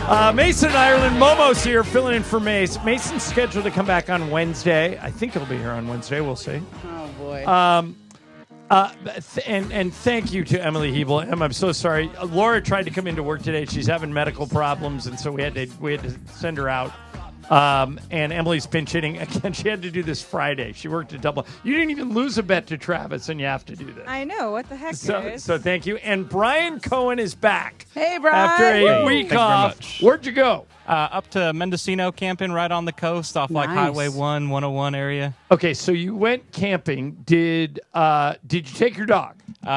Mason in Ireland. Momo's here filling in for Mace. Mason's scheduled to come back on Wednesday. I think he'll be here on Wednesday. We'll see. Oh, boy. And thank you to Emily Hebel. I'm so sorry. Laura tried to come into work today. She's having medical problems, and so we had to send her out. And Emily's pinch hitting again. She had to do this Friday. She worked a double. You didn't even lose a bet to Travis, and you have to do this. I know. What the heck, guys? So thank you. And Brian Cohen is back. Hey, Brian. After a week Thank you very off. much. Where'd you go? Up to Mendocino, camping right on the coast off like Nice. Highway 1, 101 area. Okay, so you went camping. Did you take your dog?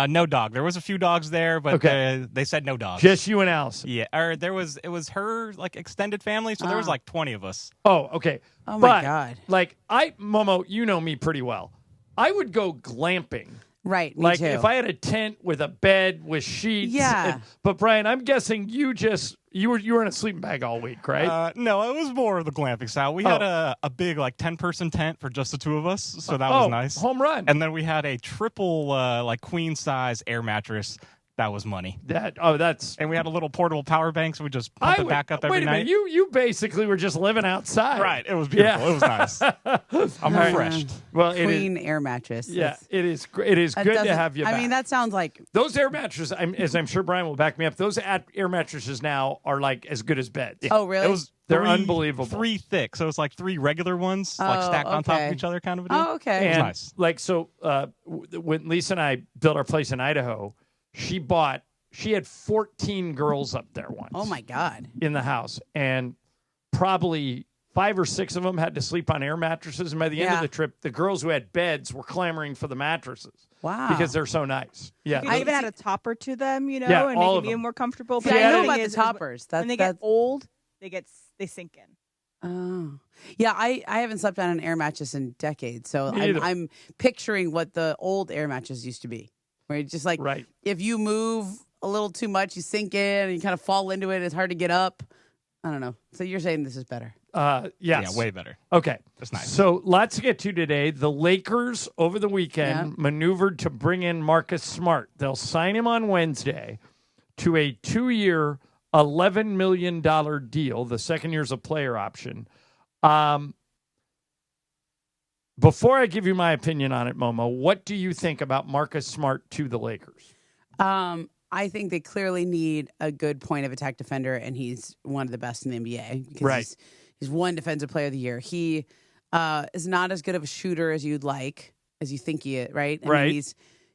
No dog. There was a few dogs there, but Okay. they said no dogs. Just you and Allison. Yeah, or it was her like extended family, so there was like 20 of us. Oh, okay. Oh, But, my God. Like Momo, you know me pretty well. I would go glamping. Right, me Like too. if I had a tent with a bed with sheets. Yeah. But Brian, I'm guessing you were in a sleeping bag all week, right? No, it was more of the glamping style. We had a big like 10-person tent for just the two of us, so that was nice. Home run. And then we had a triple like queen size air mattress. That was money. That's. And we had a little portable power bank, so we just pump it back up every wait a night. minute, you basically were just living outside. Right. It was beautiful. Yeah. It was nice. I'm refreshed. Well, Queen air mattress. Yeah, That's- it is. It is that good to doesn't- have you back. I mean, that sounds like... Those air mattresses, as I'm sure Brian will back me up, those air mattresses now are like as good as beds. Oh, really? It was They're three- unbelievable. 3 thick, so it's like 3 regular ones, like stacked on top okay. of each other, kind of a deal. Oh, okay. And nice. like so, when Lisa and I built our place in Idaho, she had 14 girls up there once. Oh, my God. In the house, and probably 5 or 6 of them had to sleep on air mattresses. And by the end of Yeah. the trip, the girls who had beds were clamoring for the mattresses. Wow. Because they're so nice. Yeah. I even had a topper to them, Yeah, and all make of it even them. more comfortable. See, But I the know thing about the is toppers. when they get old, they sink in. Oh, yeah. I haven't slept on an air mattress in decades, so Me either. I'm picturing what the old air mattresses used to be, where it's just like Right. if you move a little too much, you sink in and you kind of fall into it. It's hard to get up. I don't know. So you're saying this is better? Yes. Yeah, way better. Okay. That's nice. So lots to get to today. The Lakers over the weekend Yeah. maneuvered to bring in Marcus Smart. They'll sign him on Wednesday to a 2-year, $11 million deal. The second year's a player option. Before I give you my opinion on it, Momo, what do you think about Marcus Smart to the Lakers? I think they clearly need a good point of attack defender, and he's one of the best in the NBA. Because Right. He's won Defensive Player of the Year. He is not as good of a shooter as you'd like, as you think he is, right? I Right. mean,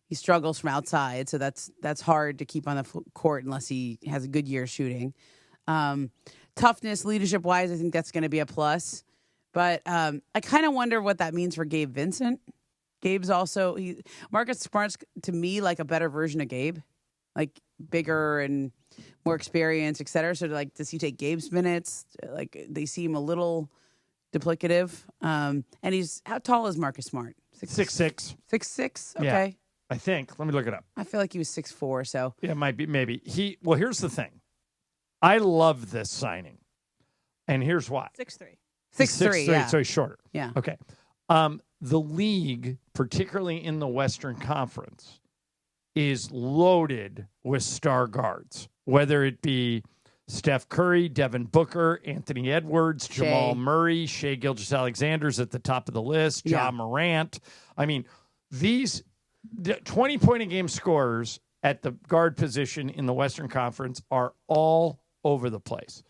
he struggles from outside, so that's hard to keep on the court unless he has a good year shooting. Toughness, leadership-wise, I think that's going to be a plus. But I kind of wonder what that means for Gabe Vincent. Gabe's also Marcus Smart's to me like a better version of Gabe, like bigger and more experience, et cetera. So like, does he take Gabe's minutes? Like they seem a little duplicative. And how tall is Marcus Smart? 6'6". 6'6". Okay. Yeah. I think. Let me look it up. I feel like he was 6'4". So Yeah, it might be. Maybe. Well, here's the thing. I love this signing. And here's why. 6'3". 6'3". Yeah. So he's shorter. Yeah. Okay. The league, particularly in the Western Conference, is loaded with star guards, whether it be Steph Curry, Devin Booker, Anthony Edwards, Shea. Jamal Murray, Shea Gilgeous-Alexander's at the top of the list, Yeah. Ja Morant. I mean, these 20-point-a-game scorers at the guard position in the Western Conference are all over the place.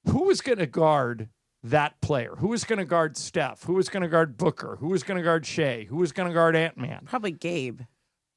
Who is going to guard that player? Who is going to guard Steph? Who is going to guard Booker? Who is going to guard Shea? Who is going to guard Ant-Man? probably Gabe.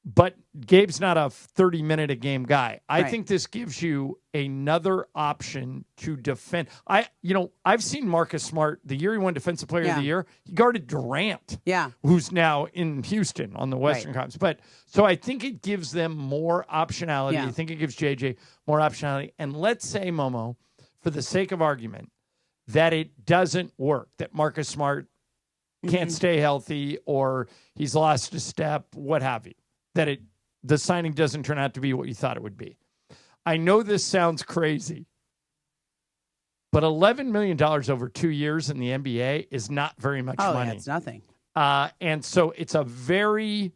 But Gabe's not a 30-minute-a-game guy. I Right. think this gives you another option to defend. I've seen Marcus Smart, the year he won Defensive Player of the Year, he guarded Durant, Yeah. who's now in Houston on the Western Conference. But so I think it gives them more optionality. Yeah. I think it gives JJ more optionality. And let's say, Momo, for the sake of argument, that it doesn't work, that Marcus Smart can't stay healthy or he's lost a step, what have you, that the signing doesn't turn out to be what you thought it would be. I know this sounds crazy, but $11 million over 2 years in the NBA is not very much money. Yeah, it's nothing. And so it's a very,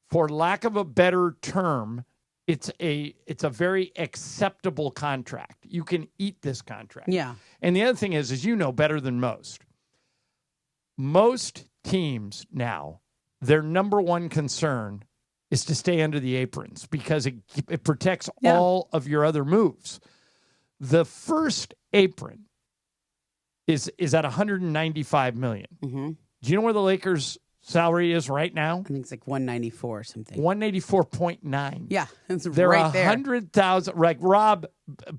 for lack of a better term, it's a very acceptable contract. You can eat this contract. Yeah. And the other thing is you know better than most teams now, their number one concern is to stay under the aprons because it protects all of your other moves. The first apron is at $195 million. Mm-hmm. Do you know where the Lakers' salary is right now? I think it's like 194 or something. 184.9. Yeah, it's They're right there. 100,000. Like Rob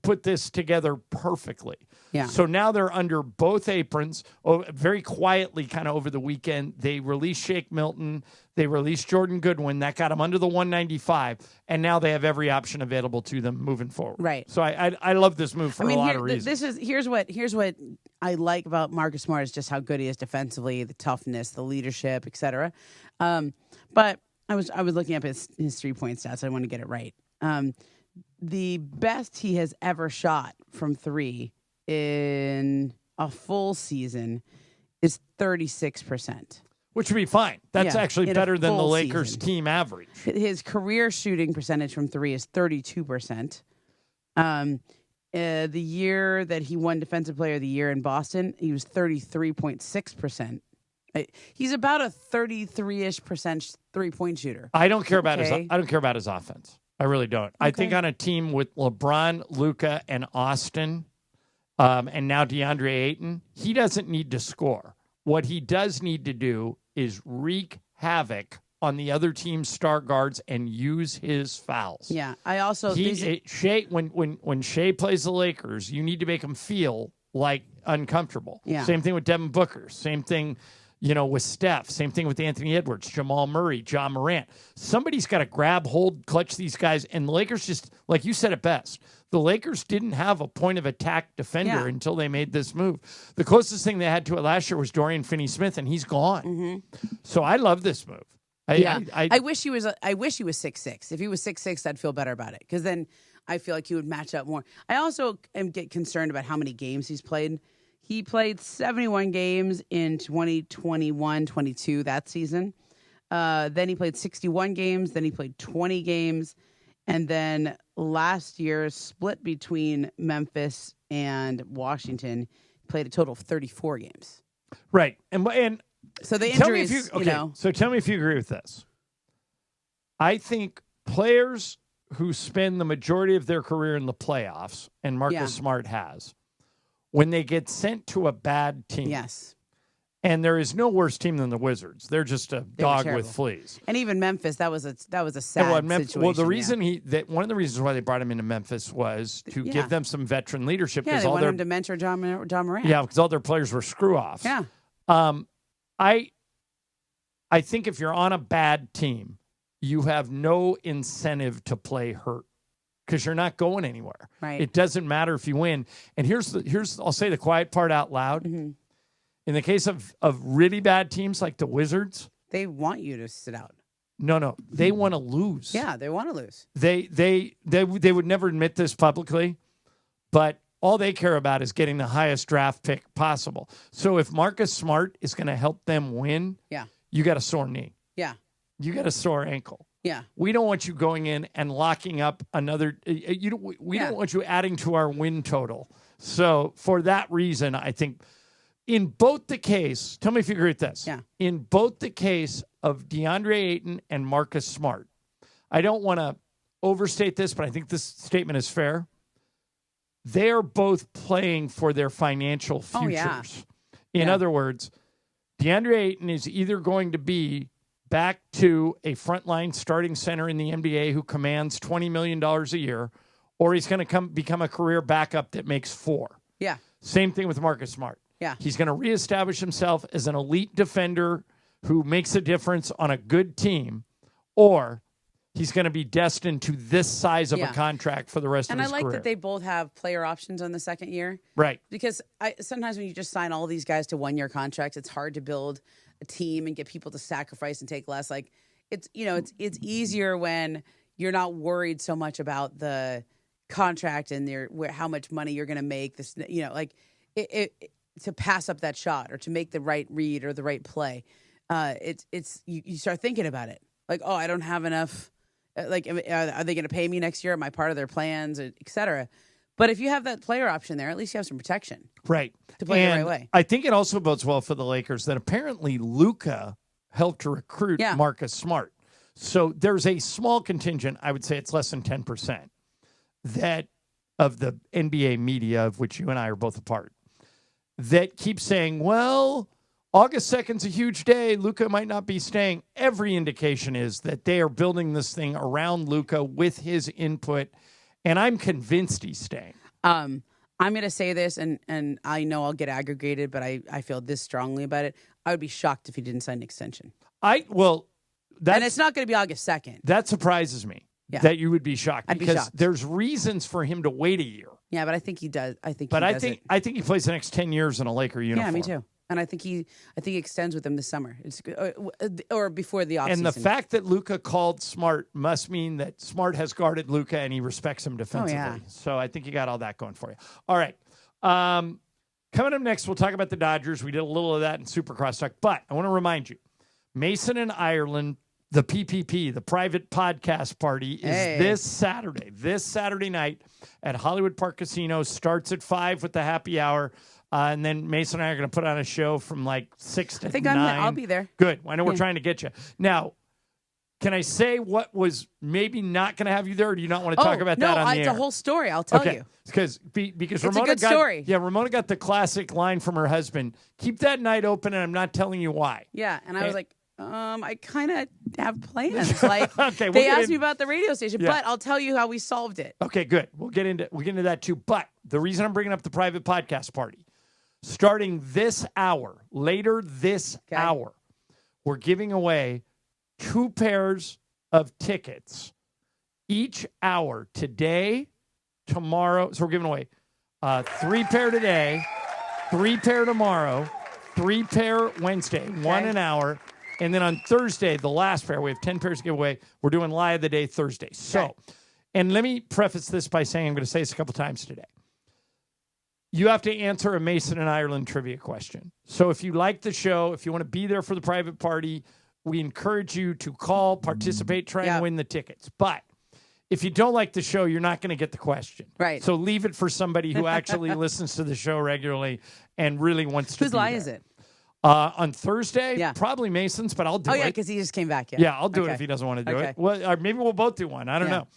put this together perfectly. Yeah. So now they're under both aprons. Oh, very quietly, kind of over the weekend, they released Shake Milton. They released Jordan Goodwin. That got them under the 195, and now they have every option available to them moving forward. Right. So I love this move for a lot of reasons. Here's what I like about Marcus Smart is just how good he is defensively, the toughness, the leadership, etc. But I was looking up his 3-point stats. I want to get it right. The best he has ever shot from three in a full season is 36%. Which would be fine. That's actually better than the Lakers season. Team average. His career shooting percentage from three is 32%. The year that he won Defensive Player of the Year in Boston, he was 33.6%. He's about a 33-ish% 3-point shooter. I don't care about his offense. I really don't. I think on a team with LeBron, Luka, and Austin, and now DeAndre Ayton, he doesn't need to score. What he does need to do is wreak havoc on the other team's star guards and use his fouls. Yeah, I also Shea when Shea plays the Lakers, you need to make him feel like uncomfortable. Yeah. Same thing with Devin Booker. Same thing, with Steph. Same thing with Anthony Edwards, Jamal Murray, John Morant. Somebody's got to grab hold, clutch these guys, and the Lakers just, like you said it best, the Lakers didn't have a point of attack defender until they made this move. The closest thing they had to it last year was Dorian Finney-Smith, and he's gone. Mm-hmm. So I love this move. I wish he was 6'6". If he was 6'6", I'd feel better about it because then I feel like he would match up more. I also get concerned about how many games he's played. He played 71 games in 2021-22 that season. Then he played 61 games. Then he played 20 games. And then last year, split between Memphis and Washington, played a total of 34 games. Right. And so the injuries, So tell me if you agree with this. I think players who spend the majority of their career in the playoffs, and Marcus Smart has, when they get sent to a bad team. Yes. And there is no worse team than the Wizards. They're just a dog with fleas. And even Memphis, that was a sad situation. Well, the reason one of the reasons why they brought him into Memphis was to give them some veteran leadership. Yeah, they wanted him to mentor John Morant. Yeah, because all their players were screw-offs. Yeah. I think if you're on a bad team, you have no incentive to play hurt because you're not going anywhere. Right. It doesn't matter if you win. And here's I'll say the quiet part out loud. Mm-hmm. In the case of really bad teams like the Wizards, they want you to sit out. No, they want to lose. Yeah, they want to lose. They would never admit this publicly, but all they care about is getting the highest draft pick possible. So if Marcus Smart is going to help them win, you got a sore knee. Yeah. You got a sore ankle. Yeah. We don't want you going in and locking up another. We don't want you adding to our win total. So for that reason, I think in both the case, tell me if you agree with this. Yeah. In both the case of DeAndre Ayton and Marcus Smart, I don't want to overstate this, but I think this statement is fair. They are both playing for their financial futures. Oh, yeah. In other words, DeAndre Ayton is either going to be back to a frontline starting center in the NBA who commands $20 million a year, or he's going to become a career backup that makes $4 million. Yeah. Same thing with Marcus Smart. Yeah. He's going to reestablish himself as an elite defender who makes a difference on a good team, or he's going to be destined to this size of a contract for the rest of his career. And I like that they both have player options on the second year. Right. Because sometimes when you just sign all these guys to one-year contracts, it's hard to build a team and get people to sacrifice and take less. Like it's easier when you're not worried so much about the contract and how much money you're going to make. This, to pass up that shot or to make the right read or the right play. You start thinking about it. Like, oh, I don't have enough Like, are they going to pay me next year? Am I part of their plans, et cetera? But if you have that player option there, at least you have some protection. Right. To play the right way. I think it also bodes well for the Lakers that apparently Luka helped to recruit Marcus Smart. So there's a small contingent, I would say it's less than 10%, that of the NBA media, of which you and I are both a part, that keeps saying, well, August 2nd's a huge day. Luka might not be staying. Every indication is that they are building this thing around Luka with his input, and I'm convinced he's staying. I'm going to say this, and I know I'll get aggregated, but I feel this strongly about it. I would be shocked if he didn't sign an extension. And it's not going to be August 2nd. That surprises me. Yeah. That you would be shocked. I'd be because shocked. There's reasons for him to wait a year. Yeah, but I think he does. I think he plays the next 10 years in a Laker uniform. Yeah, me too. And I think he extends with them this summer. It's or before the offseason. And the fact that Luka called Smart must mean that Smart has guarded Luka and he respects him defensively. Oh, yeah. So I think you got all that going for you. All right. Coming up next, we'll talk about the Dodgers. We did a little of that in Supercross Talk. But I want to remind you, Mason and Ireland, the PPP, the private podcast party, is this Saturday. This Saturday night at Hollywood Park Casino. Starts at 5 with the happy hour. And then Mason and I are going to put on a show from like 6 to 9. I'll be there. Good. I know we're trying to get you. Now, can I say what was maybe not going to have you there, or do you not want to talk about that on the air? No, it's a whole story. I'll tell you. Because it's Ramona a good story. Yeah, Ramona got the classic line from her husband, keep that night open, and I'm not telling you why. Yeah, and I was like, I kind of have plans. Like, okay, they asked me about the radio station, but I'll tell you how we solved it. Okay, good. We'll get into that too. But the reason I'm bringing up the private podcast party, starting this hour, later this hour, we're giving away 2 pairs of tickets each hour today, tomorrow. So we're giving away 3 pair today, 3 pair tomorrow, 3 pair Wednesday, 1 an hour. And then on Thursday, the last pair, we have 10 pairs to give away. We're doing Lie of the Day Thursday. So, and let me preface this by saying, I'm going to say this a couple times today. You have to answer a Mason and Ireland trivia question. So if you like the show, if you want to be there for the private party, we encourage you to call, participate, try and win the tickets. But if you don't like the show, you're not going to get the question. Right. So leave it for somebody who actually listens to the show regularly and really wants to be Whose lie there. is it? On Thursday, probably Mason's, but I'll do it. Oh, yeah, because he just came back. Yeah, I'll do it if he doesn't want to do it. Well, or maybe we'll both do one. I don't know.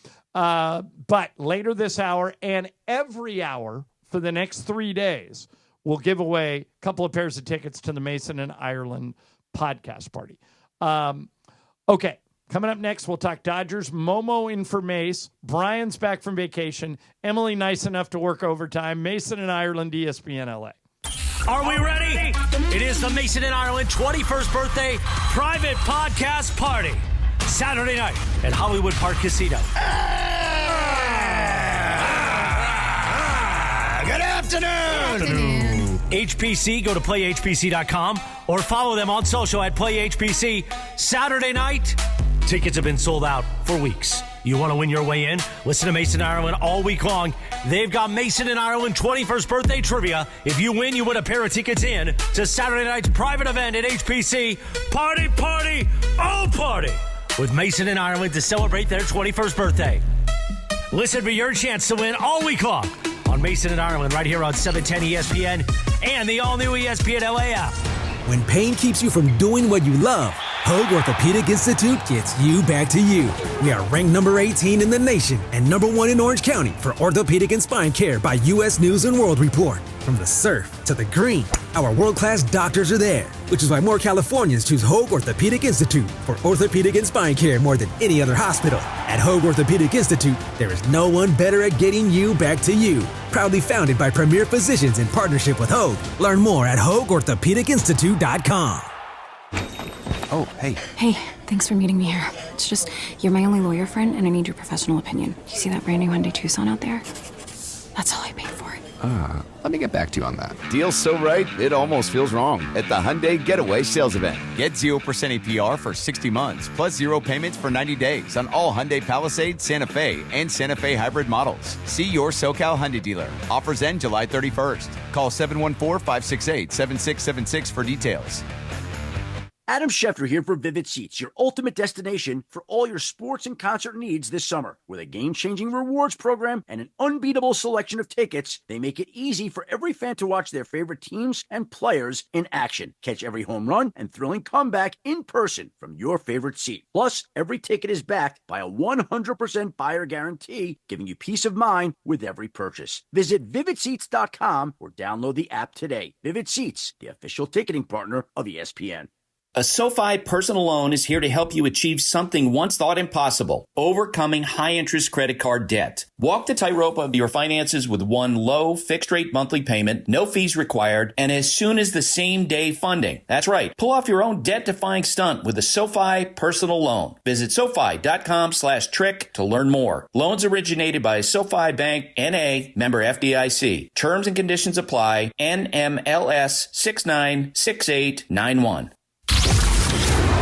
But later this hour and every hour for the next 3 days, we'll give away a couple of pairs of tickets to the Mason and Ireland podcast party. Okay, coming up next, we'll talk Dodgers. Momo in for Mace. Brian's back from vacation. Emily nice enough to work overtime. Mason and Ireland, ESPN LA. Are we ready? It is the Mason and Ireland 21st birthday private podcast party. Saturday night at Hollywood Park Casino. Good afternoon. HPC, go to playhpc.com or follow them on social at playhpc. Saturday night, tickets have been sold out for weeks. You want to win your way in? Listen to Mason and Ireland all week long. They've got Mason and Ireland 21st birthday trivia. If you win, you win a pair of tickets in to Saturday night's private event at HPC. Party, party, oh party! With Mason and Ireland to celebrate their 21st birthday. Listen for your chance to win all week long on Mason and Ireland right here on 710 ESPN and the all-new ESPN LA app. When pain keeps you from doing what you love, Hoag Orthopedic Institute gets you back to you. We are ranked number 18 in the nation and number 1 in Orange County for orthopedic and spine care by U.S. News & World Report. From the surf to the green, our world-class doctors are there, which is why more Californians choose Hoag Orthopedic Institute for orthopedic and spine care more than any other hospital. At Hoag Orthopedic Institute, there is no one better at getting you back to you. Proudly founded by premier physicians in partnership with Hoag. Learn more at HoagOrthopedicInstitute.com. Oh, hey. Hey, thanks for meeting me here. It's just, you're my only lawyer friend, and I need your professional opinion. You see that brand new Hyundai Tucson out there? That's all I paid for it. Let me get back to you on that. Deal's so right, it almost feels wrong. At the Hyundai Getaway Sales Event. Get 0% APR for 60 months, plus 0 payments for 90 days on all Hyundai Palisade, Santa Fe, and Santa Fe hybrid models. See your SoCal Hyundai dealer. Offers end July 31st. Call 714-568-7676 for details. Adam Schefter here for Vivid Seats, your ultimate destination for all your sports and concert needs this summer. With a game-changing rewards program and an unbeatable selection of tickets, they make it easy for every fan to watch their favorite teams and players in action. Catch every home run and thrilling comeback in person from your favorite seat. Plus, every ticket is backed by a 100% buyer guarantee, giving you peace of mind with every purchase. Visit VividSeats.com or download the app today. Vivid Seats, the official ticketing partner of ESPN. A SoFi personal loan is here to help you achieve something once thought impossible, overcoming high-interest credit card debt. Walk the tightrope of your finances with one low, fixed-rate monthly payment, no fees required, and as soon as the same-day funding. That's right. Pull off your own debt-defying stunt with a SoFi personal loan. Visit SoFi.com/trick to learn more. Loans originated by SoFi Bank, N.A., member FDIC. Terms and conditions apply. NMLS 696891.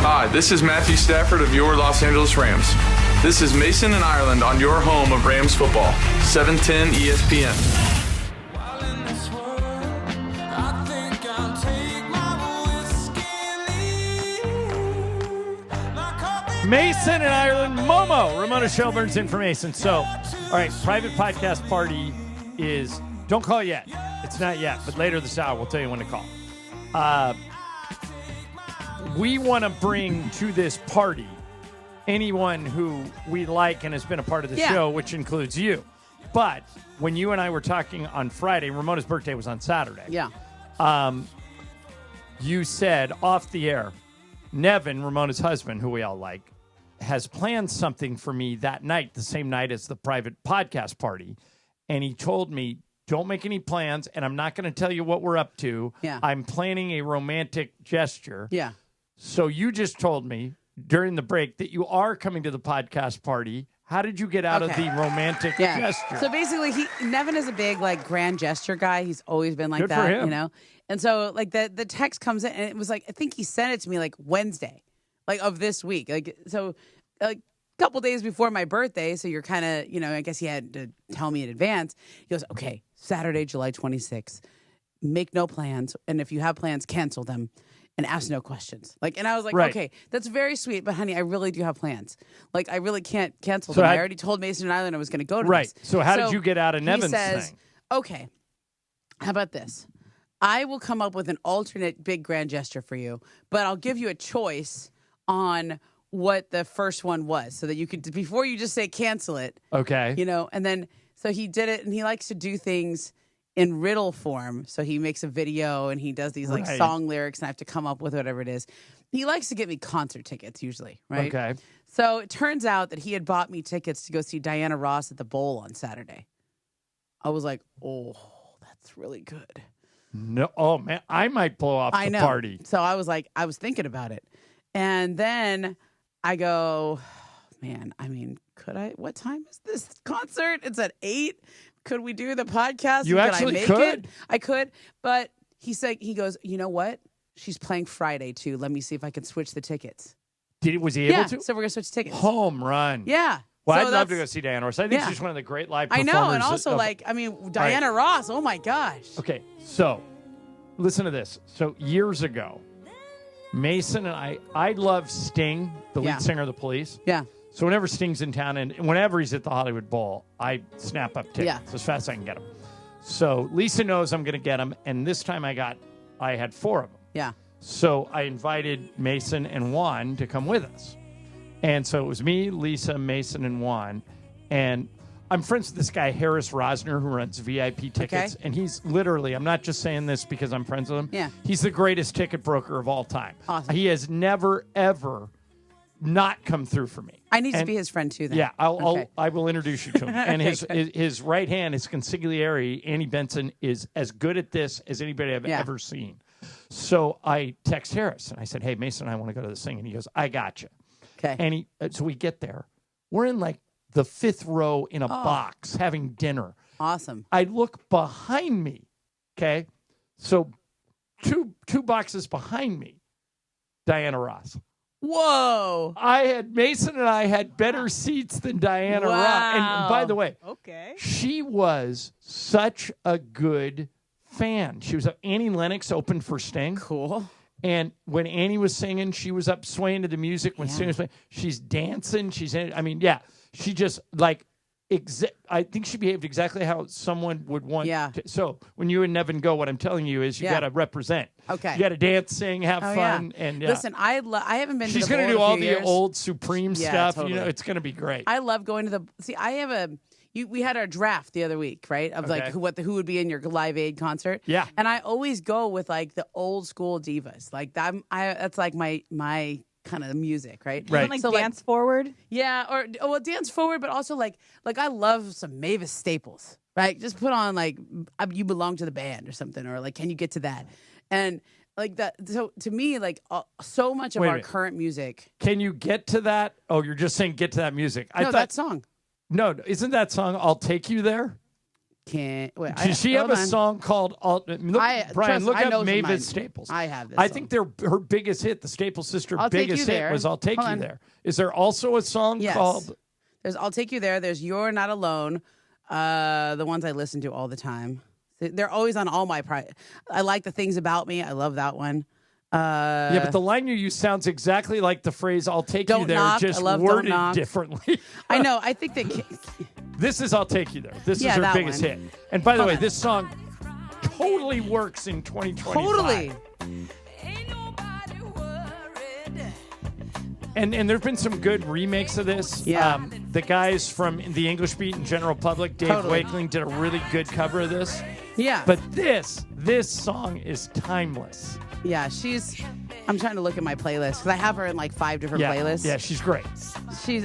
Hi, this is Matthew Stafford of your Los Angeles Rams. This is Mason and Ireland on your home of Rams football, 710 ESPN. Mason and Ireland, Momo, Ramona Shelburne's information. So, all right, private podcast party is, don't call yet. It's not yet, but later this hour, we'll tell you when to call. We want to bring to this party anyone who we like and has been a part of the show, which includes you. But when you and I were talking on Friday, Ramona's birthday was on Saturday. Yeah. You said off the air, Nevin, Ramona's husband, who we all like, has planned something for me that night, the same night as the private podcast party. And he told me, don't make any plans, and I'm not going to tell you what we're up to. Yeah. I'm planning a romantic gesture. Yeah. So you just told me during the break that you are coming to the podcast party. How did you get out of the romantic gesture? So basically, Nevin is a big grand gesture guy. He's always been like Good that, for him. you know. And so the text comes in, and it was I think he sent it to me Wednesday, of this week. A couple days before my birthday. So you're kind of, I guess he had to tell me in advance. He goes, okay, Saturday, July 26th. Make no plans, and if you have plans, cancel them. And ask no questions. And I was like, okay, that's very sweet, but honey, I really do have plans. I really can't cancel them. I already told Mason and Island I was going to go to this. So how did you get out of Nevin's thing? Okay, how about this? I will come up with an alternate big grand gesture for you, but I'll give you a choice on what the first one was so that you could, before you just say cancel it. Okay. And then, so he did it, and he likes to do things in riddle form. So he makes a video and he does these song lyrics, and I have to come up with whatever it is. He likes to get me concert tickets usually, right? Okay. So it turns out that he had bought me tickets to go see Diana Ross at the Bowl on Saturday. I was like, oh, that's really good. No, oh man, I might blow off the party. So I was thinking about it. And then I go, man, could I, what time is this concert? It's at 8. Could we do the podcast? You actually could. I could, but he goes, you know what? She's playing Friday too. Let me see if I can switch the tickets. Was he able to? So we're gonna switch tickets. Home run. Yeah. Well, I'd love to go see Diana Ross. I think she's one of the great live performers. I know, and also Diana Ross. Oh my gosh. Okay, so listen to this. So years ago, Mason and I love Sting, the lead singer of the Police. Yeah. So whenever Sting's in town and whenever he's at the Hollywood Bowl, I snap up tickets as fast as I can get them. So Lisa knows I'm going to get them, and this time I had 4 of them. Yeah. So I invited Mason and Juan to come with us. And so it was me, Lisa, Mason, and Juan. And I'm friends with this guy, Harris Rosner, who runs VIP tickets. Okay. And he's literally, I'm not just saying this because I'm friends with him. Yeah. He's the greatest ticket broker of all time. Awesome. He has never, ever not come through for me. I need to be his friend too then. Yeah, I will introduce you to him. And his right hand, his consigliere, Annie Benson, is as good at this as anybody I've ever seen. So I text Harris and I said, hey, Mason and I want to go to this thing. And he goes, I got you. Okay. And so we get there. We're in the 5th row in a box having dinner. Awesome. I look behind me. Okay. So two boxes behind me, Diana Ross. Whoa. Mason and I had better seats than Diana Ross. And by the way, she was such a good fan. She was Annie Lennox opened for Sting. Cool. And when Annie was singing, she was up swaying to the music. When Sue was playing, she's dancing. She's in. I mean, yeah, she just like. I think she behaved exactly how someone would want. Yeah. So when you and Nevin go, what I'm telling you is you got to represent. Okay. You got to dance, sing, have fun, and listen. I haven't been. She's going to do all the years. old Supreme stuff. Totally. You know, it's going to be great. I love going to the. See, I have a. We had our draft the other week, right? Of like who would be in your Live Aid concert. Yeah. And I always go with like the old school divas. Like that's like my kind of music, right? Right. Like so Dance Forward. Yeah, or Dance Forward, but also like I love some Mavis Staples, right? Just put on like You Belong to the Band or something, or like Can You Get to That? And like that. So to me, like so much of our current music. Can you get to that? Oh, you're just saying get to that music. I No, thought that song. No, isn't that song "I'll Take You There"? Does she have a song called Brian, look up Mavis Staples. I have this I think her biggest hit, the Staples sister biggest hit was "I'll Take You There." Is there also a song called There's "I'll Take You There"? There's "You're Not Alone." The ones I listen to all the time. They're always on all my I like The Things About Me. I love that one. Yeah, but the line you use sounds exactly like the phrase "I'll take you there," knock. just I love worded Don't Knock. differently. I know. I think that this is "I'll Take You There." This is her that biggest one. hit. And by the way, this song totally works in 2025. Totally. And there've been some good remakes of this. Yeah. The guys from the English Beat and General Public, Dave Wakeling, did a really good cover of this. Yeah. But this song is timeless. Yeah, I'm trying to look at my playlist because I have her in like 5 different playlists. Yeah, she's great.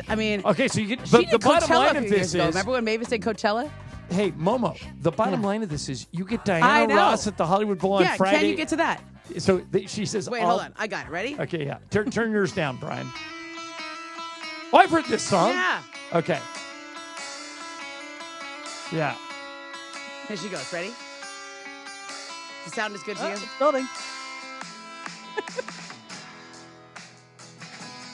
I mean. Okay, so you get. She But did the bottom Coachella line a of few this years ago. is. Remember when Mavis did Coachella? Hey, Momo, the bottom line of this is you get I Diana know. Ross at the Hollywood Bowl on Friday. Can you get to that? So she says. Wait, hold on. I got it. Ready? Okay, yeah. Turn yours down, Brian. Oh, I've heard this song. Yeah. Okay. Yeah. Here she goes. Ready? Does the sound is good to you? It's building.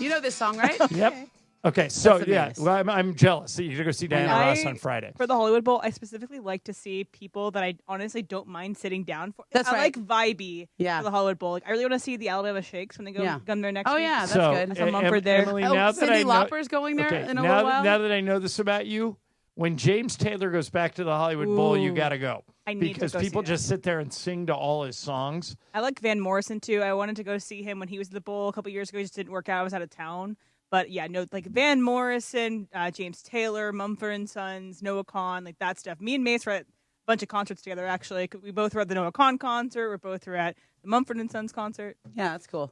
You know this song, right? Yep. Okay, so That's yeah, amazing. well, I'm jealous. So you're gonna go see Diana Ross on Friday. For the Hollywood Bowl, I specifically like to see people that I honestly don't mind sitting down for. That's I right. like vibey for the Hollywood Bowl. Like, I really want to see the Alabama Shakes when they go gun there next week. Oh yeah, that's So, good. I saw Mumford there. Emily, now that Cyndi I know, Lauper's going there in a now, while. now that I know this about you, when James Taylor goes back to the Hollywood Bowl, you got to go. I need to because go see people that. just sit there and sing to all his songs. I like Van Morrison too. I wanted to go see him when he was at the Bowl a couple years ago. He just didn't work out. I was out of town. But yeah, no, like Van Morrison, James Taylor, Mumford & Sons, Noah Kahan, like that stuff. Me and Mace were at a bunch of concerts together, actually. We both were at the Noah Kahan concert. We're both were at the Mumford & Sons concert. Yeah, that's cool.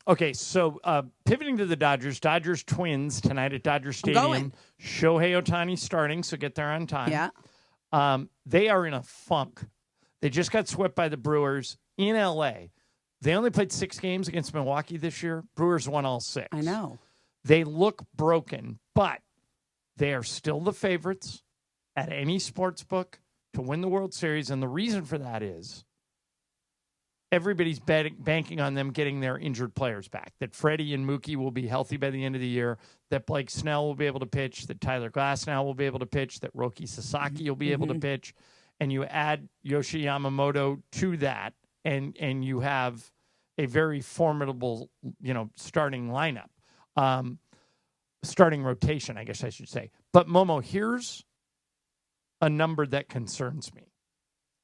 Okay, so pivoting to the Dodgers Twins tonight at Dodger Stadium. going. Shohei Ohtani starting, so get there on time. Yeah. They are in a funk. They just got swept by the Brewers in L.A. They only played 6 games against Milwaukee this year. Brewers won all 6. I know. They look broken, but they are still the favorites at any sports book to win the World Series. And the reason for that is everybody's banking on them getting their injured players back, that Freddie and Mookie will be healthy by the end of the year, that Blake Snell will be able to pitch, that Tyler Glasnow will be able to pitch, that Roki Sasaki will be able to pitch. And you add Yoshi Yamamoto to that, and you have a very formidable, starting lineup. Starting rotation, I guess I should say. But Momo, here's a number that concerns me.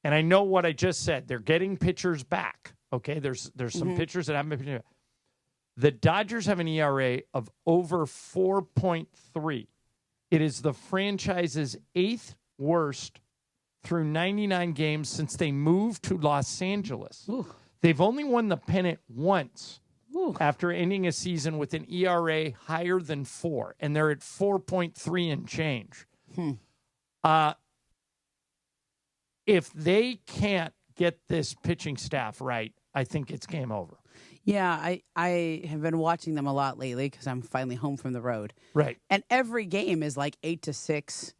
And I know what I just said. They're getting pitchers back. Okay, there's some pitchers that haven't been pitching. The Dodgers have an ERA of over 4.3. It is the franchise's 8th worst through 99 games since they moved to Los Angeles. Ooh. They've only won the pennant once. After ending a season with an ERA higher than 4, and they're at 4.3 and change. If they can't get this pitching staff right, I think it's game over. Yeah, I have been watching them a lot lately because I'm finally home from the road. Right. And every game is like 8-6.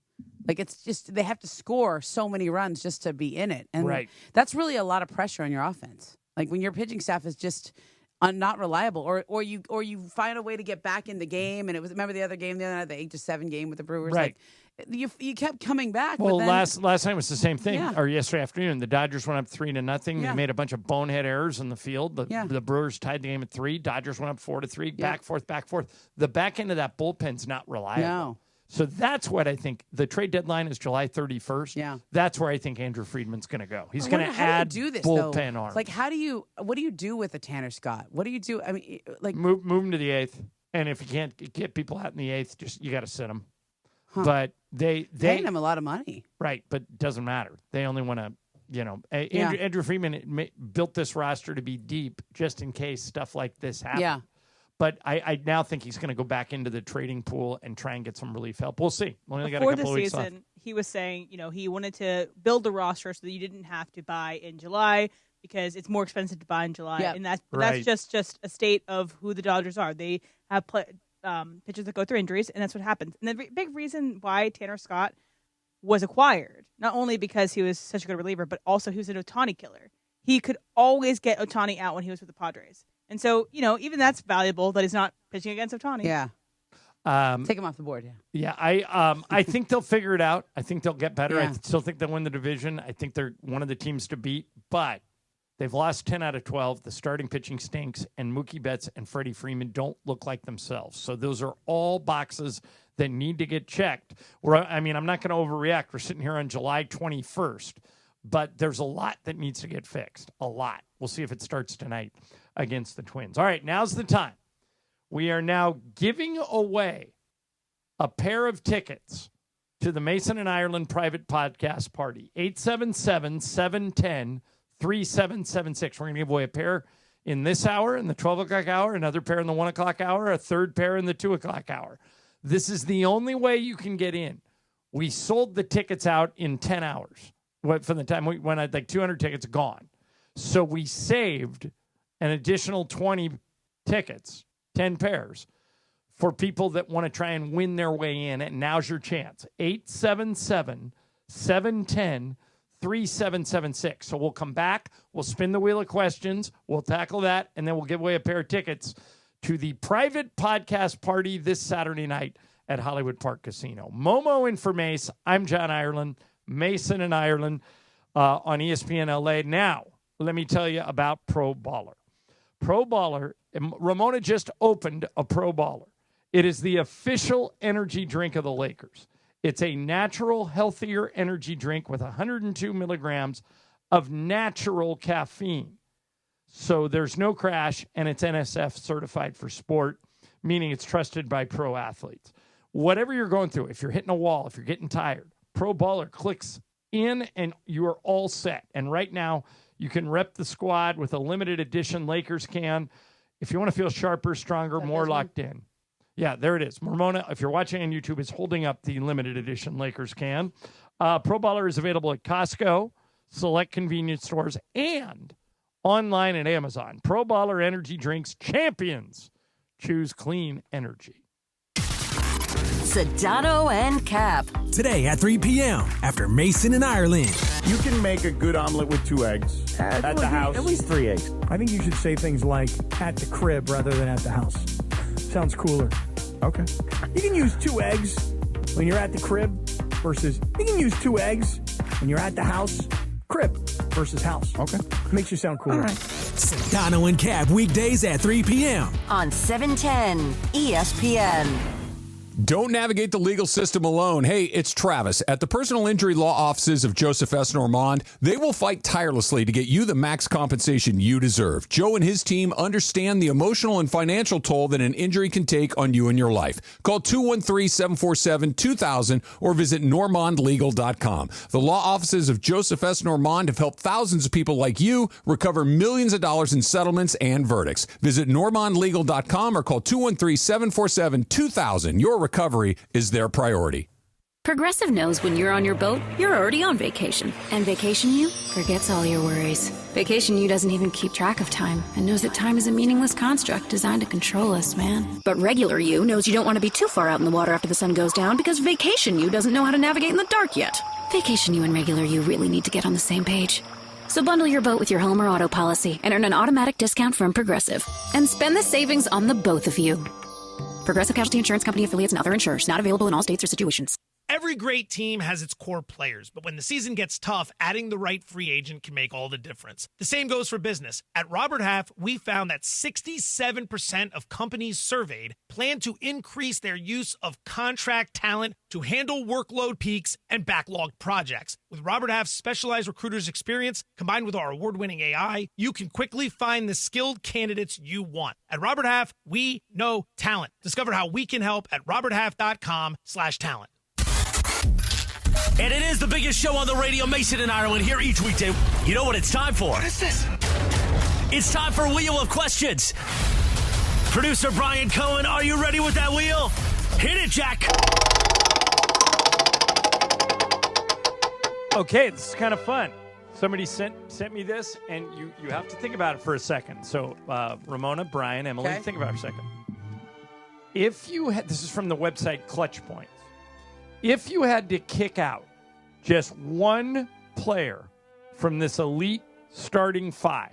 Like it's just they have to score so many runs just to be in it. And that's really a lot of pressure on your offense. Like when your pitching staff is just not reliable, or you find a way to get back in the game. And it was, remember the other game the other night, the 8-7 game with the Brewers. Right. Like You kept coming back. Well, but then, last time was the same thing, Yeah. or yesterday afternoon. The Dodgers went up 3-0. Yeah. They made a bunch of bonehead errors in the field. Yeah. The Brewers tied the game at 3. Dodgers went up 4-3. Yeah. Back, forth. The back end of that bullpen's not reliable. No. So that's what I think. The trade deadline is July 31st. Yeah. That's where I think Andrew Friedman's going to go. He's I going to wonder, how add do you do this, bullpen though? arms. Like, what do you do with a Tanner Scott? What do you do? I mean, like, move him to the 8th. And if you can't get people out in the 8th, you got to sit them. Huh. But they paying them a lot of money. Right, but it doesn't matter. They only want to, Andrew Friedman built this roster to be deep just in case stuff like this happens. Yeah. But I now think he's going to go back into the trading pool and try and get some relief help. We'll see. We only got a Before couple the of weeks season, left. he was saying, he wanted to build the roster so that you didn't have to buy in July because it's more expensive to buy in July. Yeah. And that's Right. just a state of who the Dodgers are. They have pitchers that go through injuries, and that's what happens. And the big reason why Tanner Scott was acquired, not only because he was such a good reliever, but also he was an Ohtani killer. He could always get Ohtani out when he was with the Padres. And so, even that's valuable that he's not pitching against Ohtani. Yeah. Take him off the board, Yeah, I think they'll figure it out. I think they'll get better. Yeah. I still think they'll win the division. I think they're one of the teams to beat, but they've lost 10 out of 12. The starting pitching stinks, and Mookie Betts and Freddie Freeman don't look like themselves. So those are all boxes that need to get checked. I'm not going to overreact. We're sitting here on July 21st, but there's a lot that needs to get fixed. A lot. We'll see if it starts tonight against the Twins. All right, now's the time. We are now giving away a pair of tickets to the Mason and Ireland private podcast party. 877-710-3776. We're going to give away a pair in this hour, in the 12 o'clock hour, another pair in the 1 o'clock hour, a third pair in the 2 o'clock hour. This is the only way you can get in. We sold the tickets out in 10 hours. From the time we went, like 200 tickets gone. So we saved an additional 20 tickets, 10 pairs, for people that want to try and win their way in. And now's your chance. 877-710-3776. So we'll come back. We'll spin the wheel of questions. We'll tackle that. And then we'll give away a pair of tickets to the private podcast party this Saturday night at Hollywood Park Casino. Momo and for Mace, I'm John Ireland, Mason and Ireland on ESPN LA. Now, let me tell you about Pro Baller. Pro Baller, Ramona just opened a Pro Baller. It is the official energy drink of the Lakers. It's a natural, healthier energy drink with 102 milligrams of natural caffeine. So there's no crash, and it's NSF certified for sport, meaning it's trusted by pro athletes. Whatever you're going through, if you're hitting a wall, if you're getting tired, Pro Baller clicks in and you are all set. And right now, you can rep the squad with a limited edition Lakers can. If you want to feel sharper, stronger, more locked in. Yeah, there it is. Ramona, if you're watching on YouTube, is holding up the limited edition Lakers can. Pro Baller is available at Costco, select convenience stores, and online at Amazon. Pro Baller energy drinks champions. Choose clean energy. Sedano and Cap. Today at 3 p.m. after Mason and Ireland. You can make a good omelet with 2 eggs at the house. At least 3 eggs. I think you should say things like at the crib rather than at the house. Sounds cooler. Okay. You can use 2 eggs when you're at the crib versus you can use 2 eggs when you're at the house. Crib versus house. Okay. Makes you sound cooler. All right. Sedano and Cap weekdays at 3 p.m. on 710 ESPN. Don't navigate the legal system alone. Hey, it's Travis. At the personal injury law offices of Joseph S. Normand, they will fight tirelessly to get you the max compensation you deserve. Joe and his team understand the emotional and financial toll that an injury can take on you and your life. Call 213-747-2000 or visit normandlegal.com. The law offices of Joseph S. Normand have helped thousands of people like you recover millions of dollars in settlements and verdicts. Visit normandlegal.com or call 213-747-2000. Your recovery is their priority. Progressive knows when you're on your boat, you're already on vacation. And Vacation You forgets all your worries. Vacation You doesn't even keep track of time and knows that time is a meaningless construct designed to control us, man. But Regular You knows you don't want to be too far out in the water after the sun goes down because Vacation You doesn't know how to navigate in the dark yet. Vacation You and Regular You really need to get on the same page. So bundle your boat with your home or auto policy and earn an automatic discount from Progressive. And spend the savings on the both of you. Progressive Casualty Insurance Company affiliates and other insurers. Not available in all states or situations. Every great team has its core players, but when the season gets tough, adding the right free agent can make all the difference. The same goes for business. At Robert Half, we found that 67% of companies surveyed plan to increase their use of contract talent to handle workload peaks and backlogged projects. With Robert Half's specialized recruiters' experience, combined with our award-winning AI, you can quickly find the skilled candidates you want. At Robert Half, we know talent. Discover how we can help at roberthalf.com/talent. And it is the biggest show on the radio, Mason and Ireland, here each weekday. You know what it's time for? What is this? It's time for Wheel of Questions. Producer Brian Cohen, are you ready with that wheel? Hit it, Jack. Okay, this is kind of fun. Somebody sent me this, and you have to think about it for a second. So, Ramona, Brian, Emily, think about it for a second. If you had, this is from the website Clutch Points. If you had to kick out just one player from this elite starting five,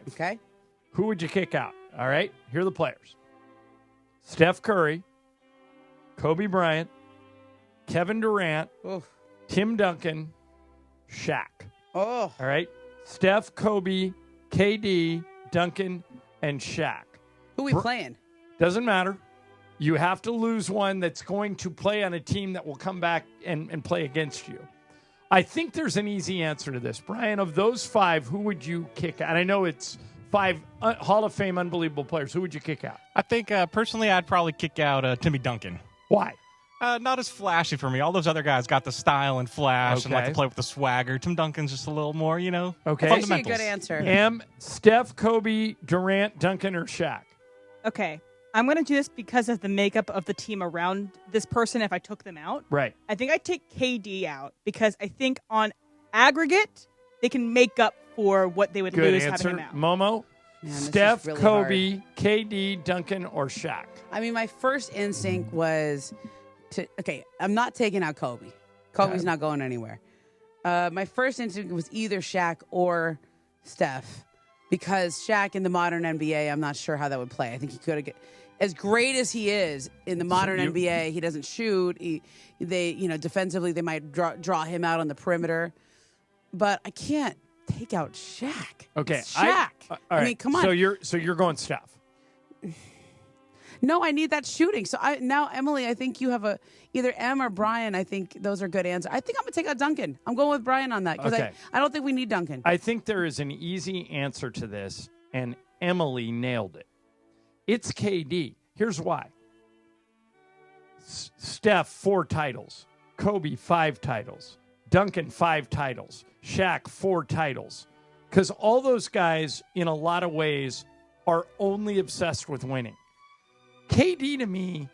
who would you kick out? All right, here are the players: Steph Curry, Kobe Bryant, Kevin Durant, Tim Duncan, Shaq. All right, Steph, Kobe, KD, Duncan, and Shaq. Who we playing? Doesn't matter. You have to lose one that's going to play on a team that will come back and play against you. I think there's an easy answer to this. Brian, of those five, who would you kick out? And I know it's five Hall of Fame unbelievable players. Who would you kick out? I think, personally, I'd probably kick out Timmy Duncan. Why? Not as flashy for me. All those other guys got the style and flash and like to play with the swagger. Tim Duncan's just a little more, fundamentals. Actually, a good answer. Steph, Kobe, Durant, Duncan, or Shaq? Okay. I'm going to do this because of the makeup of the team around this person if I took them out. Right. I think I'd take KD out because I think on aggregate, they can make up for what they would Good lose answer. having him out. Momo, Man, Steph, really Kobe, hard. KD, Duncan, or Shaq? I mean, my first instinct was I'm not taking out Kobe. Kobe's not going anywhere. My first instinct was either Shaq or Steph because Shaq in the modern NBA, I'm not sure how that would play. I think he could have as great as he is in the modern NBA, he doesn't shoot. Defensively, they might draw him out on the perimeter. But I can't take out Shaq. Okay, It's Shaq. I mean, come on. So you're going Steph. No, I need that shooting. So now, Emily, I think you have either M or Brian. I think those are good answers. I think I'm going to take out Duncan. I'm going with Brian on that because I don't think we need Duncan. I think there is an easy answer to this, and Emily nailed it. It's KD. Here's why. Steph, 4 titles. Kobe, 5 titles. Duncan, 5 titles. Shaq, 4 titles. Because all those guys, in a lot of ways, are only obsessed with winning. KD, to me,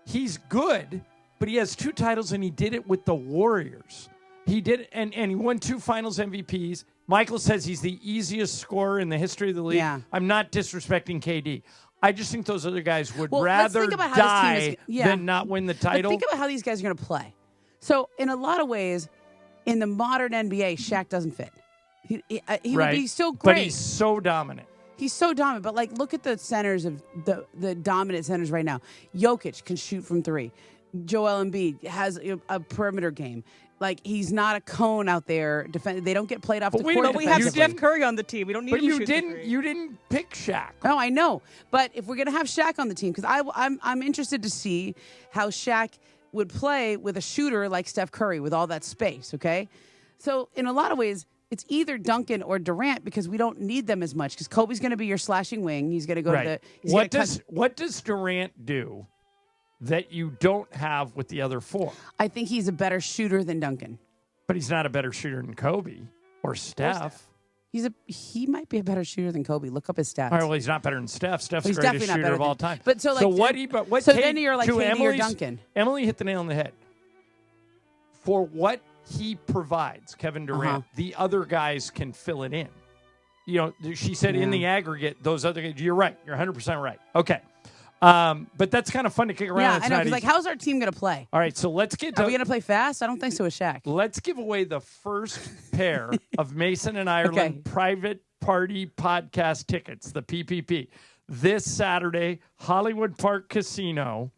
he's good, but he has 2 titles, and he did it with the Warriors. He did, and he won 2 finals MVPs. Michael says he's the easiest scorer in the history of the league. Yeah. I'm not disrespecting KD. I just think those other guys would let's rather think about how die this team is, than not win the title. But think about how these guys are going to play. So, in a lot of ways, in the modern NBA, Shaq doesn't fit. He would be so great. But he's so dominant. He's so dominant. But, look at the centers of the dominant centers right now. Jokic can shoot from 3. Joel Embiid has a perimeter game. He's not a cone out there. They don't get played off the court. But we have Steph Curry on the team. We don't need him to shoot the 3. You didn't pick Shaq. No, I know. But if we're going to have Shaq on the team, because I'm interested to see how Shaq would play with a shooter like Steph Curry with all that space, okay? So in a lot of ways, it's either Duncan or Durant because we don't need them as much because Kobe's going to be your slashing wing. He's going to go to the... What does Durant do that you don't have with the other 4? I think he's a better shooter than Duncan. But he's not a better shooter than Kobe or Steph. He might be a better shooter than Kobe. Look up his stats. All right, well, he's not better than Steph. Steph's the he's greatest definitely not shooter better of all than- time. But so then you're like KD or Duncan. Emily hit the nail on the head. For what he provides, Kevin Durant, the other guys can fill it in. She said in the aggregate, those other guys, you're right. You're 100% right. Okay. But that's kind of fun to kick around. Yeah, I know. Because how's our team going to play? All right, so let's get to... Are we going to play fast? I don't think so with Shaq. Let's give away the first pair of Mason and Ireland private party podcast tickets, the PPP. This Saturday, Hollywood Park Casino.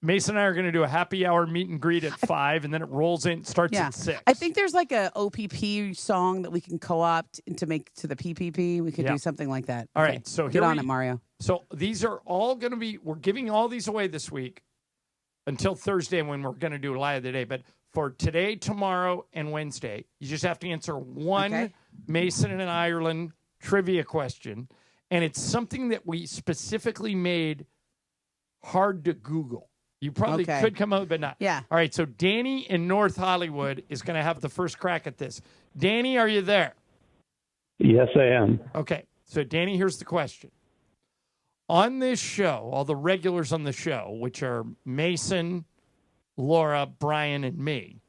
Mason and I are going to do a happy hour meet and greet at 5, and then it rolls in, starts at 6. I think there's like a OPP song that we can co-opt to make to the PPP. We could do something like that. All right, so get on it, Mario. So these are all going to be, we're giving all these away this week until Thursday when we're going to do a lie of the day. But for today, tomorrow, and Wednesday, you just have to answer one Mason and Ireland trivia question. And it's something that we specifically made hard to Google. You probably could come up, but not. Yeah. All right, so Danny in North Hollywood is going to have the first crack at this. Danny, are you there? Yes, I am. Okay, so Danny, here's the question. On this show, all the regulars on the show, which are Mason, Laura, Brian, and me,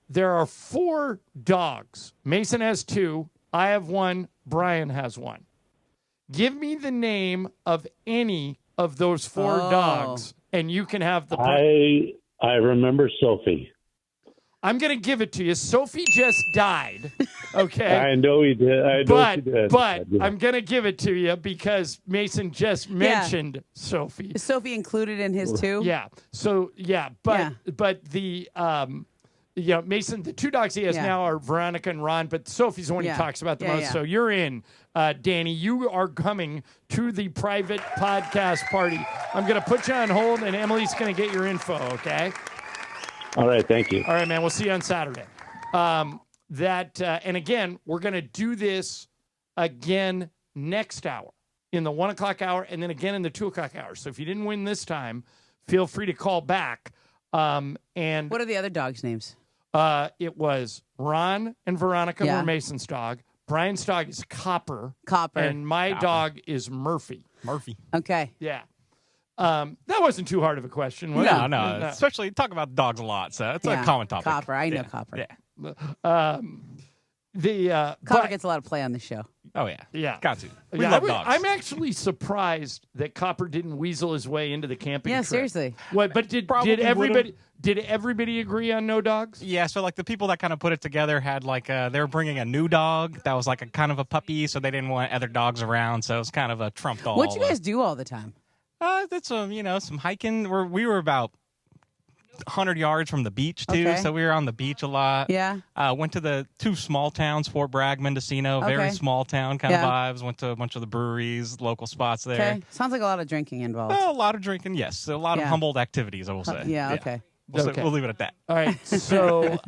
there are 4 dogs. Mason has 2. I have 1. Brian has 1. Give me the name of any of those 4 dogs, and you can have the... I remember Sophie. I'm going to give it to you. Sophie just died, okay? I know he did. But I'm going to give it to you because Mason just mentioned Sophie. Is Sophie included in his 2? Yeah. So, but the... Mason, the 2 dogs he has now are Veronica and Ron, but Sophie's the one he talks about the most. Yeah. So you're in, Danny. You are coming to the private podcast party. I'm going to put you on hold, and Emily's going to get your info, okay? All right, thank you. All right, man. We'll see you on Saturday. And again, we're going to do this again next hour in the 1 o'clock hour and then again in the 2 o'clock hour. So if you didn't win this time, feel free to call back. And what are the other dogs' names? It was Ron and Veronica were Mason's dog. Brian's dog is Copper. And my dog is Murphy. Okay. Yeah. That wasn't too hard of a question, was it? No. Especially talk about dogs a lot, so it's a common topic. Copper. I know Copper. Yeah. Copper gets a lot of play on the show. Oh, yeah. Yeah. Got to. We love dogs. I'm actually surprised that Copper didn't weasel his way into the camping trip. Seriously. What? But did everybody agree on no dogs? Yeah, so like the people that kind of put it together had like they were bringing a new dog that was like a kind of a puppy, so they didn't want other dogs around, so it was kind of a trumped all. What you guys do all the time? That's some hiking. We were about 100 yards from the beach too, so we were on the beach a lot. Yeah. Went to the 2 small towns, Fort Bragg, Mendocino, very small town kind of vibes. Went to a bunch of the breweries, local spots there. Okay. Sounds like a lot of drinking involved. Well, a lot of drinking, yes. A lot of Humboldt activities, I will say. Okay. We'll leave it at that. All right. So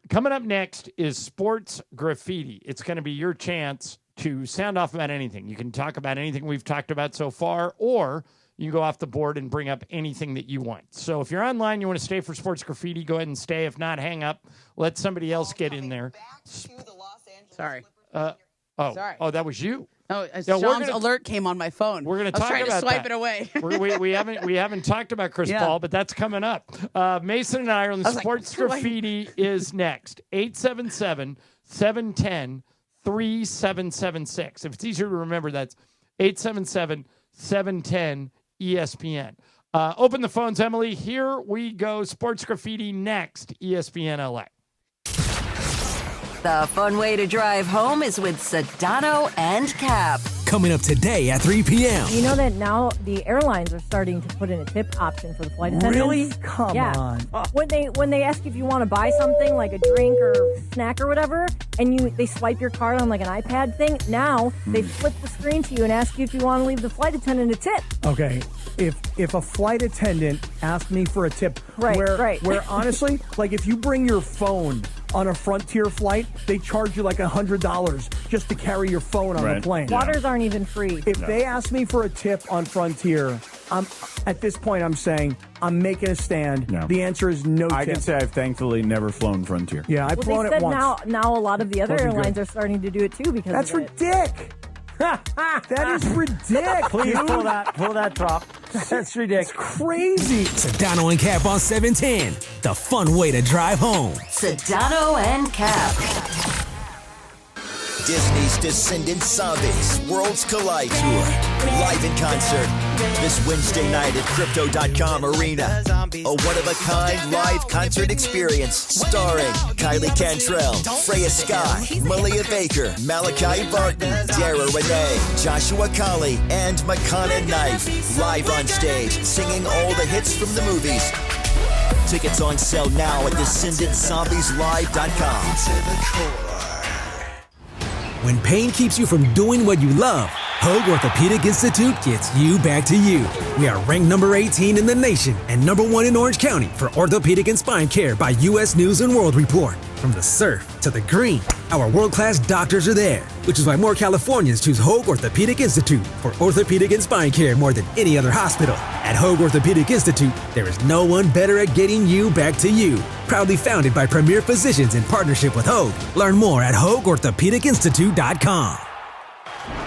coming up next is sports graffiti. It's going to be your chance to sound off about anything. You can talk about anything we've talked about so far, or you can go off the board and bring up anything that you want. So if you're online, you want to stay for sports graffiti, go ahead and stay. If not, hang up. Let somebody else get in there. Sorry. Sorry. Oh, that was you. Oh, Sean's alert came on my phone. We're going to talk about that. I was trying to swipe that. it away. we haven't talked about Chris Paul, but that's coming up. Mason and Ireland sports graffiti is next. 877-710-3776. If it's easier to remember, that's 877-710-ESPN. Open the phones, Emily. Here we go. Sports graffiti next. ESPN LA. The fun way to drive home is with Sedano and Cap. Coming up today at 3 p.m. You know that now the airlines are starting to put in a tip option for the flight attendants? Really? Come on. When they ask if you want to buy something like a drink or snack or whatever, and they swipe your card on like an iPad thing, now they flip the screen to you and ask you if you want to leave the flight attendant a tip. Okay. If a flight attendant asked me for a tip, where honestly, like if you bring your phone on a Frontier flight, they charge you like $100 just to carry your phone on the plane. Waters aren't even free. If they ask me for a tip on Frontier, at this point I'm saying I'm making a stand. No. The answer is no tip. I can say I've thankfully never flown Frontier. Yeah, I've flown it once. Now a lot of the other airlines are starting to do it too because that's ridiculous. That is ridiculous. Please pull that prop. That's ridiculous. It's crazy. Sedano and Cap on 710. The fun way to drive home. Sedano and Cap. Disney's Descendant Zombies Worlds Collide Tour. Live in concert this Wednesday night at Crypto.com Arena. A one-of-a-kind live concert experience starring Kylie Cantrell, Freya Sky, Malia Baker, Malachi Barton, Dara Renee, Joshua Colley, and Makana Knife. Live on stage, singing all the hits from the movies. Tickets on sale now at DescendantZombiesLive.com. When pain keeps you from doing what you love, Hoag Orthopedic Institute gets you back to you. We are ranked number 18 in the nation and number 1 in Orange County for orthopedic and spine care by U.S. News and World Report. From the surf to the green, our world-class doctors are there, which is why more Californians choose Hoag Orthopedic Institute for orthopedic and spine care more than any other hospital. At Hoag Orthopedic Institute, there is no one better at getting you back to you. Proudly founded by premier physicians in partnership with Hoag. Learn more at HoagOrthopedicInstitute.com.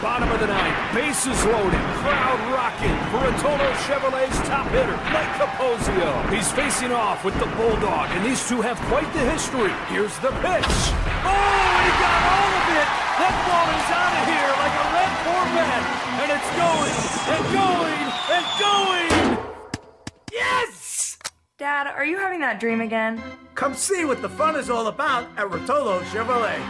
Bottom of the ninth, bases loaded, crowd rocking for Rotolo Chevrolet's top hitter, Mike Capozio. He's facing off with the Bulldog, and these two have quite the history. Here's the pitch. Oh, and he got all of it. That ball is out of here like a red Corvette, and it's going, and going, and going. Yes! Dad, are you having that dream again? Come see what the fun is all about at Rotolo Chevrolet.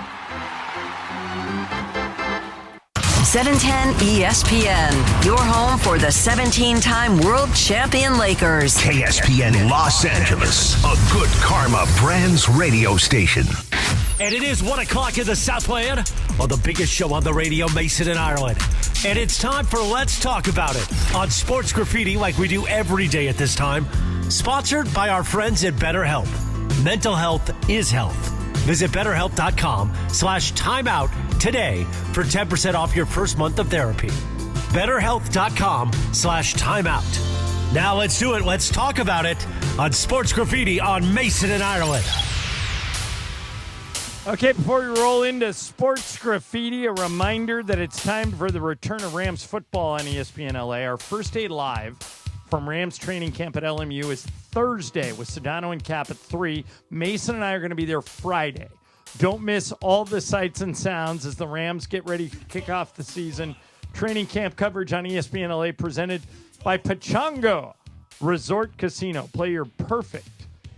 710 ESPN, your home for the 17-time world champion Lakers. KSPN Los Angeles, a good karma brands radio station. And it is 1 o'clock in the Southland on the biggest show on the radio, Mason and Ireland. And it's time for Let's Talk About It on Sports Graffiti like we do every day at this time. Sponsored by our friends at BetterHelp. Mental health is health. Visit BetterHelp.com/timeout today for 10% off your first month of therapy. BetterHelp.com/timeout. Now let's do it. Let's talk about it on Sports Graffiti on Mason and Ireland. Okay, before we roll into Sports Graffiti, a reminder that it's time for the return of Rams football on ESPN LA. Our first day live from Rams training camp at LMU is Thursday with Sedano and Cap at 3. Mason and I are going to be there Friday. Don't miss all the sights and sounds as the Rams get ready to kick off the season. Training camp coverage on ESPN LA presented by Pechanga Resort Casino. Play your perfect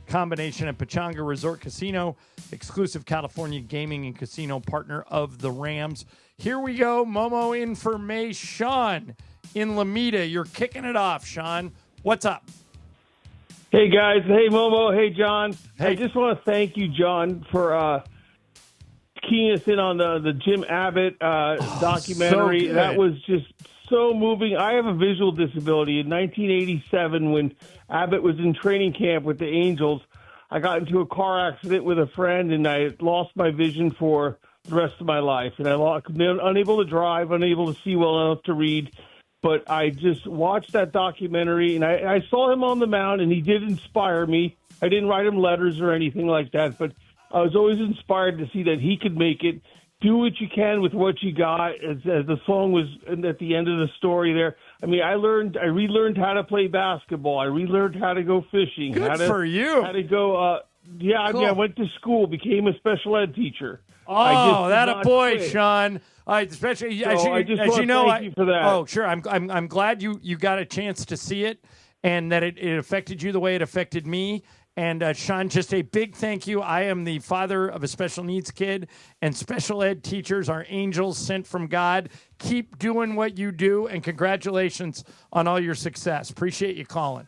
combination at Pechanga Resort Casino, exclusive California gaming and casino partner of the Rams. Here we go, Momo information in Lomita. You're kicking it off, Sean. What's up? Hey, guys. Hey, Momo. Hey, John. Hey. I just want to thank you, John, for keying us in on the Jim Abbott documentary. So that was just so moving. I have a visual disability. In 1987, when Abbott was in training camp with the Angels, I got into a car accident with a friend, and I lost my vision for the rest of my life. And I'm unable to drive, unable to see well enough to read. But I just watched that documentary, and I saw him on the mound, and he did inspire me. I didn't write him letters or anything like that, but I was always inspired to see that he could make it. Do what you can with what you got, as the song was at the end of the story there. I mean, I relearned how to play basketball. I relearned how to go fishing. Good for you. How to go, Cool. I went to school, became a special ed teacher. Oh, that a boy, quit. Sean. Especially so as you know, thank you for that. Oh, sure. I'm glad you got a chance to see it, and that it affected you the way it affected me. And Sean, just a big thank you. I am the father of a special needs kid, and special ed teachers are angels sent from God. Keep doing what you do, and congratulations on all your success. Appreciate you calling.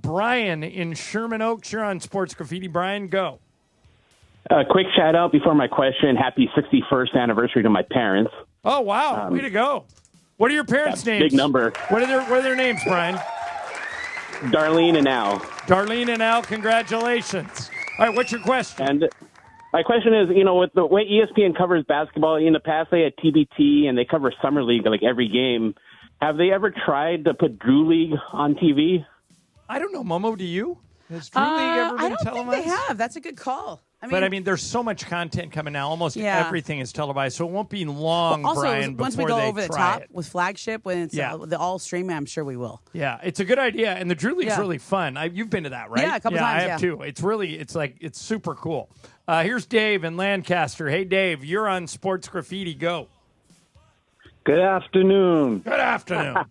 Brian in Sherman Oaks, you're on Sports Graffiti. Brian, go. Quick shout out before my question. Happy 61st anniversary to my parents. Oh, wow. Way to go. What are your parents' names? Big number. What are their names, Brian? Darlene and Al. Darlene and Al, congratulations. All right, what's your question? And my question is, with the way ESPN covers basketball, in the past they had TBT and they cover Summer League like every game. Have they ever tried to put Drew League on TV? I don't know, Momo, do you? Has Drew League ever been televised? I don't think they have. That's a good call. But I mean, there's so much content coming now. Almost everything is televised, so it won't be long, also, Brian, once before we go they over the try top it. with Flagship, when it's the all streaming, I'm sure we will. Yeah, it's a good idea, and the Drew League's really fun. You've been to that, right? Yeah, a couple times. I have too. It's super cool. Here's Dave in Lancaster. Hey, Dave, you're on Sports Graffiti. Go. Good afternoon. Good afternoon.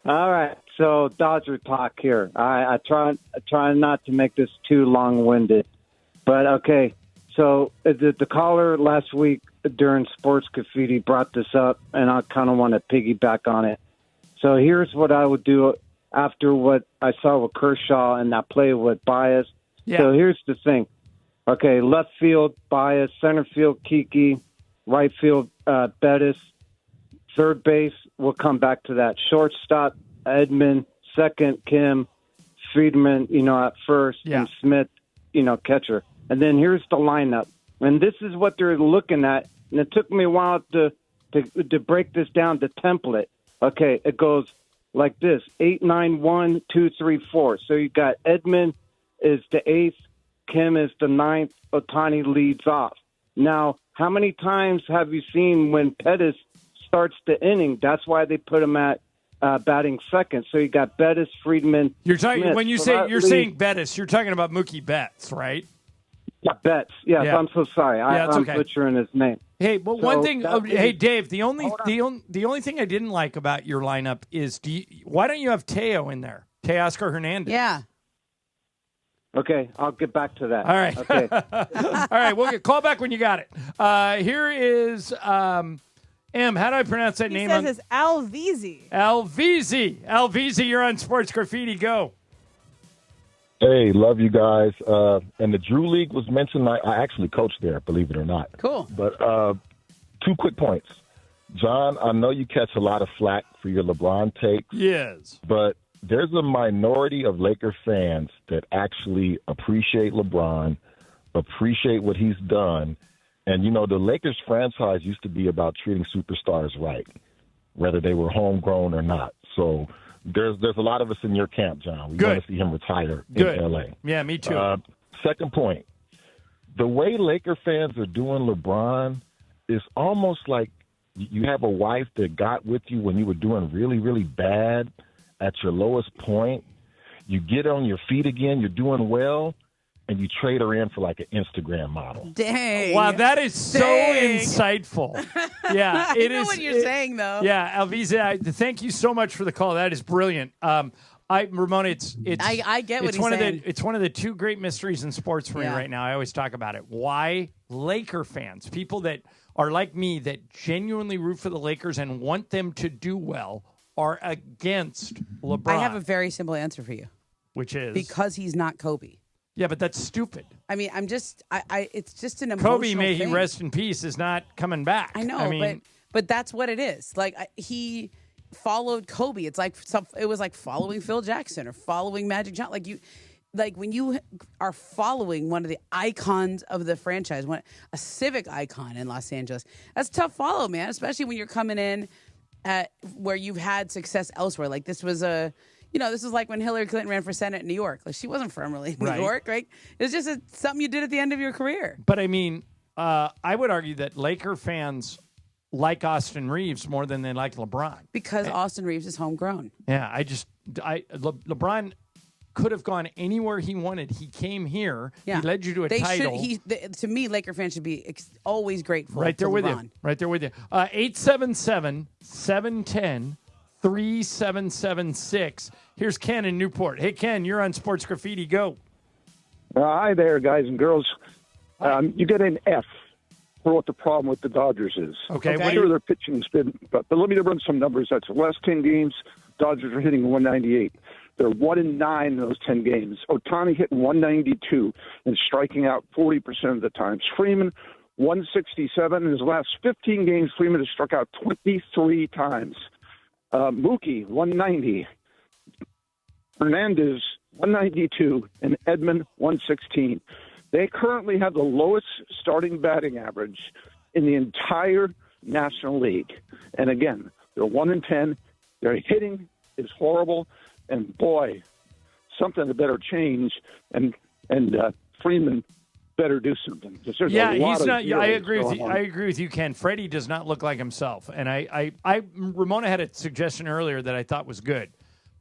All right, so Dodger talk here. I try not to make this too long-winded, but okay. So the caller last week during Sports Graffiti brought this up, and I kind of want to piggyback on it. So here's what I would do after what I saw with Kershaw and that play with Baez. Yeah. So here's the thing. Okay, left field, Baez, center field, Kiki, right field, Bettis, third base, we'll come back to that. Shortstop, Edman, second, Kim, Friedman, at first, and Smith, catcher. And then here's the lineup. And this is what they're looking at. And it took me a while to break this down, the template. Okay, it goes like this, 8, 9, 1, 2, 3, 4. So you got Edman is the 8th, Kim is the 9th, Ohtani leads off. Now, how many times have you seen when Pettis starts the inning? That's why they put him at batting second. So you got Bettis, Friedman. You're talking Smith. when you say saying Bettis, you're talking about Mookie Betts, right? Yeah, Betts. Yes, Yeah. I'm so sorry. Yeah, it's I'm okay. butchering his name. Hey, but So one thing. that Hey, Dave. The only thing I didn't like about your lineup is why don't you have Teo in there? Teoscar Hernandez. Yeah. Okay, I'll get back to that. All right. Okay. All right. We'll call back when you got it. Here is M. How do I pronounce that He name? says it's Alvizi. Alvizi, you're on Sports Graffiti. Go. Hey, love you guys. And the Drew League was mentioned. I actually coached there, believe it or not. Cool. But 2 quick points. John, I know you catch a lot of flack for your LeBron takes. Yes. But there's a minority of Laker fans that actually appreciate LeBron, appreciate what he's done. And, the Lakers franchise used to be about treating superstars right, whether they were homegrown or not. So there's a lot of us in your camp, John. We want to see him retire in L.A. Yeah, me too. Second point, the way Laker fans are doing LeBron is almost like you have a wife that got with you when you were doing really, really bad at your lowest point. You get on your feet again, you're doing well, and you trade her in for like an Instagram model. Dang. Wow, that is so insightful. Yeah, I know what you're saying, though. Yeah, Alviza, thank you so much for the call. That is brilliant. Ramona, it's I get what it's he's one saying. of the it's one of the two great mysteries in sports for me right now. I always talk about it. Why Laker fans, people that are like me, that genuinely root for the Lakers and want them to do well, are against LeBron. I have a very simple answer for you. Which is? Because he's not Kobe. Yeah, but that's stupid. I mean, it's just an emotional Kobe, may thing. he rest in peace, is not coming back. I know, but that's what it is. Like, he followed Kobe. It was like following Phil Jackson or following Magic Johnson. Like when you are following one of the icons of the franchise, a civic icon in Los Angeles, that's a tough follow, man. Especially when you're coming in at where you've had success elsewhere. Like this was this is like when Hillary Clinton ran for Senate in New York. Like she wasn't from really New York, right? It was just something you did at the end of your career. But I mean, I would argue that Laker fans like Austin Reeves more than they like LeBron. Because Austin Reeves is homegrown. Yeah, LeBron could have gone anywhere he wanted. He came here. Yeah. He led you to a title. To me, Laker fans should be always grateful. Right there to with LeBron. you. Right there with you. 877-710-3776. Here's Ken in Newport. Hey, Ken, you're on Sports Graffiti. Go. Hi there, guys and girls. You get an F for what the problem with the Dodgers is. Okay. I'm sure their pitching's been, but let me run some numbers. That's the last 10 games, Dodgers are hitting 198. They're 1-9 in those 10 games. Ohtani hit 192 and striking out 40% of the times. Freeman, 167. In his last 15 games, Freeman has struck out 23 times. Mookie, 190. Hernandez, 192. And Edman, 116. They currently have the lowest starting batting average in the entire National League. And again, they're 1-10. Their hitting is horrible. And boy, something that better change. And Freeman better do something. There's Yeah, a lot he's of not. I agree with going you. on. I agree with you, Ken. Freddie does not look like himself, and Ramona had a suggestion earlier that I thought was good.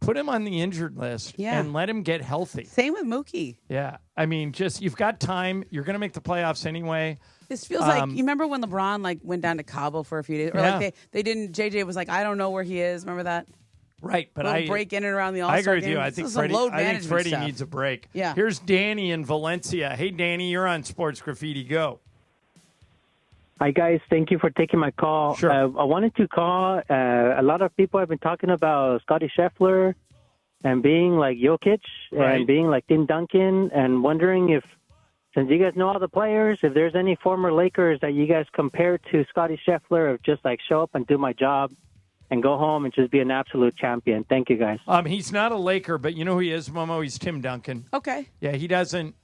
Put him on the injured list and let him get healthy. Same with Mookie. Yeah, I mean, just you've got time. You're going to make the playoffs anyway. This feels like you remember when LeBron went down to Cabo for a few days, or like they didn't. JJ was like, I don't know where he is. Remember that? Right, but I break in and around the All-Star I agree with game. you. I think Freddie Freddie needs a break. Yeah. Here's Danny in Valencia. Hey, Danny, you're on Sports Graffiti. Go. Hi, guys. Thank you for taking my call. Sure. I wanted to call. A lot of people have been talking about Scotty Scheffler and being like Jokic and being like Tim Duncan, and wondering if, since you guys know all the players, if there's any former Lakers that you guys compare to Scotty Scheffler of just like show up and do my job and go home and just be an absolute champion. Thank you, guys. He's not a Laker, but you know who he is, Momo? He's Tim Duncan. Okay. Yeah, he doesn't.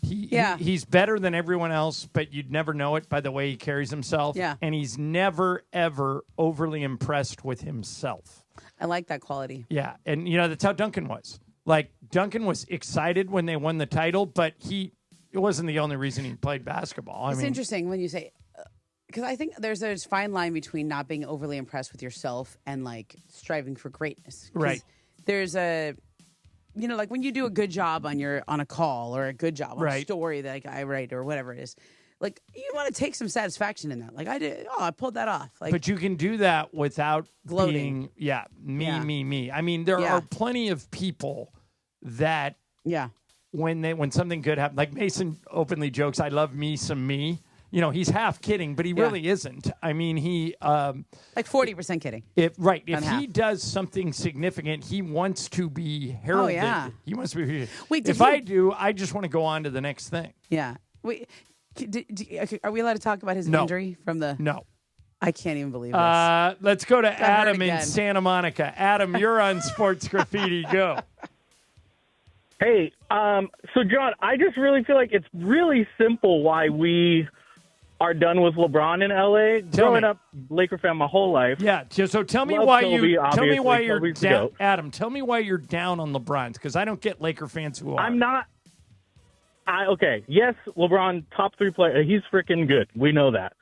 He's better than everyone else, but you'd never know it by the way he carries himself. Yeah. And he's never, ever overly impressed with himself. I like that quality. Yeah. And, that's how Duncan was. Like, Duncan was excited when they won the title, but it wasn't the only reason he played basketball. It's interesting when you say, because I think there's a fine line between not being overly impressed with yourself and, like, striving for greatness. Right. There's a... like when you do a good job on a call or a good job on a story that I write or whatever it is, like you want to take some satisfaction in that. Like I pulled that off. Like, but you can do that without gloating. Being, me. I mean, there are plenty of people that when something good happens, like Mason openly jokes, I love me some me. He's half kidding, but he really isn't. I mean, he like 40% kidding. If he does something significant, he wants to be heralded. Oh, yeah. He wants to be. Wait, I do, I just want to go on to the next thing. Yeah. Wait, are we allowed to talk about his injury from the? No. I can't even believe this. Let's go to Adam in Santa Monica. Adam, you're on Sports Graffiti. Go. Hey, so John, I just really feel like it's really simple why we are done with LeBron in LA. Growing up Laker fan my whole life. Yeah. So tell me why you're down, Adam. Tell me why you're down on LeBron, because I don't get Laker fans who are. I'm not. Okay. Yes, LeBron, top 3 player. He's freaking good. We know that.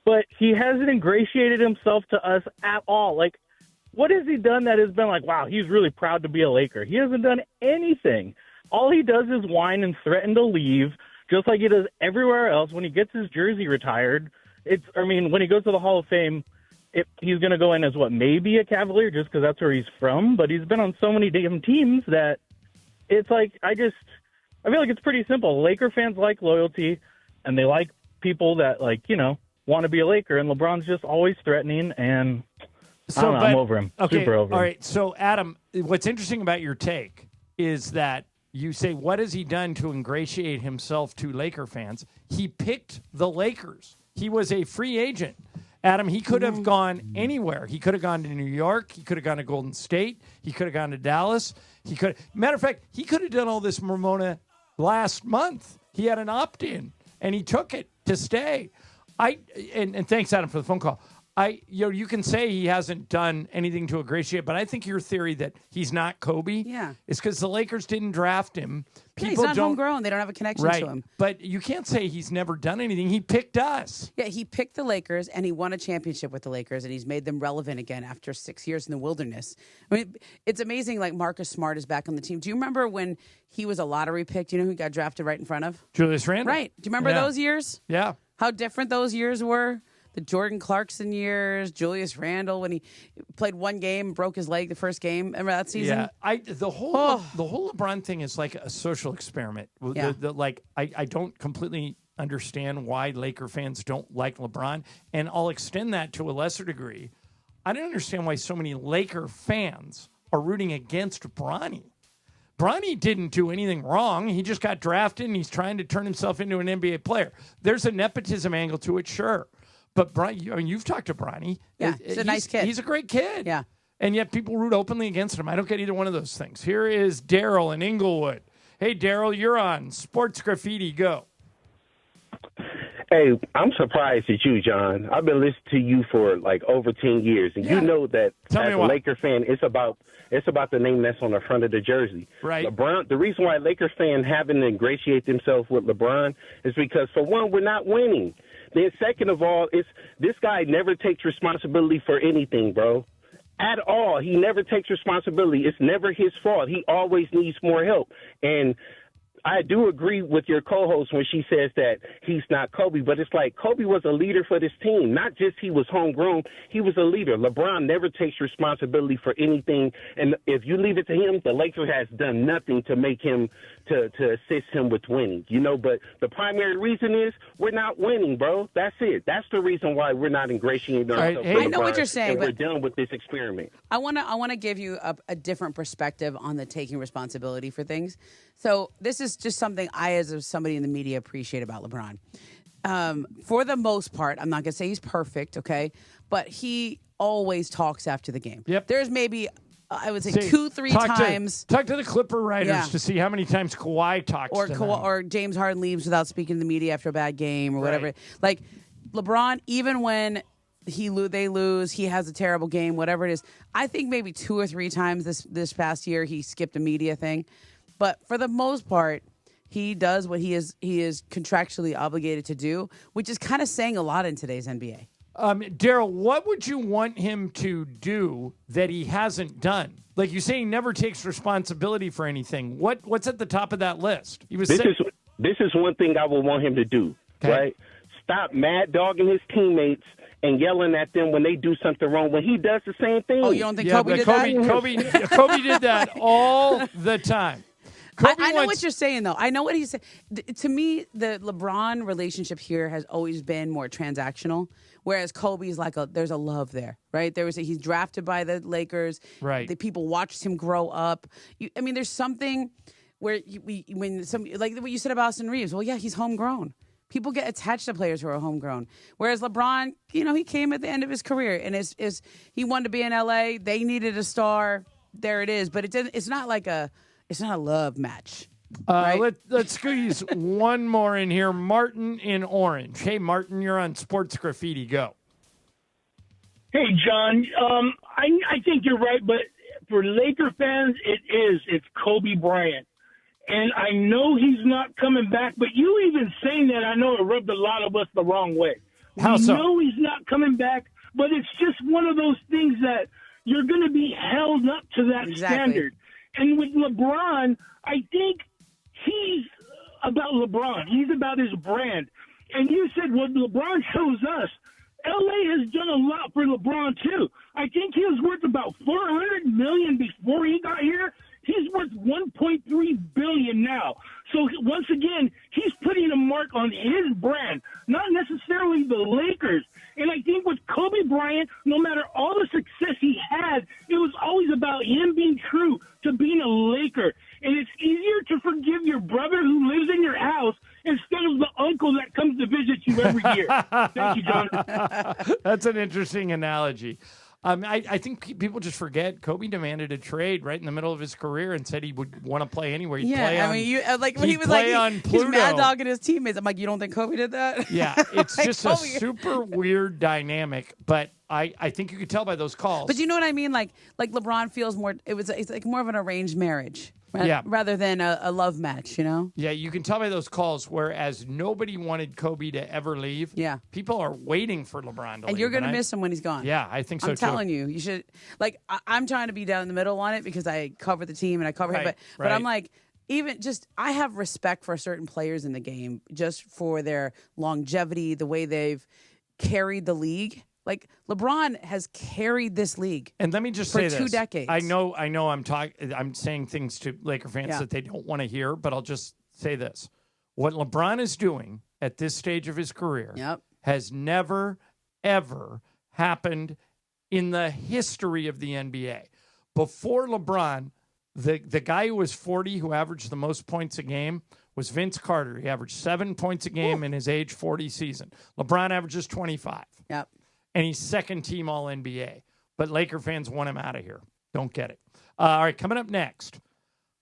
But he hasn't ingratiated himself to us at all. Like, what has he done that has been like, wow, he's really proud to be a Laker? He hasn't done anything. All he does is whine and threaten to leave, just like he does everywhere else. When he gets his jersey retired, when he goes to the Hall of Fame, he's going to go in as maybe a Cavalier just because that's where he's from. But he's been on so many damn teams that it's like, I feel like it's pretty simple. Laker fans like loyalty, and they like people that want to be a Laker. And LeBron's just always threatening, and I'm over him. Okay, super over him. All right. So Adam, what's interesting about your take is that you say, what has he done to ingratiate himself to Laker fans? He picked the Lakers. He was a free agent. Adam, he could have gone anywhere. He could have gone to New York. He could have gone to Golden State. He could have gone to Dallas. Matter of fact, he could have done all this, Ramona, last month. He had an opt-in, and he took it to stay. And thanks, Adam, for the phone call. You can say he hasn't done anything to ingratiate, but I think your theory that he's not Kobe is because the Lakers didn't draft him. He's not homegrown. They don't have a connection to him. But you can't say he's never done anything. He picked us. Yeah, he picked the Lakers, and he won a championship with the Lakers, and he's made them relevant again after 6 years in the wilderness. I mean, it's amazing, like Marcus Smart is back on the team. Do you remember when he was a lottery pick? Do you know who he got drafted right in front of? Julius Randle. Right. Do you remember those years? Yeah. How different those years were? The Jordan Clarkson years, Julius Randle when he played one game, broke his leg the first game. Remember that season? Yeah, the whole LeBron thing is like a social experiment. Yeah. I don't completely understand why Laker fans don't like LeBron, and I'll extend that to a lesser degree. I don't understand why so many Laker fans are rooting against Bronny. Bronny didn't do anything wrong. He just got drafted, and he's trying to turn himself into an NBA player. There's a nepotism angle to it, sure. But Bronny, you've talked to Bronny. Yeah, he's a nice kid. He's a great kid. Yeah. And yet people root openly against him. I don't get either one of those things. Here is Daryl in Inglewood. Hey, Daryl, you're on Sports Graffiti. Go. Hey, I'm surprised at you, John. I've been listening to you for like over 10 years, and you know that as a Laker fan, it's about the name that's on the front of the jersey. Right. LeBron. The reason why Lakers fans haven't ingratiated themselves with LeBron is because, for one, we're not winning. Then, second of all, this guy never takes responsibility for anything, bro. At all. He never takes responsibility. It's never his fault. He always needs more help. And I do agree with your co-host when she says that he's not Kobe, but it's like Kobe was a leader for this team. Not just he was homegrown, he was a leader. LeBron never takes responsibility for anything, and if you leave it to him, the Lakers has done nothing to make him to assist him with winning. But the primary reason is we're not winning, bro. That's it. That's the reason why we're not ingratiating ourselves. Right. Hey, I know what you're saying, and we're but done with this experiment. I want to give you a different perspective on the taking responsibility for things. So this is just something I, as somebody in the media, appreciate about LeBron. For the most part, I'm not going to say he's perfect, okay? But he always talks after the game. Yep. There's maybe, I would say, 2-3 times. Talk to the Clipper writers to see how many times Kawhi talks to them. Or James Harden leaves without speaking to the media after a bad game or whatever. Like, LeBron, even when they lose, he has a terrible game, whatever it is. I think maybe 2 or 3 times this past year he skipped a media thing. But for the most part, he does what he is contractually obligated to do, which is kind of saying a lot in today's NBA. Daryl, what would you want him to do that he hasn't done? Like you say, he never takes responsibility for anything. What's at the top of that list? This is one thing I would want him to do, right? Stop mad dogging his teammates and yelling at them when they do something wrong when he does the same thing. Oh, you don't think Kobe did that? Kobe did that all the time. I know what you're saying, though. I know what he's saying. To me, the LeBron relationship here has always been more transactional, whereas Kobe's there's a love there, right? He's drafted by the Lakers. Right. The people watched him grow up. There's something where like what you said about Austin Reeves. Well, yeah, he's homegrown. People get attached to players who are homegrown. Whereas LeBron, he came at the end of his career, and he wanted to be in LA. They needed a star. There it is. But it's not a love match. Right? Let's squeeze one more in here. Martin in Orange. Hey, Martin, you're on Sports Graffiti. Go. Hey, John. I think you're right, but for Laker fans, it's Kobe Bryant. And I know he's not coming back, but you even saying that, I know it rubbed a lot of us the wrong way. How so? We know he's not coming back, but it's just one of those things that you're going to be held up to that standard. And with LeBron, I think he's about LeBron. He's about his brand. And you said what LeBron shows us. LA has done a lot for LeBron, too. I think he was worth about $400 million before he got here. He's worth $1.3 billion now. So once again, he's putting a mark on his brand, not necessarily the Lakers. And I think with Kobe Bryant, no matter all the success he had, it was always about him being true to being a Laker. And it's easier to forgive your brother who lives in your house instead of the uncle that comes to visit you every year. Thank you, John. That's an interesting analogy. I think people just forget Kobe demanded a trade right in the middle of his career and said he would want to play anywhere. He'd play on, when he was he's mad dogging his teammates. I'm like, you don't think Kobe did that? Yeah, it's just a super weird dynamic, but I think you could tell by those calls. But you know what I mean? Like LeBron feels more. It's like more of an arranged marriage. Rather than a love match, Yeah, you can tell by those calls, whereas nobody wanted Kobe to ever leave. Yeah. People are waiting for LeBron to leave. And you're going to miss him when he's gone. Yeah, I think so, I'm telling you. You should, I'm trying to be down in the middle on it because I cover the team and I cover him. But I'm like, I have respect for certain players in the game just for their longevity, the way they've carried the league. Like, LeBron has carried this league. And let me just say this. For 2 decades. I know I'm saying things to Laker fans that they don't want to hear, but I'll just say this. What LeBron is doing at this stage of his career has never, ever happened in the history of the NBA. Before LeBron, the guy who was 40, who averaged the most points a game, was Vince Carter. He averaged 7 points a game in his age 40 season. LeBron averages 25. Yep. And he's second team All-NBA. But Laker fans want him out of here. Don't get it. All right, coming up next,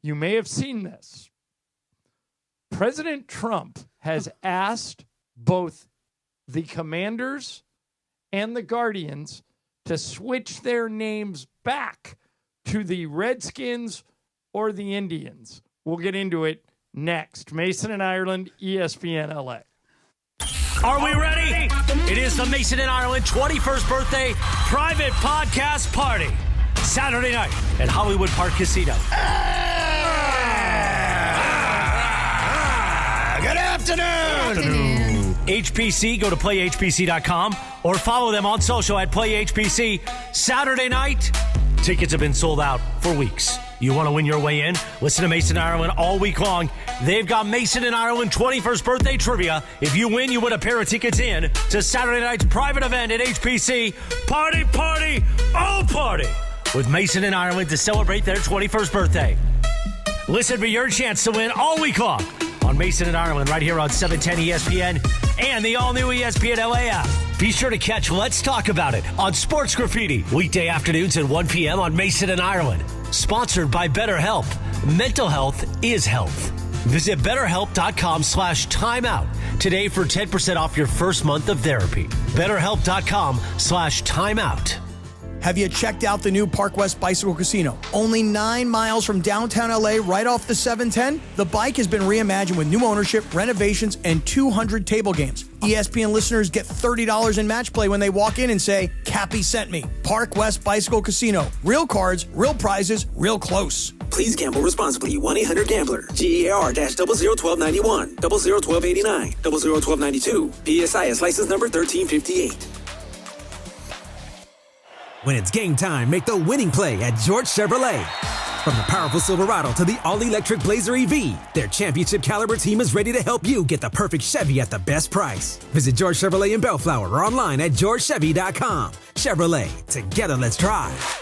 you may have seen this. President Trump has asked both the Commanders and the Guardians to switch their names back to the Redskins or the Indians. We'll get into it next. Mason and Ireland, ESPN LA. Are we ready? It is the Mason and Ireland 21st birthday private podcast party. Saturday night at Hollywood Park Casino. Good afternoon. HPC, go to playhpc.com or follow them on social at playhpc. Saturday night, tickets have been sold out for weeks. You want to win your way in? Listen to Mason and Ireland all week long. They've got Mason and Ireland 21st birthday trivia. If you win, you win a pair of tickets in to Saturday night's private event at HPC. Party, party, oh party! With Mason and Ireland to celebrate their 21st birthday. Listen for your chance to win all week long on Mason and Ireland right here on 710 ESPN and the all-new ESPN LA app. Be sure to catch Let's Talk About It on Sports Graffiti weekday afternoons at 1 p.m. on Mason and Ireland. Sponsored by BetterHelp. Mental health is health. Visit BetterHelp.com/timeout today for 10% off your first month of therapy. BetterHelp.com/timeout. Have you checked out the new Park West Bicycle Casino? Only 9 miles from downtown LA, right off the 710. The bike has been reimagined with new ownership, renovations, and 200 table games. ESPN listeners get $30 in match play when they walk in and say, Cappy sent me. Park West Bicycle Casino. Real cards, real prizes, real close. Please gamble responsibly. 1-800-GAMBLER. GAR-001291, 001289, 001292. PSIS license number 1358. When it's game time, make the winning play at George Chevrolet. From the powerful Silverado to the all-electric Blazer EV, their championship caliber team is ready to help you get the perfect Chevy at the best price. Visit George Chevrolet in Bellflower or online at georgechevy.com. Chevrolet, together let's drive.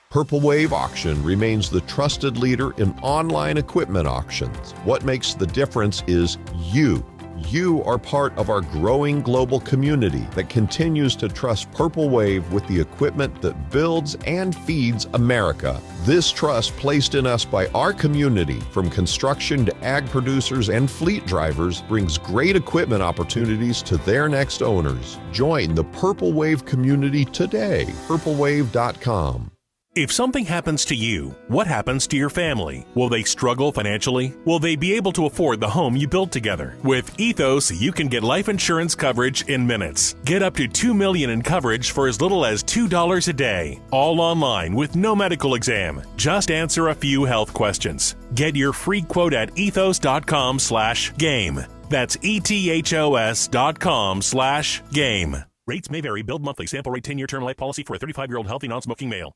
Purple Wave Auction remains the trusted leader in online equipment auctions. What makes the difference is you. You are part of our growing global community that continues to trust Purple Wave with the equipment that builds and feeds America. This trust placed in us by our community, from construction to ag producers and fleet drivers, brings great equipment opportunities to their next owners. Join the Purple Wave community today. purplewave.com. If something happens to you, what happens to your family? Will they struggle financially? Will they be able to afford the home you built together? With Ethos, you can get life insurance coverage in minutes. Get up to $2 million in coverage for as little as $2 a day. All online with no medical exam. Just answer a few health questions. Get your free quote at ethos.com/game. That's ethos.com/game. Rates may vary. Billed monthly. Sample rate 10-year term life policy for a 35-year-old healthy non-smoking male.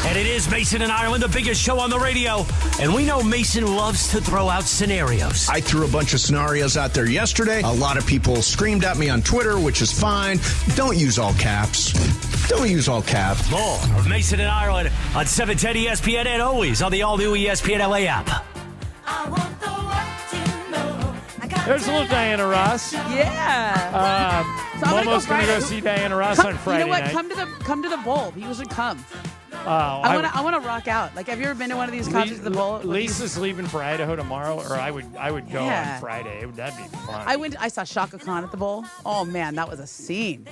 And it is Mason and Ireland, the biggest show on the radio. And we know Mason loves to throw out scenarios. I threw a bunch of scenarios out there yesterday. A lot of people screamed at me on Twitter, which is fine. Don't use all caps. Don't use all caps. More of Mason and Ireland on 710 ESPN and always on the all-new ESPN LA app. There's a little Diana Ross. Yeah. So Momo's going to go see Diana Ross on Friday You know what? night. Come to the bowl. He usually come. Oh, I want to rock out. Like, have you ever been to one of these concerts at the bowl? Lisa's leaving for Idaho tomorrow, or I would go Yeah. on Friday. That'd be fun. I saw Shaka Khan at the bowl. Oh man, that was a scene.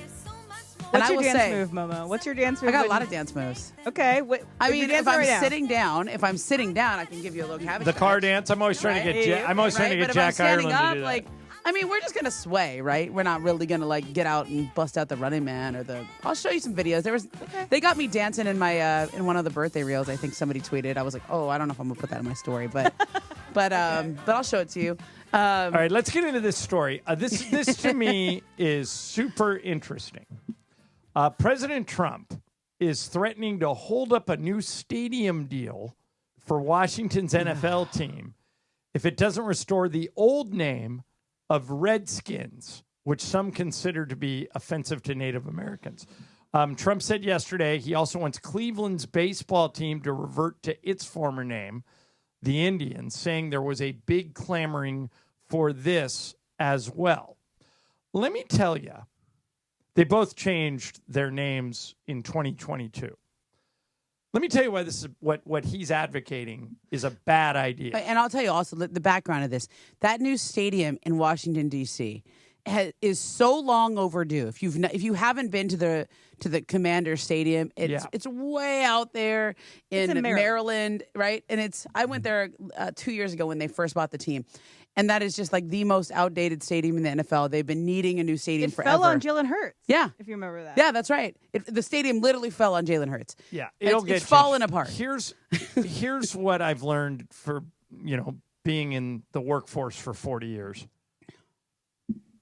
What's I your will dance say- move, Momo? What's your dance move? I got a when- lot of dance moves. Okay. I mean, if I'm sitting if I'm sitting down, I can give you a little cabbage. the car dance. I'm always trying to get. I'm always trying to get But Jack if I'm standing Ireland up, to do that. like, I mean, we're just gonna sway, right? We're not really gonna like get out and bust out the Running Man or the. I'll show you some videos. They got me dancing in my in one of the birthday reels. I think somebody tweeted. I was like, oh, I don't know if I'm gonna put that in my story, but but I'll show it to you. All right, let's get into this story. This to me is super interesting. President Trump is threatening to hold up a new stadium deal for Washington's NFL team if it doesn't restore the old name of Redskins, which some consider to be offensive to Native Americans. Trump said yesterday he also wants Cleveland's baseball team to revert to its former name, the Indians, saying there was a big clamoring for this as well. Let me tell you, they both changed their names in 2022. Let me tell you why this is what he's advocating is a bad idea. And I'll tell you also the background of this. That new stadium in Washington, D.C., is so long overdue. If you haven't been to the Commander Stadium, it's way out there in Maryland, right? And I went there 2 years ago when they first bought the team. And that is just like the most outdated stadium in the NFL. They've been needing a new stadium forever. It fell on Jalen Hurts. Yeah. If you remember that. Yeah, that's right. The stadium literally fell on Jalen Hurts. Yeah. It's fallen apart. Here's what I've learned for, being in the workforce for 40 years.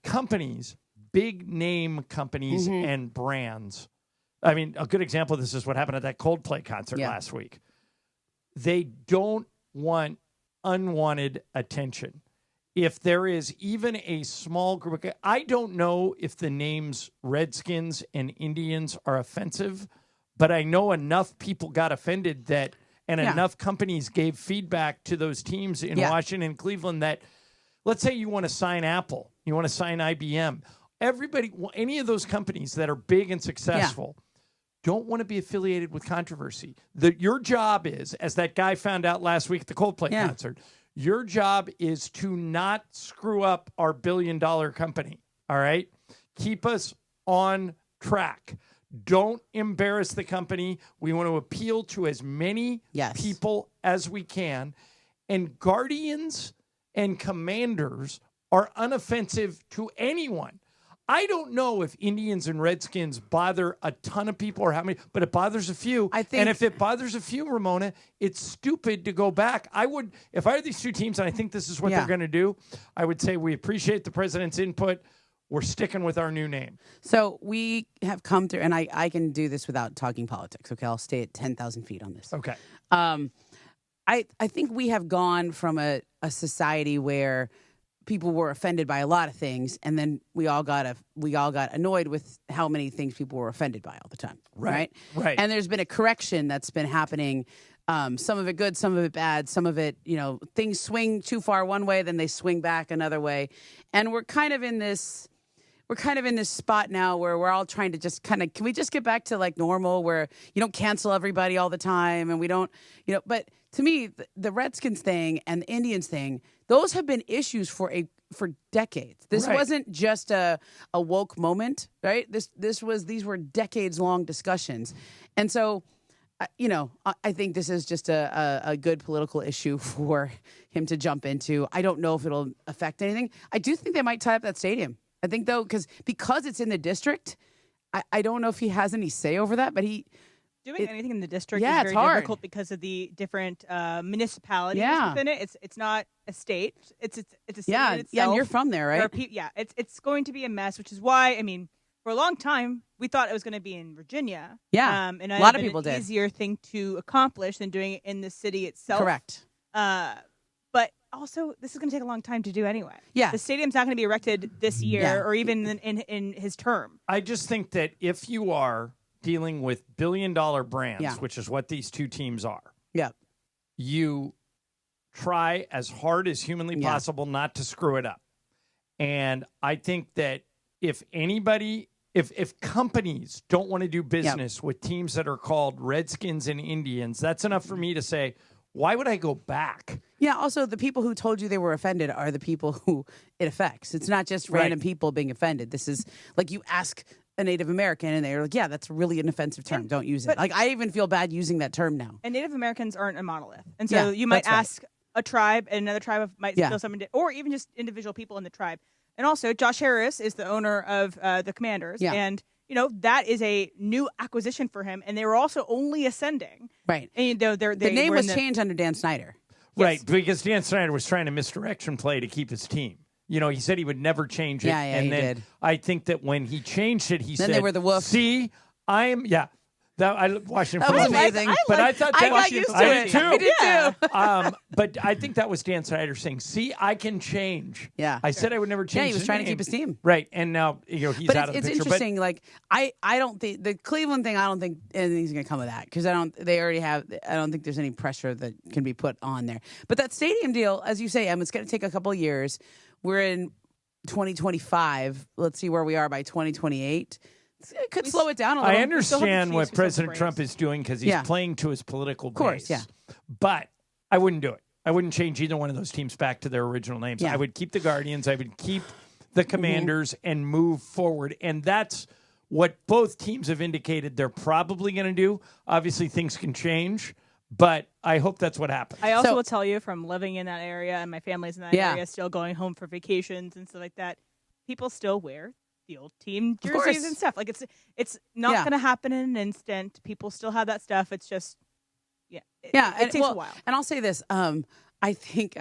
Companies, big name companies and brands. I mean, a good example of this is what happened at that Coldplay concert last week. They don't want unwanted attention. If there is even a small group, I don't know if the names Redskins and Indians are offensive, but I know enough people got offended and enough companies gave feedback to those teams in Washington and Cleveland that, let's say you want to sign Apple, you want to sign IBM. Everybody, any of those companies that are big and successful don't want to be affiliated with controversy. Your job is, as that guy found out last week at the Coldplay concert, your job is to not screw up our billion-dollar company, all right? Keep us on track. Don't embarrass the company. We want to appeal to as many people as we can. And Guardians and Commanders are unoffensive to anyone. I don't know if Indians and Redskins bother a ton of people or how many, but it bothers a few. And if it bothers a few, Ramona, it's stupid to go back. I would, if I had these two teams, and I think this is what they're going to do, I would say we appreciate the president's input. We're sticking with our new name. So we have come through, and I can do this without talking politics. Okay, I'll stay at 10,000 feet on this. Okay. I think we have gone from a society where people were offended by a lot of things, and then we all got annoyed with how many things people were offended by all the time. Right. And there's been a correction that's been happening. Some of it good, some of it bad, some of it, things swing too far one way, then they swing back another way. And we're kind of in this spot now where we're all trying to just can we just get back to like normal, where you don't cancel everybody all the time, and we don't, but to me, the Redskins thing and the Indians thing, those have been issues for decades. This wasn't just a woke moment, right? These were decades long discussions. And so, I think this is just a good political issue for him to jump into. I don't know if it'll affect anything. I do think they might tie up that stadium. I think, though, because it's in the district, I don't know if he has any say over that, but doing anything in the district is very difficult because of the different municipalities within it. It's not a state. It's a city in itself. Yeah, and you're from there, right? It's going to be a mess, which is why, for a long time, we thought it was going to be in Virginia. Yeah, and a lot of people an did. Easier thing to accomplish than doing it in the city itself. Correct. But also, this is going to take a long time to do anyway. Yeah. The stadium's not going to be erected this year or even in his term. I just think that if you are dealing with billion-dollar brands, which is what these two teams are, you try as hard as humanly possible not to screw it up. And I think that if companies don't want to do business with teams that are called Redskins and Indians, that's enough for me to say, why would I go back? Yeah, also, the people who told you they were offended are the people who it affects. It's not just random people being offended. This is like you ask a Native American and they're like, yeah, that's really an offensive term. Don't use it. Like, I even feel bad using that term now. And Native Americans aren't a monolith. And so you might ask a tribe and another tribe might feel something, or even just individual people in the tribe. And also, Josh Harris is the owner of the Commanders. Yeah. And, that is a new acquisition for him. And they were also only ascending. Right. And the name was changed under Dan Snyder. Right, because Dan Snyder was trying a misdirection play to keep his team. He said he would never change it. Yeah, and he then did. I think that when he changed it, he then said, they were the wolf. See, I Washington. That was amazing. But I thought that I got used to it. I did too. But I think that was Dan Snyder saying, "See, I can change." Yeah, I said I would never change. Yeah, he was his trying name. to keep his team. Right, and now he's out of the picture. It's interesting. Like I don't think the Cleveland thing. I don't think anything's going to come of that because I don't think there's any pressure that can be put on there. But that stadium deal, as you say, it's going to take a couple of years. We're in 2025. Let's see where we are by 2028. It could slow it down a little. I understand what President Trump is doing because he's playing to his political base. Of course, yeah. But I wouldn't do it. I wouldn't change either one of those teams back to their original names. Yeah. I would keep the Guardians. I would keep the Commanders and move forward. And that's what both teams have indicated they're probably going to do. Obviously, things can change, but I hope that's what happens. I also will tell you from living in that area, and my family's in that area, still going home for vacations and stuff like that, people still wear the old team jerseys and stuff. Like it's not going to happen in an instant. People still have that stuff. It's just, it takes a while. And I'll say this. I think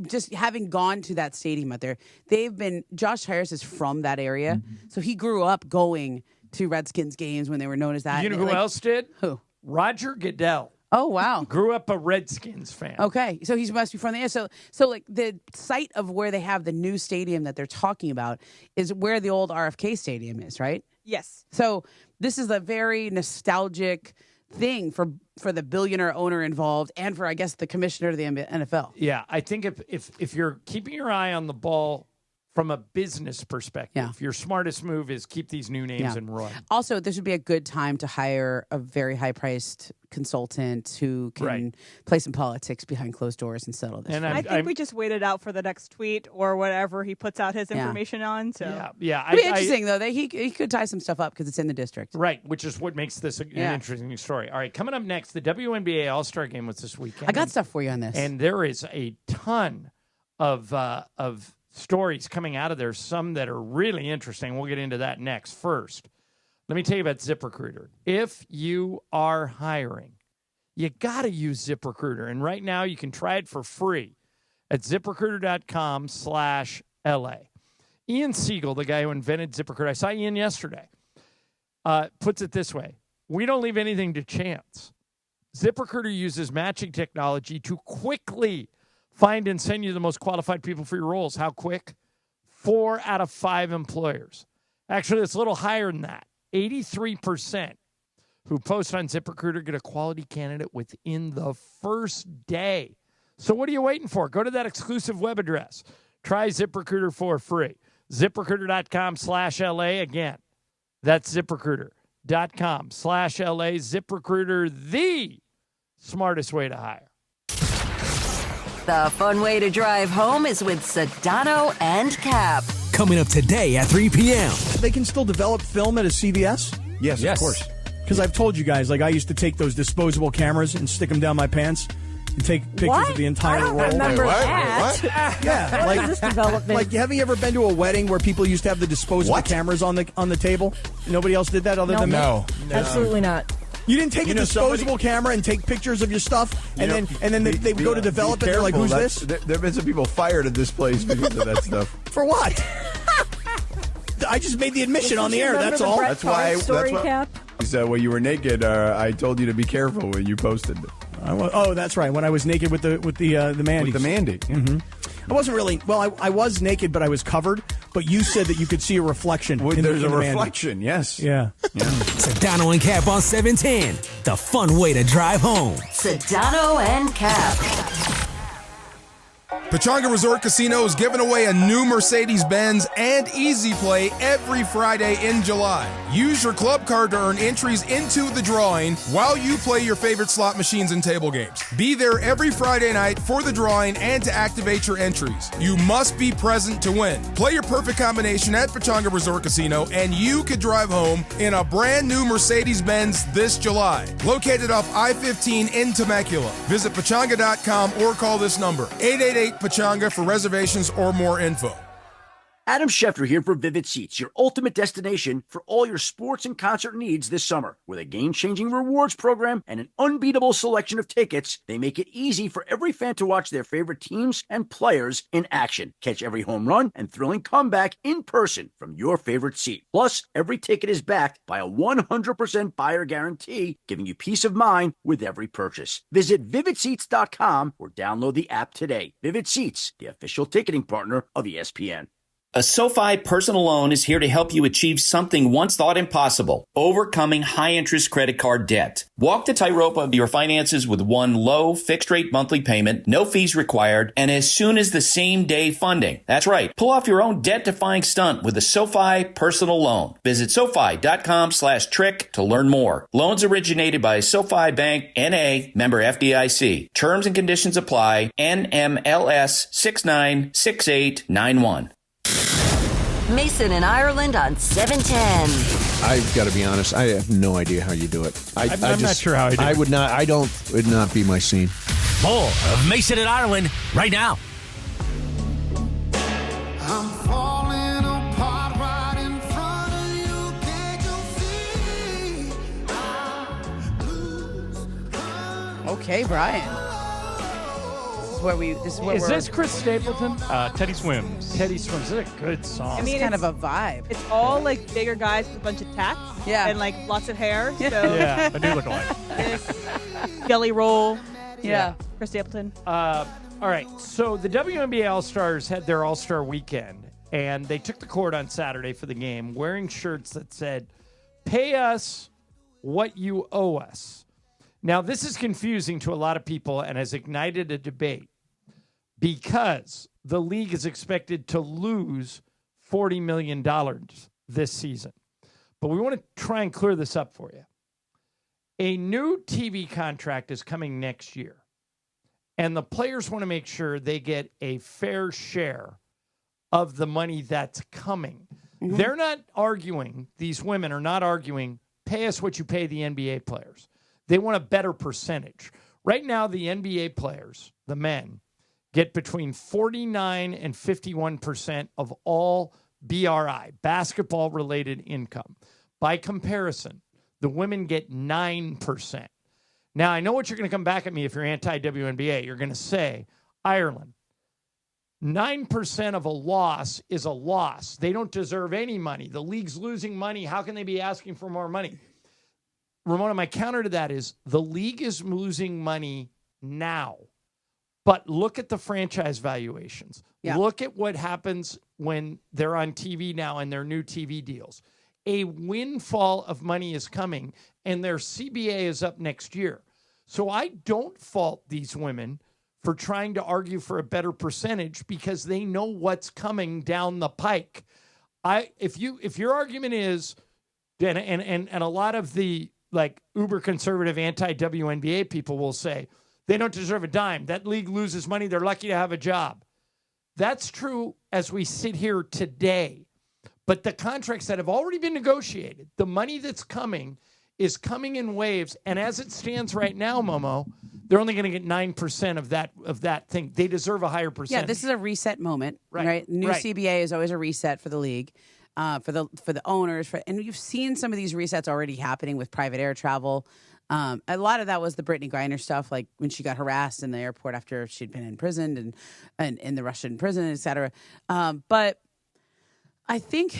just having gone to that stadium out there, Josh Harris is from that area, so he grew up going to Redskins games when they were known as that. You know who else did? Who? Roger Goodell. Oh, wow. Grew up a Redskins fan. Okay, so he must be from the area. So like the site of where they have the new stadium that they're talking about is where the old RFK Stadium is, right? Yes. So this is a very nostalgic thing for the billionaire owner involved and for, I guess, the commissioner of the NFL. Yeah, I think if you're keeping your eye on the ball from a business perspective, your smartest move is keep these new names and run. Also, this would be a good time to hire a very high-priced consultant who can play some politics behind closed doors and settle this. And I think we just waited out for the next tweet or whatever he puts out his information on. So it'd be interesting, though, that he could tie some stuff up because it's in the district. Right, which is what makes this an interesting story. All right, coming up next, the WNBA All-Star Game was this weekend. I got stuff for you on this. And there is a ton of stories coming out of there, some that are really interesting. We'll get into that next. First, let me tell you about ZipRecruiter. If you are hiring, you got to use ZipRecruiter. And right now you can try it for free at ZipRecruiter.com/LA. Ian Siegel, the guy who invented ZipRecruiter, I saw Ian yesterday, puts it this way. We don't leave anything to chance. ZipRecruiter uses matching technology to quickly find and send you the most qualified people for your roles. How quick? 4 out of 5 employers. Actually, it's a little higher than that. 83% who post on ZipRecruiter get a quality candidate within the first day. So what are you waiting for? Go to that exclusive web address. Try ZipRecruiter for free. ZipRecruiter.com/LA. Again, that's ZipRecruiter.com/LA. ZipRecruiter, the smartest way to hire. The fun way to drive home is with Sedano and Cap. Coming up today at 3 p.m. They can still develop film at a CVS? Yes, of course. Because I've told you guys, like I used to take those disposable cameras and stick them down my pants and take pictures of the entire roll. Remember that? Yeah, like this development. Like, have you ever been to a wedding where people used to have the disposable cameras on the table? Nobody else did that other than me? No. Absolutely not. You didn't take a disposable camera and take pictures of your stuff, and then they would go to develop it. They're like, "Who's this?" There have been some people fired at this place because of that stuff. For what? I just made the admission on the air. That's all. That's why. Cap? He said, when you were naked, I told you to be careful when you posted it. That's right. When I was naked with the Mandy. With the Mandy. Mm-hmm. I wasn't really. Well, I was naked, but I was covered. But you said that you could see a reflection. There's a Mandy. reflection. Yes. Yeah. Sedano and Cap on 710. The fun way to drive home. Sedano and Cap. Pechanga Resort Casino is giving away a new Mercedes-Benz and Easy Play every Friday in July. Use your club card to earn entries into the drawing while you play your favorite slot machines and table games. Be there every Friday night for the drawing and to activate your entries. You must be present to win. Play your perfect combination at Pechanga Resort Casino and you could drive home in a brand new Mercedes-Benz this July. Located off I-15 in Temecula. Visit Pechanga.com or call this number, 888-PECHANGA for reservations or more info. Adam Schefter here for Vivid Seats, your ultimate destination for all your sports and concert needs this summer. With a game-changing rewards program and an unbeatable selection of tickets, they make it easy for every fan to watch their favorite teams and players in action. Catch every home run and thrilling comeback in person from your favorite seat. Plus, every ticket is backed by a 100% buyer guarantee, giving you peace of mind with every purchase. Visit VividSeats.com or download the app today. Vivid Seats, the official ticketing partner of ESPN. A SoFi personal loan is here to help you achieve something once thought impossible, overcoming high-interest credit card debt. Walk the tightrope of your finances with one low, fixed-rate monthly payment, no fees required, and as soon as the same-day funding. That's right. Pull off your own debt-defying stunt with a SoFi personal loan. Visit SoFi.com/trick to learn more. Loans originated by SoFi Bank, N.A., member FDIC. Terms and conditions apply. NMLS 696891. Mason in Ireland on 710. I've got to be honest. I have no idea how you do it. I'm not sure how I do it. I would not. Would not be my scene. More of Mason in Ireland right now. I'm falling apart right in front of you. Can't you see? Okay, Brian. Is this Chris Stapleton? Teddy Swims. Teddy Swims. This is a good song. I mean, it's kind of a vibe. It's all like bigger guys with a bunch of tats. Yeah. And like lots of hair. So Yeah, I do look alike. this Jelly Roll. Yeah. Chris Stapleton. All right. So the WNBA All-Stars had their All-Star weekend, and they took the court on Saturday for the game wearing shirts that said, "Pay us what you owe us." Now, this is confusing to a lot of people and has ignited a debate because the league is expected to lose $40 million this season. But we want to try and clear this up for you. A new TV contract is coming next year, and the players want to make sure they get a fair share of the money that's coming. Mm-hmm. They're not arguing, these women are not arguing, pay us what you pay the NBA players. They want a better percentage. Right now, the NBA players, the men, get between 49 and 51% of all BRI, basketball-related income. By comparison, the women get 9%. Now, I know what you're going to come back at me if you're anti-WNBA. You're going to say, Ireland, 9% of a loss is a loss. They don't deserve any money. The league's losing money. How can they be asking for more money? Ramona, my counter to that is the league is losing money now. But look at the franchise valuations. Yeah. Look at what happens when they're on TV now and their new TV deals. A windfall of money is coming, and their CBA is up next year. So I don't fault these women for trying to argue for a better percentage because they know what's coming down the pike. If your argument is, and a lot of the like uber conservative anti-WNBA people will say, they don't deserve a dime. That league loses money. They're lucky to have a job. That's true as we sit here today. But the contracts that have already been negotiated, the money that's coming is coming in waves. And as it stands right now, Momo, they're only going to get 9% of that thing. They deserve a higher percentage. Yeah, this is a reset moment, right? New CBA is always a reset for the league. For the owners, and you've seen some of these resets already happening with private air travel. A lot of that was the Brittany Griner stuff, like when she got harassed in the airport after she'd been imprisoned and in the Russian prison, et cetera. But I think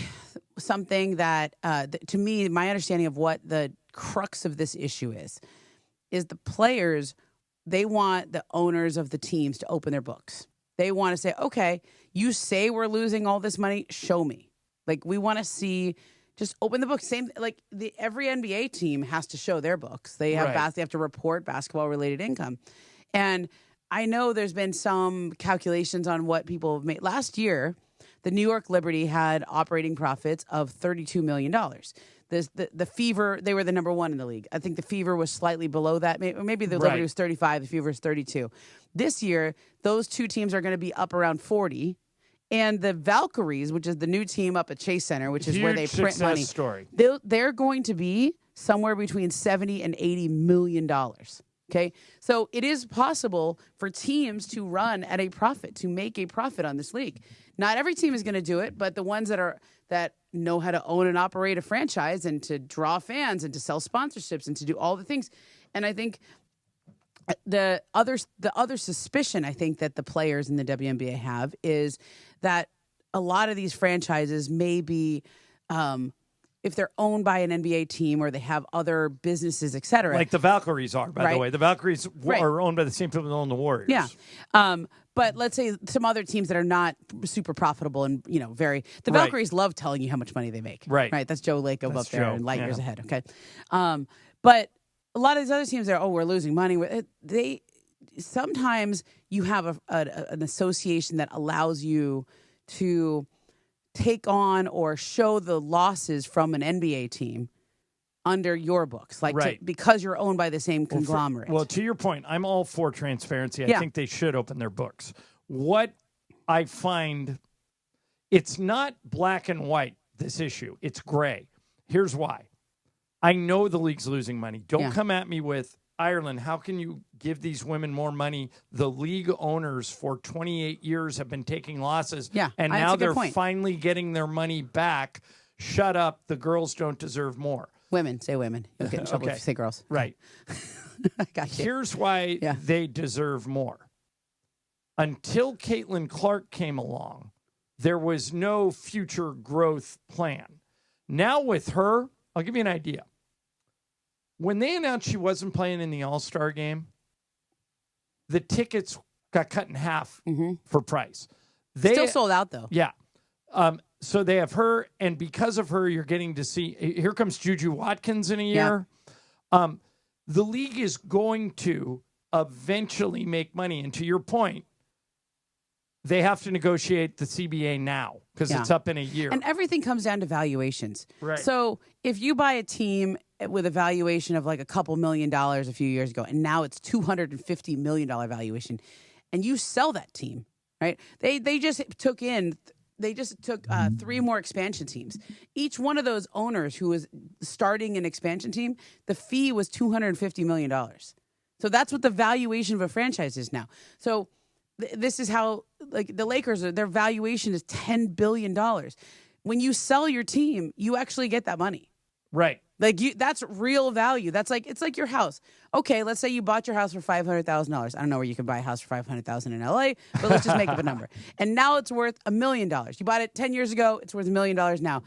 something that, to me, my understanding of what the crux of this issue is the players, they want the owners of the teams to open their books. They want to say, okay, you say we're losing all this money, show me. Like, we want to see, just open the book. Same, like every NBA team has to show their books. They have they have to report basketball-related income. And I know there's been some calculations on what people have made. Last year, the New York Liberty had operating profits of $32 million. The Fever, they were the number one in the league. I think the Fever was slightly below that. Maybe the Liberty was 35, the Fever was 32. This year, those two teams are going to be up around 40. And the Valkyries, which is the new team up at Chase Center, which is where they print money, they're going to be somewhere between $70 and $80 million. Okay, so it is possible for teams to run at a profit, to make a profit on this league. Not every team is going to do it, but the ones that know how to own and operate a franchise and to draw fans and to sell sponsorships and to do all the things. And I think the other suspicion I think that the players in the WNBA have is that a lot of these franchises may be, if they're owned by an NBA team or they have other businesses, et cetera. Like the Valkyries are, by the way. The Valkyries are owned by the same people that own the Warriors. Yeah. But let's say some other teams that are not super profitable and the Valkyries love telling you how much money they make. Right. That's Joe Lacob That's up there Joe, and light years yeah. ahead. Okay, but a lot of these other teams are we're losing money. They sometimes you have an association that allows you to take on or show the losses from an NBA team under your books, because you're owned by the same conglomerate. Well, to your point, I'm all for transparency. I Yeah. think they should open their books. What I find, it's not black and white, this issue. It's gray. Here's why. I know the league's losing money. Don't come at me with, Ireland, how can you give these women more money? The league owners for 28 years have been taking losses, and now they're finally getting their money back. Shut up. The girls don't deserve more. Women, say women. You'll get in trouble if you say girls. Right. I got you. Here's why they deserve more. Until Caitlin Clark came along, there was no future growth plan. Now with her, I'll give you an idea. When they announced she wasn't playing in the All-Star game, the tickets got cut in half for price. They Still sold out, though. Yeah. So they have her, and because of her, you're getting to see. Here comes Juju Watkins in a year. The league is going to eventually make money. And to your point, they have to negotiate the CBA now because it's up in a year. And everything comes down to valuations. Right. So if you buy a team with a valuation of like a couple $1 million a few years ago, and now it's $250 million valuation, and you sell that team, right? They just took 3 more expansion teams. Each one of those owners who was starting an expansion team, the fee was $250 million. So that's what the valuation of a franchise is now. So this is how, like, the Lakers, their valuation is $10 billion. When you sell your team, you actually get that money. Right. That's real value. It's like your house. Okay, let's say you bought your house for $500,000. I don't know where you can buy a house for $500,000 in LA, but let's just make up a number. And now it's worth $1 million. You bought it 10 years ago, it's worth $1 million now.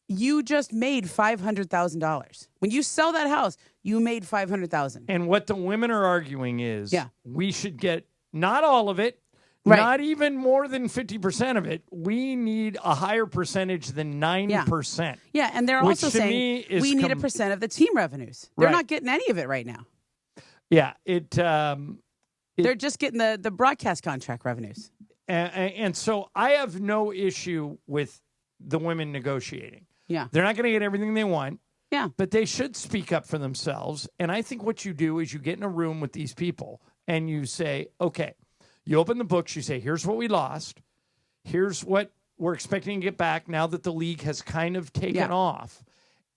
You just made $500,000. When you sell that house, you made $500,000. And what the women are arguing is we should get not all of it, Right. not even more than 50% of it. We need a higher percentage than 9%. Yeah, and they're which also to me saying is we need a percent of the team revenues. They're Right. not getting any of it right now. Yeah, They're just getting the broadcast contract revenues. And so I have no issue with the women negotiating. Yeah. They're not going to get everything they want. Yeah. But they should speak up for themselves. And I think what you do is you get in a room with these people and you say, okay, you open the books, you say, here's what we lost. Here's what we're expecting to get back now that the league has kind of taken off.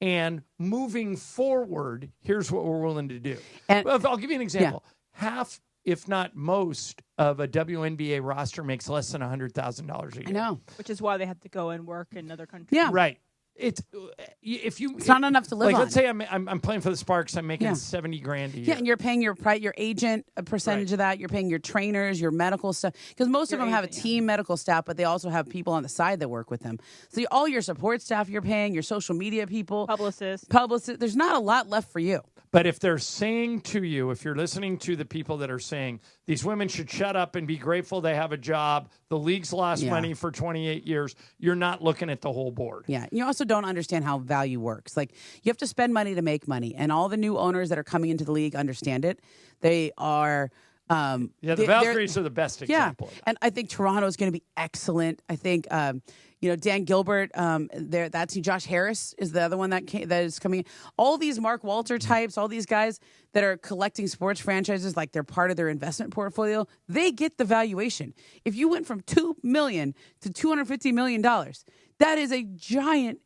And moving forward, here's what we're willing to do. And I'll give you an example. Half, if not most, of a WNBA roster makes less than $100,000 a year. I know. Which is why they have to go and work in other countries. Yeah. Right. It's not enough to live on. Let's say I'm playing for the Sparks. I'm making $70,000 a year. Yeah, and you're paying your agent a percentage of that. You're paying your trainers, your medical stuff, because most of them have a team medical staff, but they also have people on the side that work with them. So all your support staff you're paying, your social media people, publicists. There's not a lot left for you. But if they're saying to you, if you're listening to the people that are saying these women should shut up and be grateful they have a job, the league's lost money for 28 years, you're not looking at the whole board. Yeah. You also don't understand how value works. Like, you have to spend money to make money. And all the new owners that are coming into the league understand it. They are... the Valkyries are the best example. Yeah. And I think Toronto is going to be excellent. I think... Dan Gilbert, Josh Harris is the other one that is coming in. All these Mark Walter types, all these guys that are collecting sports franchises like they're part of their investment portfolio, they get the valuation. If you went from $2 million to $250 million, that is a giant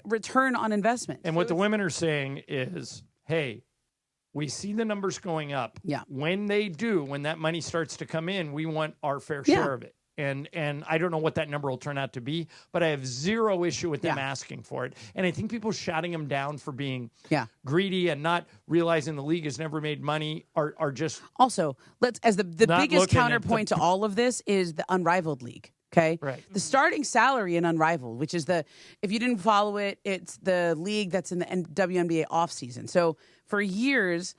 return on investment. And what the women are saying is, hey, we see the numbers going up. Yeah. When that money starts to come in, we want our fair share of it. And I don't know what that number will turn out to be, but I have zero issue with them asking for it. And I think people shouting them down for being greedy and not realizing the league has never made money are just also the biggest counterpoint to all of this is the Unrivaled League. Okay, right. The starting salary in Unrivaled, which is if you didn't follow it, it's the league that's in the WNBA offseason. So for years,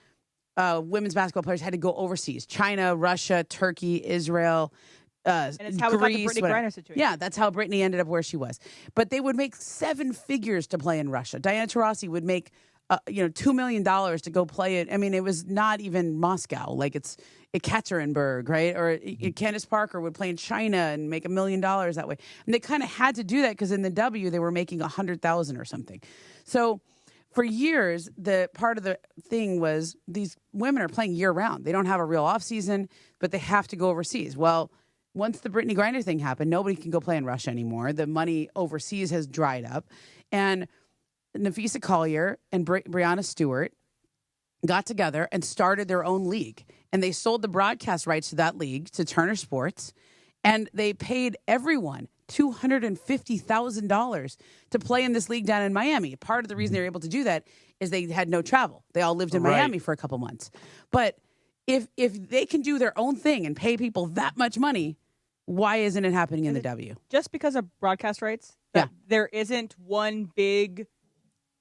women's basketball players had to go overseas: China, Russia, Turkey, Israel. And it's how we got the Greece, Brittany whatever. Griner situation. Yeah, that's how Brittany ended up where she was. But they would make 7 figures to play in Russia. Diana Taurasi would make, $2 million to go play it. I mean, it was not even Moscow. Like it's Ekaterinburg, right? Or Candace Parker would play in China and make $1 million that way. And they kind of had to do that because in the W they were making $100,000 or something. So for years, the part of the thing was these women are playing year round. They don't have a real off season, but they have to go overseas. Well, once the Brittany Griner thing happened, nobody can go play in Russia anymore. The money overseas has dried up. And Nafisa Collier and Brianna Stewart got together and started their own league. And they sold the broadcast rights to that league to Turner Sports. And they paid everyone $250,000 to play in this league down in Miami. Part of the reason they were able to do that is they had no travel. They all lived in Miami for a couple months. But if they can do their own thing and pay people that much money, why isn't it happening in the W? Just because of broadcast rights? There isn't one big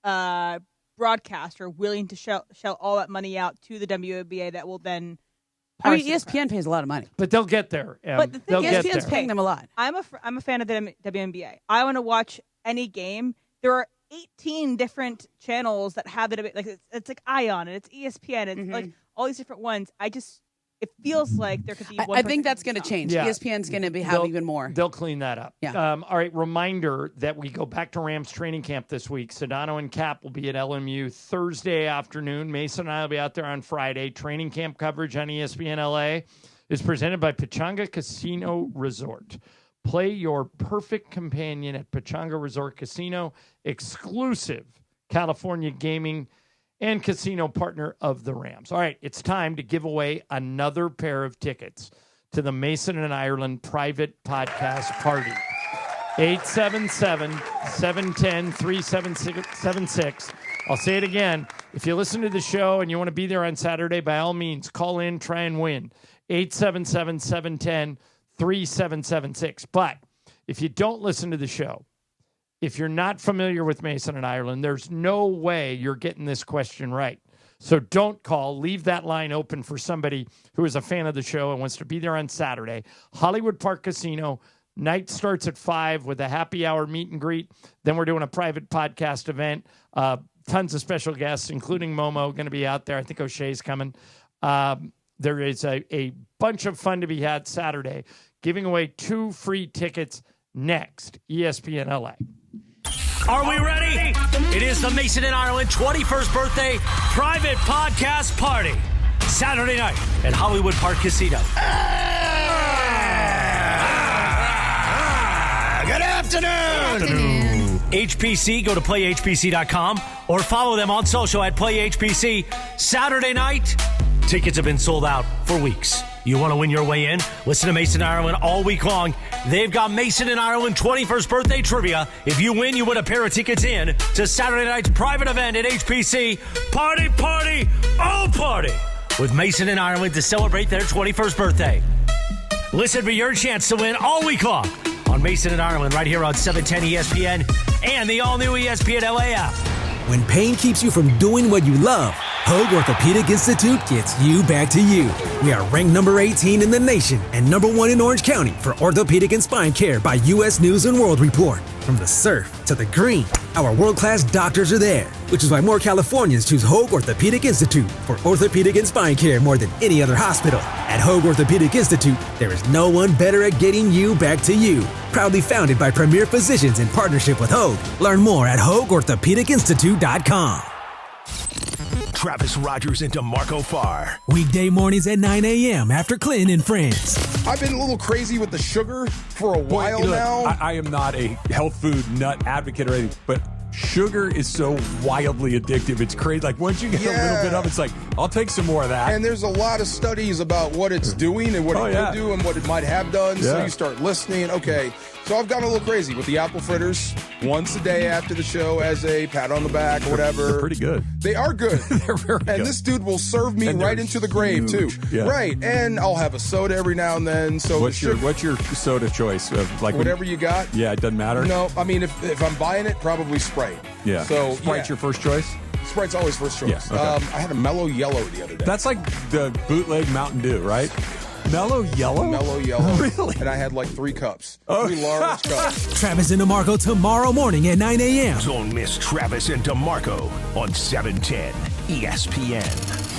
broadcaster willing to shell all that money out to the WNBA that will then... I mean, ESPN pays a lot of money. But they'll get there. But the thing is, ESPN's paying them a lot. I'm a fan of the WNBA. I want to watch any game. There are 18 different channels that have it. Like it's like Ion and it's ESPN and like all these different ones. It feels like there could be one. I think that's going to change. Yeah. ESPN's going to have even more. They'll clean that up. Yeah. All right. Reminder that we go back to Rams training camp this week. Sedano and Cap will be at LMU Thursday afternoon. Mason and I will be out there on Friday. Training camp coverage on ESPN LA is presented by Pechanga Casino Resort. Play your perfect companion at Pechanga Resort Casino, exclusive California gaming and casino partner of the Rams. All right, it's time to give away another pair of tickets to the Mason and Ireland private podcast party. 877-710-3776. I'll say it again. If you listen to the show and you want to be there on Saturday, by all means, call in, try and win. 877-710-3776. But if you don't listen to the show, if you're not familiar with Mason and Ireland, there's no way you're getting this question right. So don't call. Leave that line open for somebody who is a fan of the show and wants to be there on Saturday. Hollywood Park Casino. Night starts at 5 with a happy hour meet and greet. Then we're doing a private podcast event. Tons of special guests, including Momo, going to be out there. I think O'Shea's coming. There is a bunch of fun to be had Saturday. Giving away 2 free tickets next. ESPN LA. Are we ready? It is the Mason and Ireland 21st birthday private podcast party. Saturday night at Hollywood Park Casino. Good afternoon. HPC, go to playhpc.com or follow them on social at playhpc. Saturday night, tickets have been sold out for weeks. You want to win your way in? Listen to Mason and Ireland all week long. They've got Mason and Ireland 21st birthday trivia. If you win, you win a pair of tickets in to Saturday night's private event at HPC. Party, party, oh party with Mason and Ireland to celebrate their 21st birthday. Listen for your chance to win all week long on Mason and Ireland right here on 710 ESPN and the all-new ESPN LA app. When pain keeps you from doing what you love, Hoag Orthopedic Institute gets you back to you. We are ranked number 18 in the nation and number 1 in Orange County for orthopedic and spine care by U.S. News and World Report. From the surf to the green, our world-class doctors are there, which is why more Californians choose Hoag Orthopedic Institute for orthopedic and spine care more than any other hospital. At Hoag Orthopedic Institute, there is no one better at getting you back to you. Proudly founded by premier physicians in partnership with Hoag. Learn more at HoagOrthopedicInstitute.com. Travis Rogers into Marco Farr. Weekday mornings at 9 a.m. after Clinton and Friends. I've been a little crazy with the sugar for a while now. I am not a health food nut advocate or anything, but sugar is so wildly addictive. It's crazy. Like once you get a little bit of it, it's like, I'll take some more of that. And there's a lot of studies about what it's doing and what it could do and what it might have done. So you start listening. Okay. So I've gone a little crazy with the apple fritters once a day after the show as a pat on the back or whatever. They're pretty good. They are good. They're very good. And this dude will serve me right into the grave too. Yeah. Right. And I'll have a soda every now and then. So what's your soda choice? Like whatever you got. Yeah, it doesn't matter. No, I mean if I'm buying it, probably Sprite. Yeah. So Sprite's your first choice? Sprite's always first choice. Yeah, okay. I had a mellow yellow the other day. That's like the bootleg Mountain Dew, right? Mellow yellow? Mellow yellow. Really? And I had like 3 cups. Oh. 3 large cups. Travis and DeMarco tomorrow morning at 9 a.m. Don't miss Travis and DeMarco on 710 ESPN.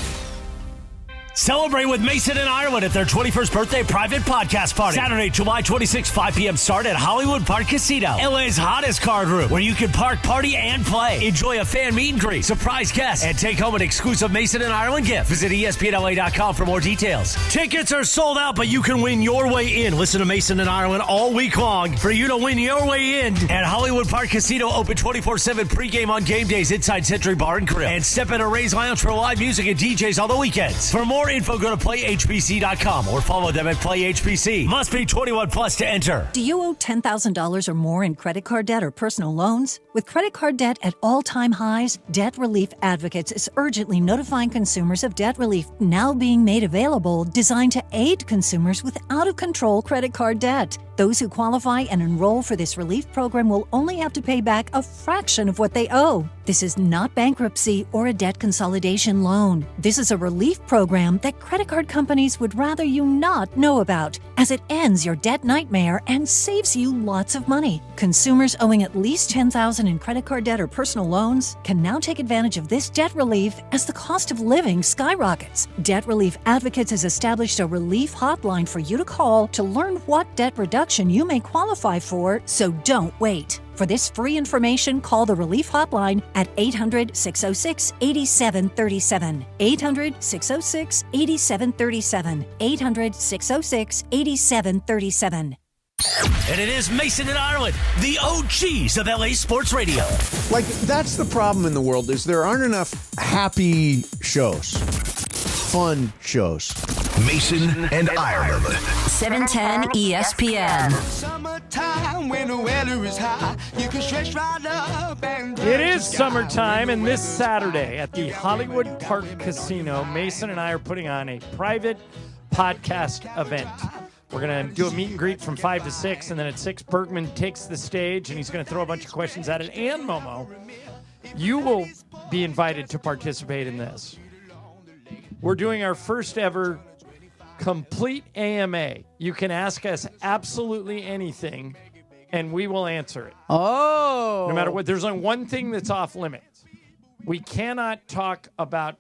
Celebrate with Mason and Ireland at their 21st birthday private podcast party. Saturday, July 26, 5 p.m. start at Hollywood Park Casino, LA's hottest card room, where you can park, party, and play. Enjoy a fan meet and greet, surprise guests, and take home an exclusive Mason and Ireland gift. Visit ESPNLA.com for more details. Tickets are sold out, but you can win your way in. Listen to Mason and Ireland all week long for you to win your way in at Hollywood Park Casino, open 24/7 pregame on game days inside Century Bar and Grill. And step into Ray's Lounge for live music and DJs on the weekends. For more info, go to playhbc.com or follow them at playhbc. Must be 21 plus to enter. Do you owe $10,000 or more in credit card debt or personal loans? With credit card debt at all-time highs, Debt Relief Advocates is urgently notifying consumers of debt relief now being made available, designed to aid consumers with out-of-control credit card debt. Those who qualify and enroll for this relief program will only have to pay back a fraction of what they owe. This is not bankruptcy or a debt consolidation loan. This is a relief program that credit card companies would rather you not know about, as it ends your debt nightmare and saves you lots of money. Consumers owing at least $10,000 in credit card debt or personal loans can now take advantage of this debt relief as the cost of living skyrockets. Debt Relief Advocates has established a relief hotline for you to call to learn what debt reduction you may qualify for, so don't wait. For this free information, call the Relief Hotline at 800-606-8737. 800-606-8737. 800-606-8737. And it is Mason and Ireland, the OGs of LA Sports Radio. Like, that's the problem in the world, is there aren't enough happy shows, fun shows. Mason and Ireland. 710 ESPN. Summertime when the weather is high, you can stretch right up and It is summertime, and this Saturday at the Hollywood Park Casino, Mason and I are putting on a private podcast event. We're going to do a meet and greet from 5 to 6, and then at 6, Bergman takes the stage, and he's going to throw a bunch of questions at it. And, Momo, you will be invited to participate in this. We're doing our first ever complete AMA. You can ask us absolutely anything, and we will answer it. Oh. No matter what. There's only one thing that's off limits. We cannot talk about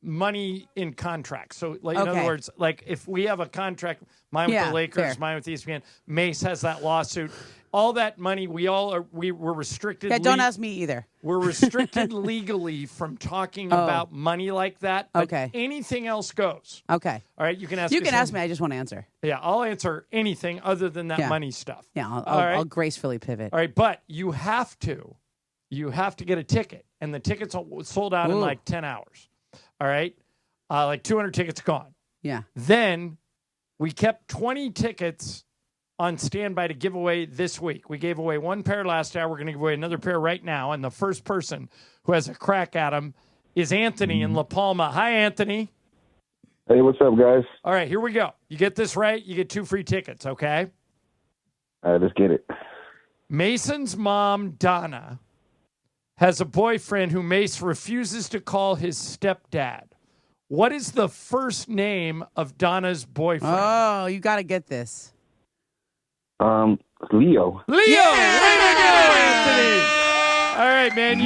money in contracts. So, like, in other words, like if we have a contract, mine with the Lakers, fair. mine with ESPN, Mace has that lawsuit. All that money, we're restricted. Yeah, don't ask me either. We're restricted legally from talking about money like that. But anything else goes. Okay. All right. You can ask. You can ask me. I just want to answer. Yeah, I'll answer anything other than that money stuff. Yeah, I'll gracefully pivot. All right, but you have to get a ticket, and the tickets sold out in like 10 hours. All right, like 200 tickets gone. Yeah. Then we kept 20 tickets on standby to give away this week. We gave away one pair last hour. We're going to give away another pair right now. And the first person who has a crack at them is Anthony in La Palma. Hi, Anthony. Hey, what's up, guys? All right, here we go. You get this right, you get 2 free tickets, okay? All right, let's get it. Mason's mom, Donna, has a boyfriend who Mace refuses to call his stepdad. What is the first name of Donna's boyfriend? Oh, you got to get this. Leo. Leo! Yeah! Way to go, Anthony! All right, man.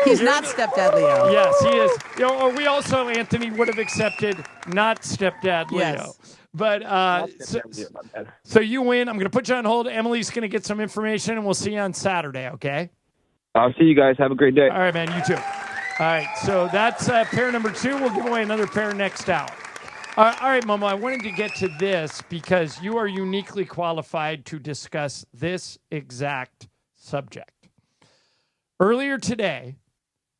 He's not stepdad Leo. Yes, he is. Or we also, Anthony, would have accepted not stepdad Leo. Yes. But so you win. I'm going to put you on hold. Emily's going to get some information, and we'll see you on Saturday, okay? I'll see you guys. Have a great day. All right, man. You too. All right, so that's pair number 2. We'll give away another pair next hour. All right, Momo, I wanted to get to this because you are uniquely qualified to discuss this exact subject. Earlier today,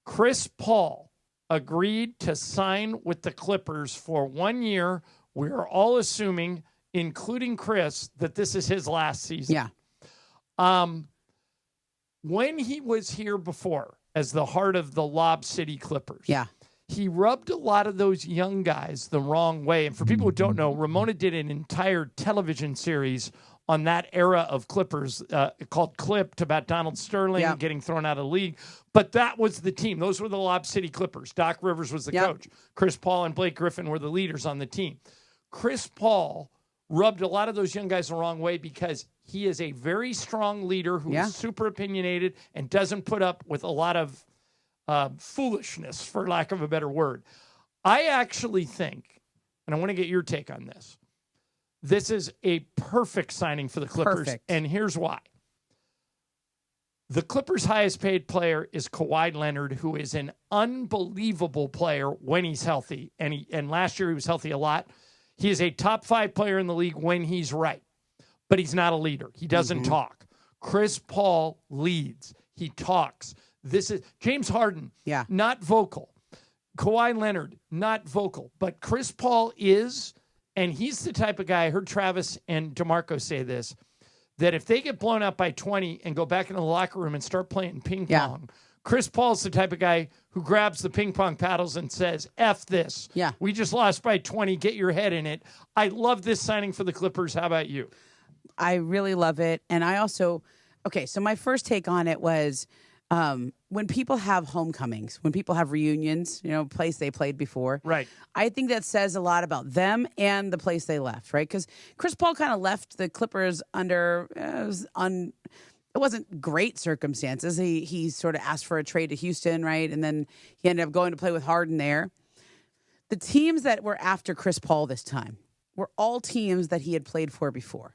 Chris Paul agreed to sign with the Clippers for 1 year. We are all assuming, including Chris, that this is his last season. Yeah. When he was here before as the heart of the Lob City Clippers, he rubbed a lot of those young guys the wrong way. And for people who don't know, Ramona did an entire television series on that era of Clippers called Clipped about Donald Sterling getting thrown out of the league. But that was the team. Those were the Lob City Clippers. Doc Rivers was the coach. Chris Paul and Blake Griffin were the leaders on the team. Chris Paul rubbed a lot of those young guys the wrong way because he is a very strong leader who is super opinionated and doesn't put up with a lot of foolishness, for lack of a better word. I actually think, and I want to get your take on this, this is a perfect signing for the Clippers, and here's why. The Clippers' highest paid player is Kawhi Leonard, who is an unbelievable player when he's healthy, and last year he was healthy a lot. He is a top 5 player in the league when he's right, but he's not a leader. He doesn't talk. Chris Paul leads. He talks. This is James Harden, not vocal. Kawhi Leonard, not vocal. But Chris Paul is, and he's the type of guy, I heard Travis and DeMarco say this, that if they get blown out by 20 and go back into the locker room and start playing ping pong, Chris Paul's the type of guy who grabs the ping pong paddles and says, F this. Yeah. We just lost by 20. Get your head in it. I love this signing for the Clippers. How about you? I really love it. And I also, so my first take on it was when people have homecomings, when people have reunions, place they played before. Right. I think that says a lot about them and the place they left, right? Because Chris Paul kind of left the Clippers under, it wasn't great circumstances. He sort of asked for a trade to Houston, right? And then he ended up going to play with Harden there. The teams that were after Chris Paul this time were all teams that he had played for before.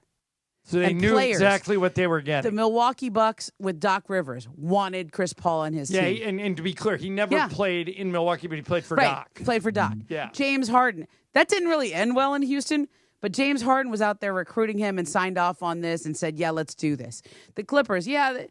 So they knew exactly what they were getting. The Milwaukee Bucks with Doc Rivers wanted Chris Paul on his team. Yeah, and to be clear, he never played in Milwaukee, but he played for Doc. Played for Doc. Yeah. James Harden. That didn't really end well in Houston, but James Harden was out there recruiting him and signed off on this and said, yeah, let's do this. The Clippers, they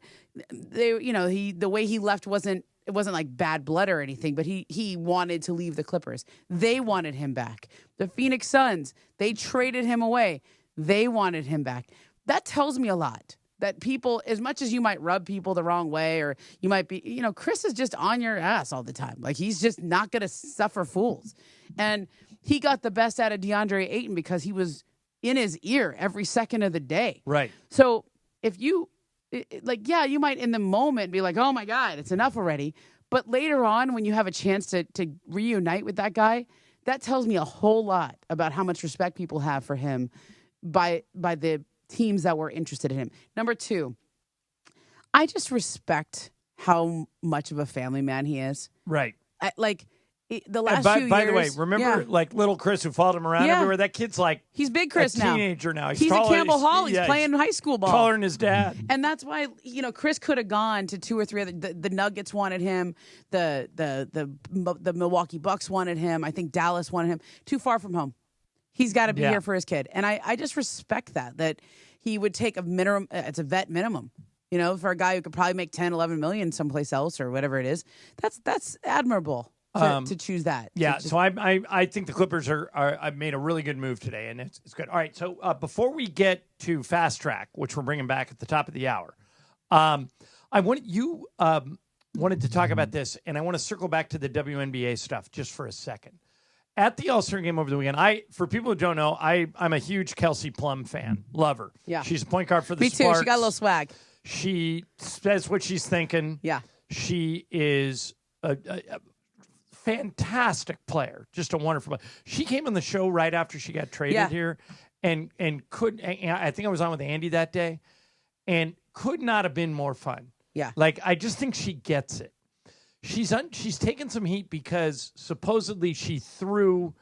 the way he left wasn't like bad blood or anything, but he wanted to leave the Clippers. They wanted him back. The Phoenix Suns, they traded him away. They wanted him back. That tells me a lot. That people, as much as you might rub people the wrong way, or you might be, Chris is just on your ass all the time. Like, he's just not going to suffer fools. And he got the best out of DeAndre Ayton because he was in his ear every second of the day. Right. So if you, you might in the moment be like, oh my God, it's enough already. But later on, when you have a chance to reunite with that guy, that tells me a whole lot about how much respect people have for him by the teams that were interested in him. Number 2, I just respect how much of a family man he is. Right. The last few years. By the way, remember little Chris who followed him around everywhere? That kid's he's big Chris a now. Teenager now. He's taller, at Campbell Hall. He's playing high school ball. Taller than his dad. And that's why, Chris could have gone to 2 or 3 other. The Nuggets wanted him. The Milwaukee Bucks wanted him. I think Dallas wanted him. Too far from home. He's got to be here for his kid. And I just respect that he would take a minimum. It's a vet minimum, for a guy who could probably make 10, 11 million someplace else or whatever it is. That's admirable to choose that. Yeah. So I think the Clippers are made a really good move today, and it's good. All right. So before we get to Fast Track, which we're bringing back at the top of the hour, I wanted to talk about this, and I want to circle back to the WNBA stuff just for a second. At the All-Star game over the weekend, for people who don't know, I'm a huge Kelsey Plum fan. Love her. Yeah. She's a point guard for the Me Sparks. too. She got a little swag. She says what she's thinking. Yeah. She is a fantastic player. Just a wonderful player. She came on the show right after she got traded here and I think I was on with Andy that day, and could not have been more fun. Yeah. I just think she gets it. She's taken some heat because supposedly she threw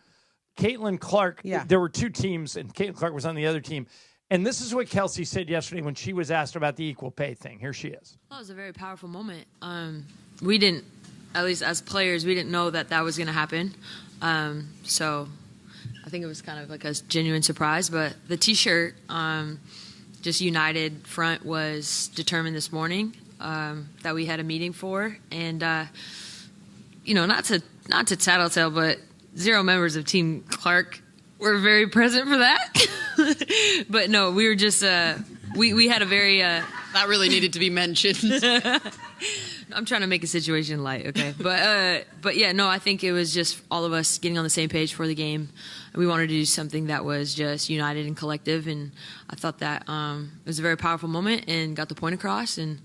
Caitlin Clark. Yeah. There were 2 teams, and Caitlin Clark was on the other team. And this is what Kelsey said yesterday when she was asked about the equal pay thing. Here she is. That was a very powerful moment. We didn't, at least as players, we didn't know that was going to happen. So I think it was kind of like a genuine surprise. But the T-shirt, just United Front, was determined this morning. That we had a meeting for, and not to tattletale, but 0 members of Team Clark were very present for that. But no, we were just we had a very that really needed to be mentioned. I'm trying to make a situation light, okay? But yeah, no, I think it was just all of us getting on the same page for the game. We wanted to do something that was just united and collective, and I thought that it was a very powerful moment and got the point across. And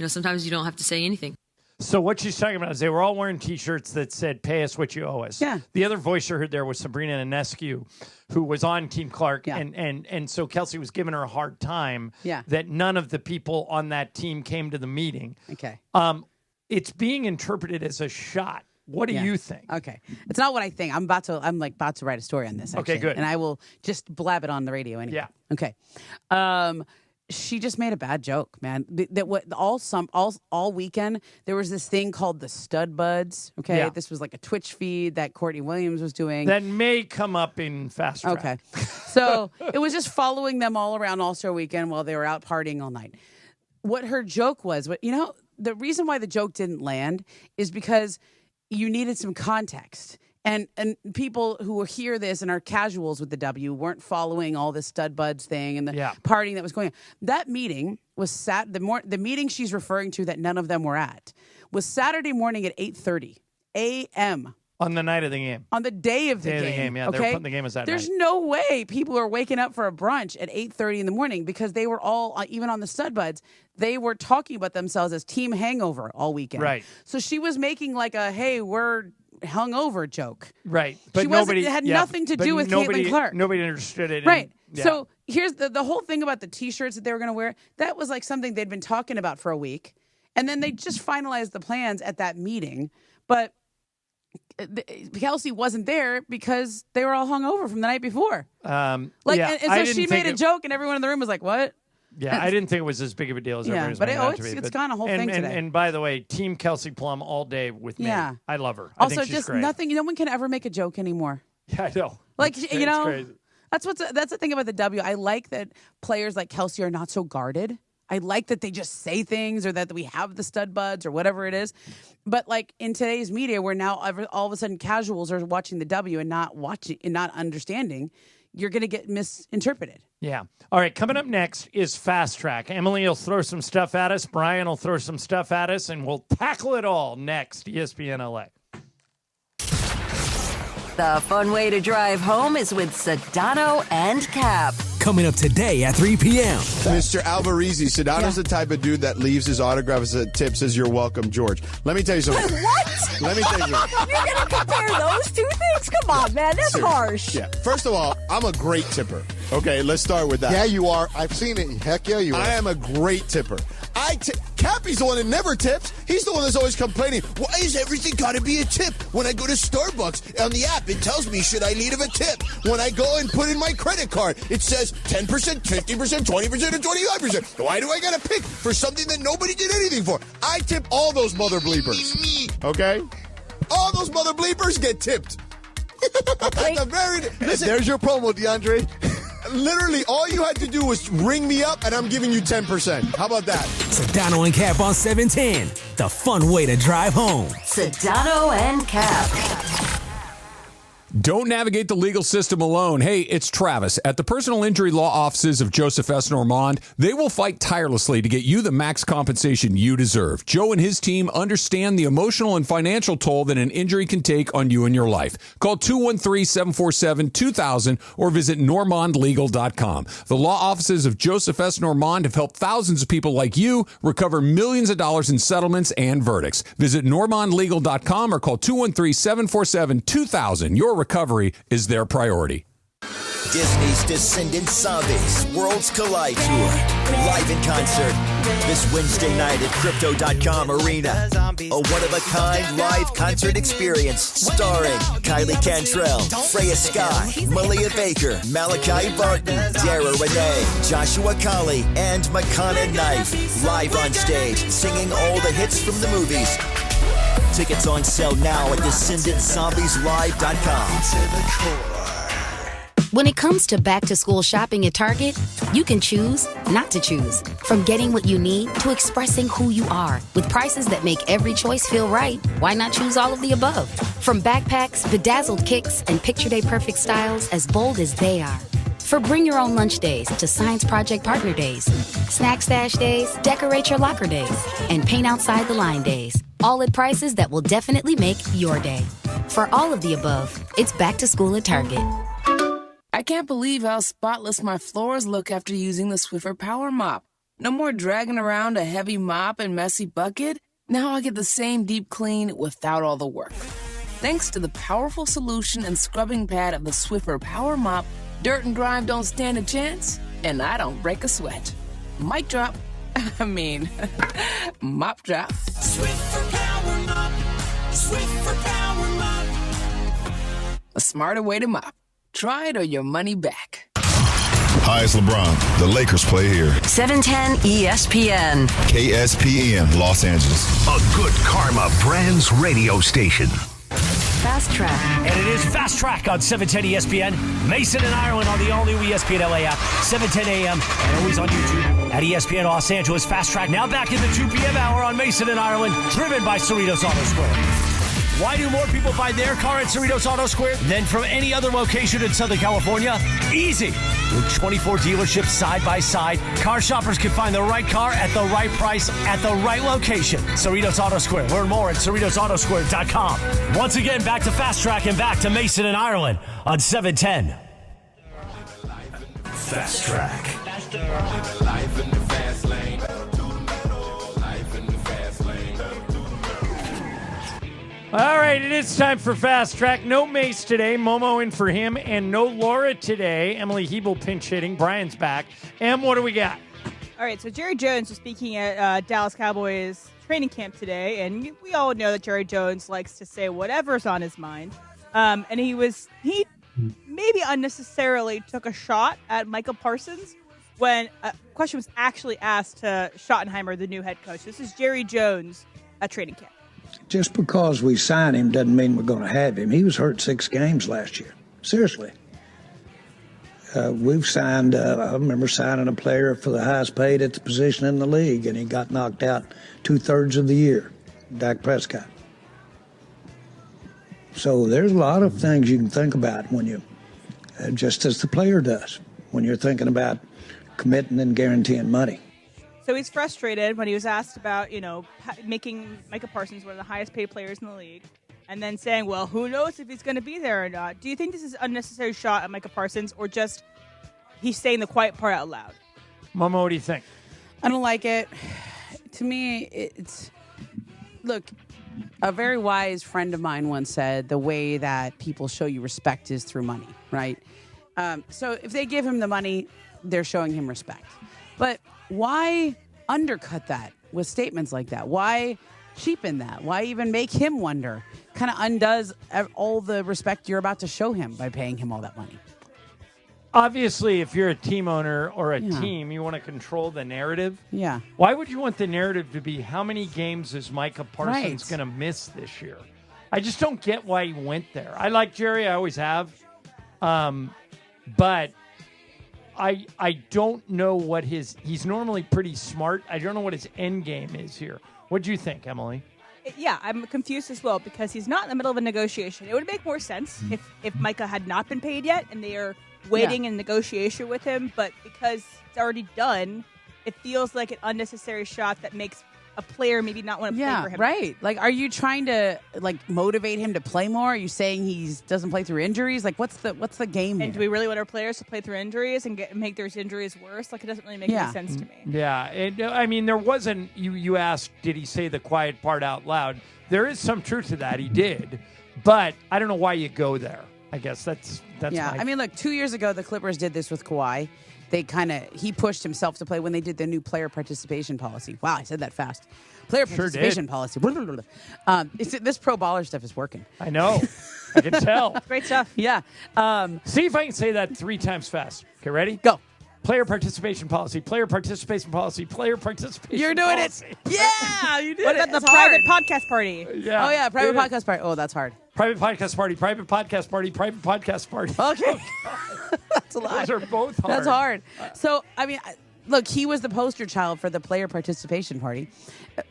sometimes you don't have to say anything. So what she's talking about is they were all wearing T-shirts that said, pay us what you owe us. Yeah. The other voice you heard there was Sabrina Ionescu, who was on Team Clark. Yeah. And so Kelsey was giving her a hard time that none of the people on that team came to the meeting. Okay. It's being interpreted as a shot. What do you think? Okay. It's not what I think. I'm about to write a story on this, actually. Okay, good. And I will just blab it on the radio anyway. Yeah. Okay. She just made a bad joke, man. All weekend there was this thing called the Stud Buds. Okay, Yeah. This was like a Twitch feed that Courtney Williams was doing. That may come up in Fast Track. Okay, so it was just following them all around All-Star Weekend while they were out partying all night. What her joke was, the reason why the joke didn't land is because you needed some context. And people who hear this and are casuals with the W weren't following all this Stud Buds thing and the partying that was going on. That meeting was the meeting she's referring to that none of them were at was Saturday morning at 8:30 a.m. On the night of the game. On the day of the game. Yeah. Okay? They were putting the game as that There's night. no way people are waking up for a brunch at 8:30 in the morning because they were all, even on the Stud Buds, they were talking about themselves as team hangover all weekend. Right. So she was making like a, hey, we're hungover joke. Right. But It had nothing to do with Caitlin Clark. Nobody understood it. Right. And, So here's the whole thing about the T-shirts that they were going to wear. That was like something they'd been talking about for a week. And then they just finalized the plans at that meeting. But Kelsey wasn't there because they were all hungover from the night before. And so she made a joke and everyone in the room was like, what? Yeah, I didn't think it was as big of a deal as everybody was making it out to be. It's gone a whole thing today. And by the way, Team Kelsey Plum all day with me. Yeah. I love her. Also, I think she's just great. nothing. No one can ever make a joke anymore. Yeah, I know. Like, It's crazy. that's the thing about the W. I like that players like Kelsey are not so guarded. I like that they just say things or that we have the Stud Buds or whatever it is. But like in today's media, where now all of a sudden casuals are watching the W and not understanding, you're going to get misinterpreted. Yeah. All right. Coming up next is Fast Track. Emily will throw some stuff at us. Brian will throw some stuff at us, and we'll tackle it all next. ESPN LA. The fun way to drive home is with Sedano and Cap. Coming up today at 3 p.m. Mr. Alvarez, Sedano's the type of dude that leaves his autograph as a tip, says, "You're welcome, George." Let me tell you something. What? Let me tell you something. You're going to compare those two things? Come on, man. That's Seriously. harsh. Yeah. First of all, I'm a great tipper. Okay, let's start with that. Yeah, you are. I've seen it. Heck yeah, you are. I am a great tipper. Cappy's the one that never tips. He's the one that's always complaining. Why is everything got to be a tip? When I go to Starbucks on the app, it tells me should I leave a tip. When I go and put in my credit card, it says 10%, 50%, 20%, and 25%. Why do I got to pick for something that nobody did anything for? I tip all those mother bleepers. Okay? All those mother bleepers get tipped. Listen, there's your promo, DeAndre. Literally, all you had to do was ring me up, and I'm giving you 10%. How about that? Sedano and Cap on 710. The fun way to drive home. Sedano and Cap. Don't navigate the legal system alone. Hey, it's Travis. At the personal injury law offices of Joseph S. Normand, they will fight tirelessly to get you the max compensation you deserve. Joe and his team understand the emotional and financial toll that an injury can take on you and your life. Call 213-747-2000 or visit normandlegal.com. The law offices of Joseph S. Normand have helped thousands of people like you recover millions of dollars in settlements and verdicts. Visit normandlegal.com or call 213-747-2000. Your recovery is their priority. Disney's Descendant Zombies Worlds Collide Tour. Live in concert this Wednesday night at Crypto.com Arena. A one-of-a-kind live concert experience starring Kylie Cantrell, Freya Sky, Malia Baker, Malachi Barton, Dara Renee, Joshua Colley, and Makana Knife. Live on stage, singing all the hits from the movies. Tickets on sale now at DescendantZombiesLive.com. When it comes to back-to-school shopping at Target, you can choose not to choose. From getting what you need to expressing who you are. With prices that make every choice feel right, why not choose all of the above? From backpacks, bedazzled kicks, and Picture Day Perfect styles as bold as they are. For bring your own lunch days to Science Project Partner Days, Snack Stash Days, Decorate Your Locker Days, and Paint Outside the Line Days. All at prices that will definitely make your day. For all of the above, it's back to school at Target. I can't believe how spotless my floors look after using the Swiffer Power Mop. No more dragging around a heavy mop and messy bucket. Now I get the same deep clean without all the work. Thanks to the powerful solution and scrubbing pad of the Swiffer Power Mop, dirt and grime don't stand a chance, and I don't break a sweat. Mic drop. I mean, mop drop. Swiffer Power Mop. Swiffer Power Mop. A smarter way to mop. Try it or your money back. Hi, it's LeBron. The Lakers play here. 710 ESPN. KSPN, Los Angeles. A good karma brands radio station. Fast Track. And it is Fast Track on 710 ESPN. Mason and Ireland on the all-new ESPN LA app, 7:10 a.m. and always on YouTube at ESPN Los Angeles. Fast Track now back in the 2 p.m. hour on Mason and Ireland, driven by Cerritos Auto Square. Why do more people buy their car at Cerritos Auto Square than from any other location in Southern California? Easy. With 24 dealerships side by side, car shoppers can find the right car at the right price at the right location. Cerritos Auto Square. Learn more at CerritosAutoSquare.com. Once again, back to Fast Track and back to Mason and Ireland on 710. Fast Track. All right, it is time for Fast Track. No Mace today. Momo in for him, and no Laura today. Emily Hebel pinch hitting. Brian's back. Em, what do we got? All right, so Jerry Jones was speaking at Dallas Cowboys training camp today, and we all know that Jerry Jones likes to say whatever's on his mind. And he maybe unnecessarily took a shot at Micah Parsons when a question was actually asked to Schottenheimer, the new head coach. This is Jerry Jones at training camp. Just because we sign him doesn't mean we're going to have him. He was hurt 6 games last year. Seriously. We've signed, I remember signing a player for the highest paid at the position in the league, and he got knocked out 2/3 of the year, Dak Prescott. So there's a lot of things you can think about when you, just as the player does, when you're thinking about committing and guaranteeing money. So he's frustrated when he was asked about, making Micah Parsons one of the highest paid players in the league, and then saying, well, who knows if he's going to be there or not. Do you think this is an unnecessary shot at Micah Parsons, or just he's saying the quiet part out loud? Momo, what do you think? I don't like it. To me, it's... Look, a very wise friend of mine once said the way that people show you respect is through money, right? So if they give him the money, they're showing him respect. But why undercut that with statements like that? Why cheapen that? Why even make him wonder? Kind of undoes all the respect you're about to show him by paying him all that money. Obviously, if you're a team owner or a team, you want to control the narrative. Yeah. Why would you want the narrative to be how many games is Micah Parsons going to miss this year? I just don't get why he went there. I like Jerry. I always have. But I don't know what he's normally pretty smart. I don't know what his end game is here. What do you think, Emily? Yeah, I'm confused as well because he's not in the middle of a negotiation. It would make more sense if Micah had not been paid yet and they are waiting in negotiation with him. But because it's already done, it feels like an unnecessary shot that makes a player maybe not want to play for him. Right. Like, are you trying to motivate him to play more? Are you saying he doesn't play through injuries? Like, what's the game? And do we really want our players to play through injuries and make their injuries worse? Like, it doesn't really make any sense to me. Yeah. I mean, there wasn't. You asked, did he say the quiet part out loud? There is some truth to that. He did, but I don't know why you go there. I guess that's yeah. I mean, look, 2 years ago the Clippers did this with Kawhi. He pushed himself to play when they did the new player participation policy. Wow, I said that fast. Player participation policy. This pro baller stuff is working. I know. I can tell. Great stuff. Yeah. See if I can say that 3 times fast. Okay, ready? Go. Player participation policy. Player participation policy. Player participation. You're doing policy. it. Yeah, you did What it. about the private podcast party? Yeah. Oh, yeah, private podcast party. Oh, that's hard. Private podcast party. Private podcast party. Private podcast party. Okay. That's a lot. Those are both hard. That's hard. So, I mean, look, he was the poster child for the player participation party.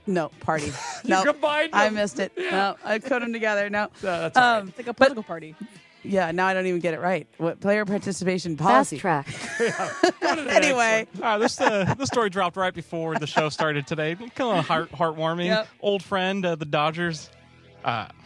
No, party. No, combined them. I missed it. Yeah. No, I put them together. No. That's all right. It's like a political party. Yeah, now I don't even get it right. What player participation policy? Fast Track. Anyway. This story dropped right before the show started today. Kind of heartwarming. Yep. Old friend, the Dodgers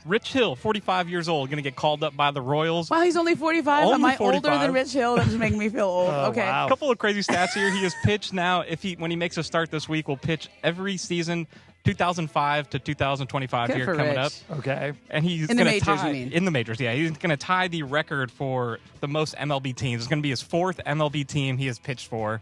Rich Hill, 45 years old, going to get called up by the Royals. Wow, he's only 45. Only Am I 45. older than Rich Hill? That just making me feel old. Okay. A couple of crazy stats here. He has pitched now. When he makes a start this week, will pitch every season 2005 to 2025 Good here for coming Rich. up. Okay. And he's In the gonna majors, tie, you mean? In the majors, yeah. He's going to tie the record for the most MLB teams. It's going to be his 4th MLB team he has pitched for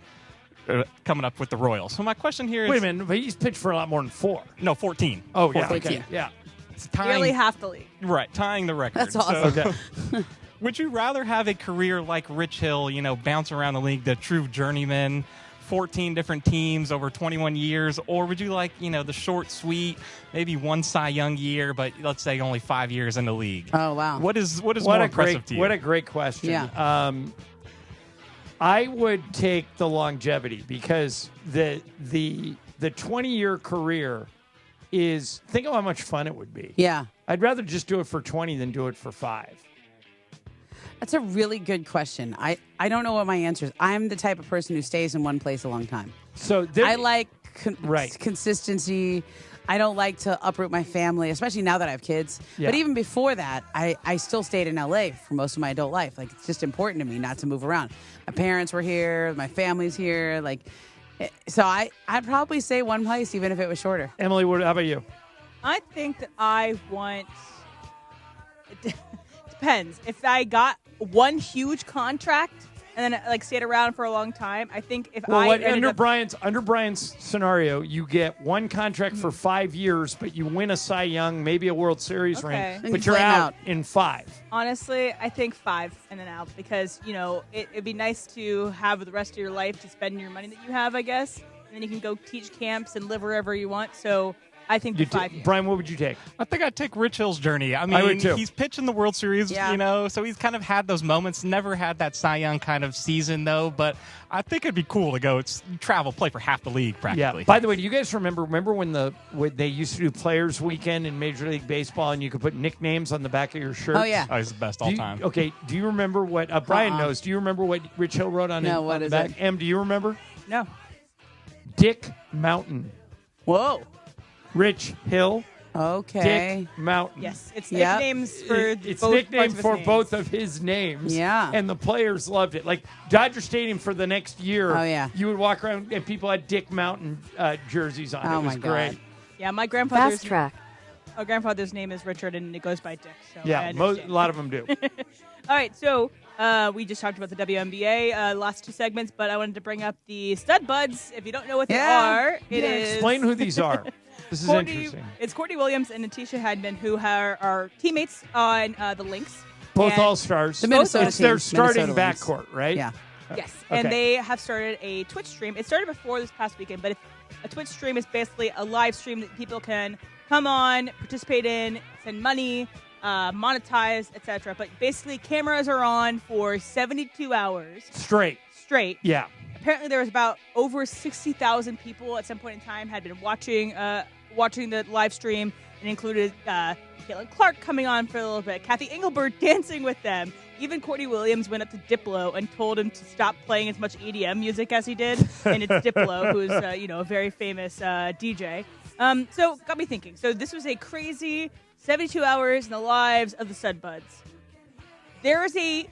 coming up with the Royals. So my question here is... Wait a minute, but he's pitched for a lot more than 4. No, 14. Oh, yeah. 14. Okay. Yeah. It's tying, Nearly half the league. Right, tying the record. That's awesome. So, Okay. would you rather have a career like Rich Hill, bounce around the league, the true journeyman, 14 different teams over 21 years, or would you like, the short, sweet, maybe one Cy Young year, but let's say only 5 years in the league? Oh, wow. What is more impressive to you? What a great question. Yeah. I would take the longevity because the 20-year career is, think of how much fun it would be. Yeah. I'd rather just do it for 20 than do it for 5. That's a really good question. I don't know what my answer is. I'm the type of person who stays in one place a long time. So I like Right. consistency. I don't like to uproot my family, especially now that I have kids. Yeah. But even before that, I still stayed in LA for most of my adult life. Like, it's just important to me not to move around. My parents were here. My family's here. So I'd probably say one place, even if it was shorter. Emily, how about you? I think that I want. It depends. If I got one huge contract and then stayed around for a long time, I think if under Brian's scenario, you get one contract for 5 years, but you win a Cy Young, maybe a World Series ring, but you're out in 5. Honestly, I think 5 and then out because, it'd be nice to have the rest of your life to spend your money that you have, I guess. And then you can go teach camps and live wherever you want. So I think 5 years. Brian, what would you take? I think I'd take Rich Hill's journey. I would too. He's pitched in the World Series, so he's kind of had those moments. Never had that Cy Young kind of season, though. But I think it'd be cool to go travel, play for half the league, practically. Yeah. By the way, do you guys remember when they used to do Players Weekend in Major League Baseball and you could put nicknames on the back of your shirt? Oh, yeah. Oh, he's the best all time. Okay, do you remember what Brian knows? Do you remember what Rich Hill wrote on the back? Em, do you remember? No. Dick Mountain. Whoa. Rich Hill. Okay. Dick Mountain. Yes, it's nicknames for it's both nicknamed parts of for his both names. of his names. Yeah. And the players loved it. Like Dodger Stadium for the next year. Oh, yeah. You would walk around and people had Dick Mountain jerseys on. Oh, it was my great. God. Yeah, my grandfather's Fast track. Our grandfather's name is Richard, and it goes by Dick. So Yeah, I a understand. lot of them do. All right, so we just talked about the WNBA last 2 segments, but I wanted to bring up the Stud Buds. If you don't know what they are, it is Explain who these are. This is interesting. It's Courtney Williams and Natisha Hedman, who are teammates on the Lynx. Both And- All-Stars. The Minnesota It's their team, starting Minnesota Lynx. backcourt, right? Yeah. Yes, Okay. and they have started a Twitch stream. It started before this past weekend, but a Twitch stream is basically a live stream that people can come on, participate in, send money, monetize, etc. But basically, cameras are on for 72 hours Straight. Yeah. Apparently, there was about over 60,000 people at some point in time had been watching the live stream, and included Caitlin Clark coming on for a little bit, Kathy Engelbert dancing with them. Even Courtney Williams went up to Diplo and told him to stop playing as much EDM music as he did. And it's Diplo, who's a very famous DJ. So got me thinking. So this was a crazy 72 hours in the lives of the Stud Buds. There is a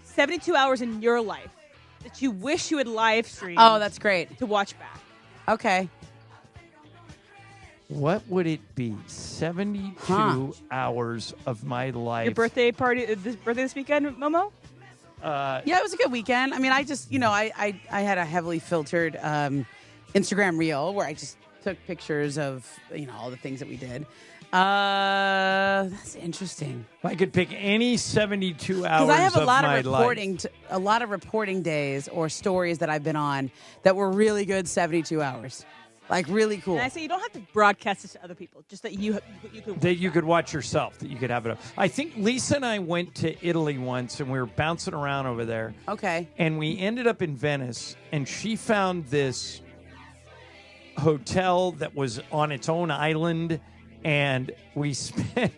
72 hours in your life that you wish you had live streamed. Oh, that's great. To watch back. Okay. What would it be? 72 hours of my life. Your birthday party, this weekend, Momo? Yeah, it was a good weekend. I mean, I just, I had a heavily filtered Instagram reel where I just took pictures of, all the things that we did. That's interesting. If I could pick any 72 hours Because I have a lot my of reporting, a lot of reporting days or stories that I've been on that were really good 72 hours. Like, really cool. And I say you don't have to broadcast this to other people, just that you could. That you could watch yourself, that you could have it up. I think Lisa and I went to Italy once, and we were bouncing around over there. Okay. And we ended up in Venice, and she found this hotel that was on its own island, and we spent...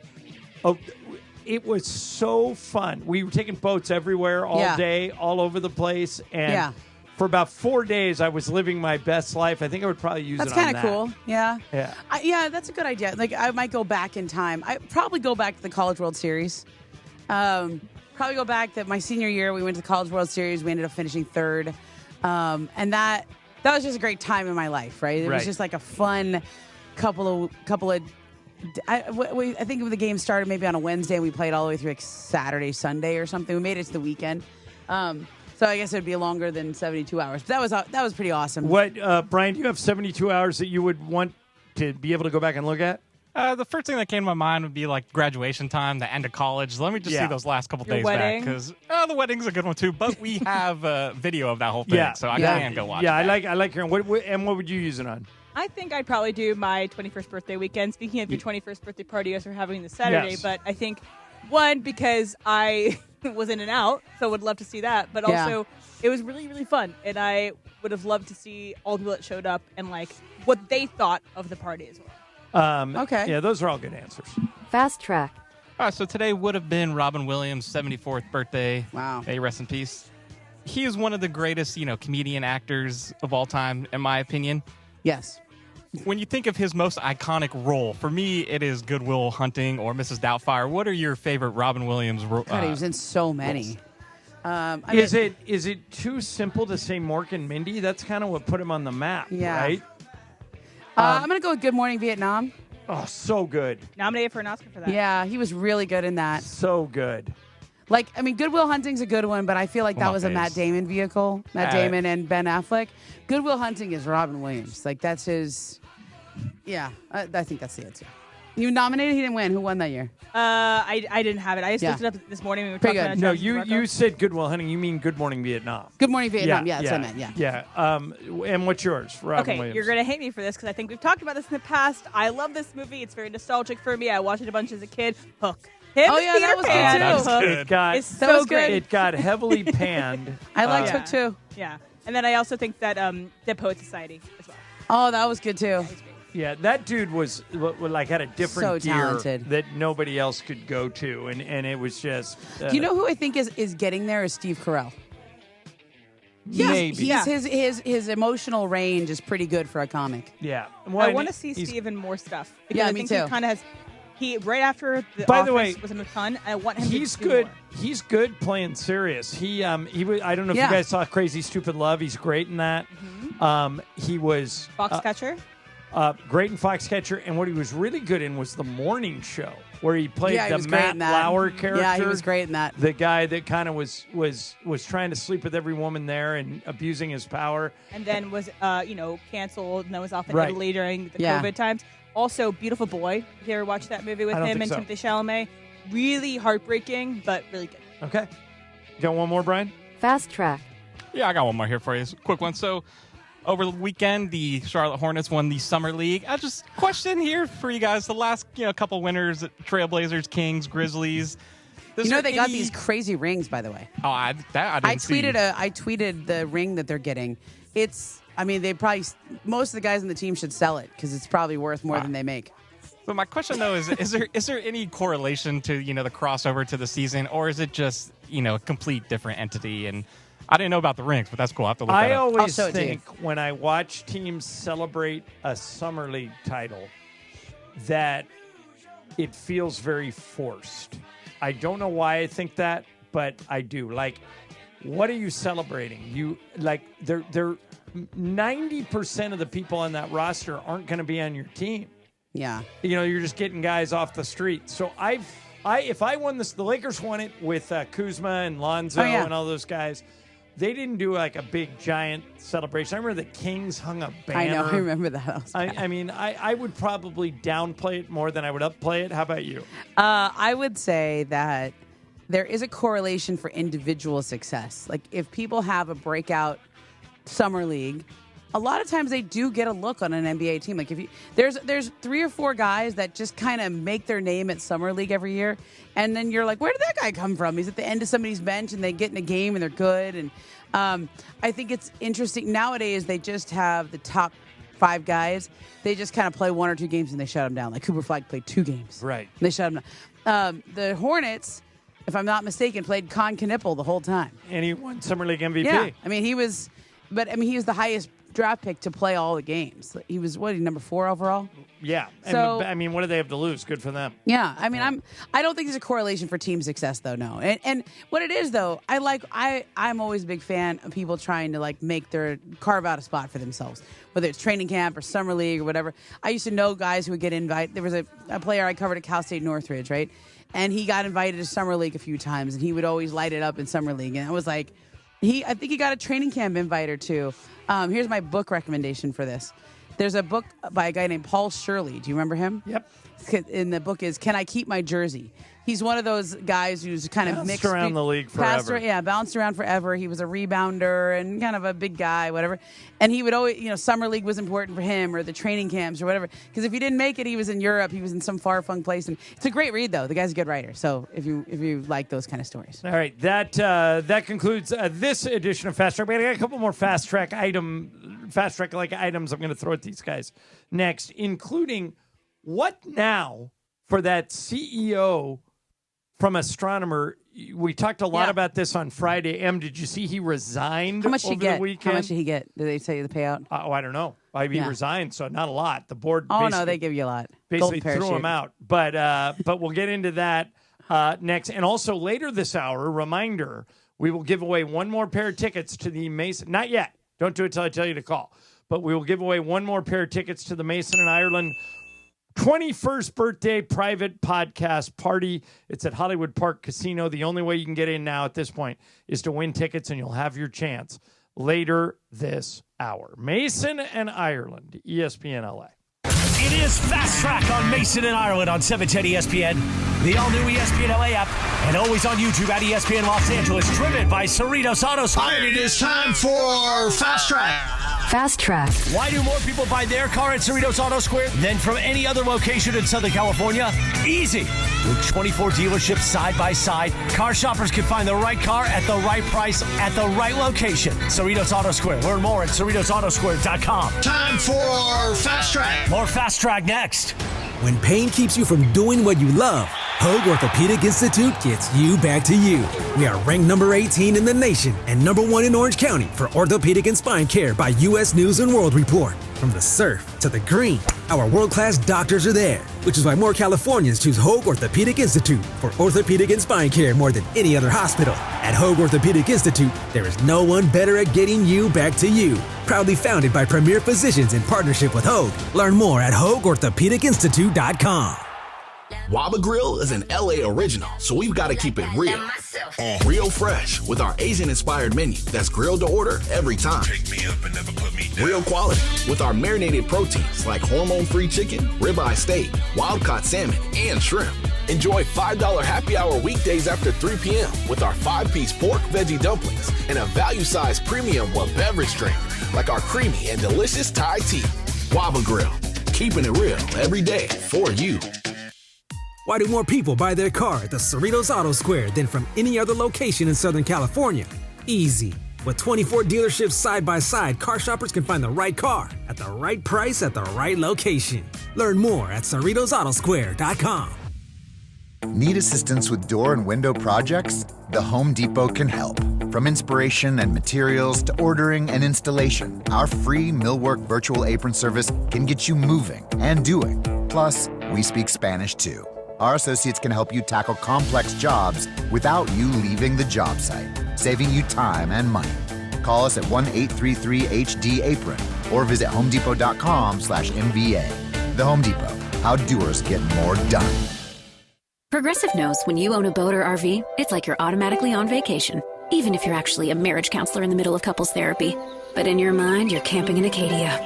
it was so fun. We were taking boats everywhere all day, all over the place, and... for about 4 days, I was living my best life. I think I would probably use That's it on kind of cool. Yeah. Yeah. Yeah, that's a good idea. Like, I might go back in time. I probably go back to the College World Series. Probably go back that my senior year, we went to the College World Series. We ended up finishing third. And that was just a great time in my life, right? It was just like a fun couple of I think the game started maybe on a Wednesday and we played all the way through like Saturday, Sunday or something. We made it to the weekend. So I guess it'd be longer than 72 hours. But that was pretty awesome. What, Brian, do you have 72 hours that you would want to be able to go back and look at? The first thing that came to my mind would be like graduation time, the end of college. Let me just see those last couple days back because the wedding's a good one too. But we have a video of that whole thing, so I can go watch. Yeah, it. I like hearing. What would you use it on? I think I'd probably do my 21st birthday weekend. Speaking of your 21st birthday party, you guys are having this Saturday, but I think one because I was in and out, so would love to see that. But also, it was really, really fun, and I would have loved to see all the people that showed up and like what they thought of the party as well. Okay. Yeah, those are all good answers. Fast track. All right, so today would have been Robin Williams' 74th birthday. Wow. May he rest in peace. He is one of the greatest, comedian actors of all time, in my opinion. Yes. When you think of his most iconic role, for me, it is Good Will Hunting or Mrs. Doubtfire. What are your favorite Robin Williams roles? God, he was in so many. Is it too simple to say Mork and Mindy? That's kind of what put him on the map, right? I'm going to go with Good Morning Vietnam. Oh, so good. Nominated for an Oscar for that. Yeah, he was really good in that. So good. Like, I mean, Good Will Hunting's a good one, but I feel like that was a Matt Damon vehicle. Matt Damon and Ben Affleck. Good Will Hunting is Robin Williams. Like, that's his... Yeah, I think that's the answer. You nominated, he didn't win. Who won that year? I didn't have it. I just looked it up this morning. When we were Pretty talking good. about No, you said Good Will Hunting. You mean Good Morning Vietnam. Good Morning Vietnam. Yeah, that's what I meant. Yeah. Yeah. And what's yours, Robin Williams? You're going to hate me for this because I think we've talked about this in the past. I love this movie. It's very nostalgic for me. I watched it a bunch as a kid. Hook. Him Oh, as yeah, Peter that was Pan. good, too. Hook It got, is so good. It got heavily panned. I liked Hook, too. Yeah. And then I also think that Dead Poet Society as well. Oh, that was good, too. Yeah, that dude was like had a different So gear talented. that nobody else could go to, and it was just. Do you know who I think is getting there is Steve Carell. Maybe. His emotional range is pretty good for a comic. Yeah. I want to see Steve in more stuff. Because Yeah, I me think too. He kind of has. He right after the By Office the way, was in a ton. I want him. He's to do good. more. He's good playing serious. He was. I don't know if Yeah. you guys saw Crazy Stupid Love. He's great in that. He was Foxcatcher. Great in Foxcatcher, and what he was really good in was the morning show, where he played He the was great Matt in that. Lauer character. Yeah, he was great in that. The guy that kind of was trying to sleep with every woman there and abusing his power. And then was canceled and then was off in Right. Italy during the Yeah. COVID times. Also, Beautiful Boy. If you ever watched that movie with I don't him and think Timothée Chalamet, really heartbreaking, but really good. Okay, got one more, Brian? Fast track. Yeah, I got one more here for you. It's a quick one. So, over the weekend, the Charlotte Hornets won the Summer League. I just question here for you guys: the last couple winners, Trailblazers, Kings, Grizzlies. They got these crazy rings, by the way. Oh, I didn't see. I tweeted the ring that they're getting. They probably most of the guys on the team should sell it because it's probably worth more than they make. But my question though is there any correlation to the crossover to the season, or is it just a complete different entity? And I didn't know about the rings, but that's cool. I have to look that I up. always think when I watch teams celebrate a Summer League title that it feels very forced. I don't know why I think that, but I do. Like, what are you celebrating? They're 90% of the people on that roster aren't going to be on your team. Yeah. You're just getting guys off the street. So if I won this, the Lakers won it with Kuzma and Lonzo and all those guys. They didn't do like a big giant celebration. I remember the Kings hung a banner. I know. I remember that. I would probably downplay it more than I would upplay it. How about you? I would say that there is a correlation for individual success. Like if people have a breakout summer league, a lot of times they do get a look on an NBA team. Like if there's 3 or 4 guys that just kind of make their name at summer league every year, and then you're like, where did that guy come from? He's at the end of somebody's bench, and they get in a game and they're good. And I think it's interesting nowadays. They just have the top 5 guys. They just kind of play 1 or 2 games and they shut them down. Like Cooper Flag played 2 games, right? And they shut him down. The Hornets, if I'm not mistaken, played Con Knipple the whole time, and he won Summer League MVP. Yeah, I mean he was. But I mean, he was the highest draft pick to play all the games. He was number 4 overall. Yeah. So, I mean, what do they have to lose? Good for them. Yeah. I mean, I don't think there's a correlation for team success though. No. And what it is though, I'm always a big fan of people trying to carve out a spot for themselves, whether it's training camp or summer league or whatever. I used to know guys who would get invited. There was a player I covered at Cal State Northridge, right? And he got invited to summer league a few times, and he would always light it up in summer league. And I was like, I think he got a training camp invite or two. Here's my book recommendation for this. There's a book by a guy named Paul Shirley. Do you remember him? Yep. In the book is Can I Keep My Jersey? He's one of those guys who's kind of mixed around the league forever. Bounced around forever. He was a rebounder and kind of a big guy, whatever. And he would always, summer league was important for him, or the training camps or whatever. Because if he didn't make it, he was in Europe. He was in some far-flung place. And it's a great read, though. The guy's a good writer. So if you like those kind of stories. All right, that concludes this edition of Fast Track. We got a couple more Fast Track like items I'm going to throw at these guys next, including what now for that CEO from Astronomer. We talked a lot about this on Friday. Did you see he resigned over the weekend? How much did he get? Did they say the payout? I don't know. He resigned, so not a lot. The board they give you a lot. Basically threw him out. But we'll get into that next. And also later this hour, reminder, we will give away one more pair of tickets to the Mason. Not yet. Don't do it till I tell you to call. But we will give away one more pair of tickets to the Mason and Ireland 21st birthday private podcast party. It's at Hollywood Park Casino. The only way you can get in now at this point is to win tickets, and you'll have your chance later this hour. Mason and Ireland, ESPN LA. It is Fast Track on Mason and Ireland on 710 ESPN, the all-new ESPN LA app, and always on YouTube at ESPN Los Angeles, driven by Cerritos Auto Square. And it is time for Fast Track. Fast Track. Why do more people buy their car at Cerritos Auto Square than from any other location in Southern California? Easy. With 24 dealerships side by side, car shoppers can find the right car at the right price at the right location. Cerritos Auto Square. Learn more at CerritosAutoSquare.com. Time for Fast Track. More Fast Track next. When pain keeps you from doing what you love, Hoag Orthopedic Institute gets you back to you. We are ranked number 18 in the nation and number 1 in Orange County for orthopedic and spine care by U.S. News & World Report. From the surf to the green, our world-class doctors are there, which is why more Californians choose Hoag Orthopedic Institute for orthopedic and spine care more than any other hospital. At Hoag Orthopedic Institute, there is no one better at getting you back to you. Proudly founded by premier physicians in partnership with Hoag. Learn more at HoagOrthopedicInstitute.com. Waba Grill is an LA original, so we've got to keep it real. Real fresh with our Asian-inspired menu that's grilled to order every time. Pick me up and never put me down. Real quality with our marinated proteins like hormone-free chicken, ribeye steak, wild-caught salmon, and shrimp. Enjoy $5 happy hour weekdays after 3 p.m. with our 5-piece pork veggie dumplings and a value-sized premium beverage drink like our creamy and delicious Thai tea. Waba Grill, keeping it real every day for you. Why do more people buy their car at the Cerritos Auto Square than from any other location in Southern California? Easy. With 24 dealerships side by side, car shoppers can find the right car at the right price at the right location. Learn more at CerritosAutoSquare.com. Need assistance with door and window projects? The Home Depot can help. From inspiration and materials to ordering and installation, our free Millwork virtual apron service can get you moving and doing. Plus, we speak Spanish too. Our associates can help you tackle complex jobs without you leaving the job site, saving you time and money. Call us at 1-833-HD-APRON or visit homedepot.com/MBA. The Home Depot, how doers get more done. Progressive knows when you own a boat or RV, it's like you're automatically on vacation, even if you're actually a marriage counselor in the middle of couples therapy. But in your mind, you're camping in Acadia,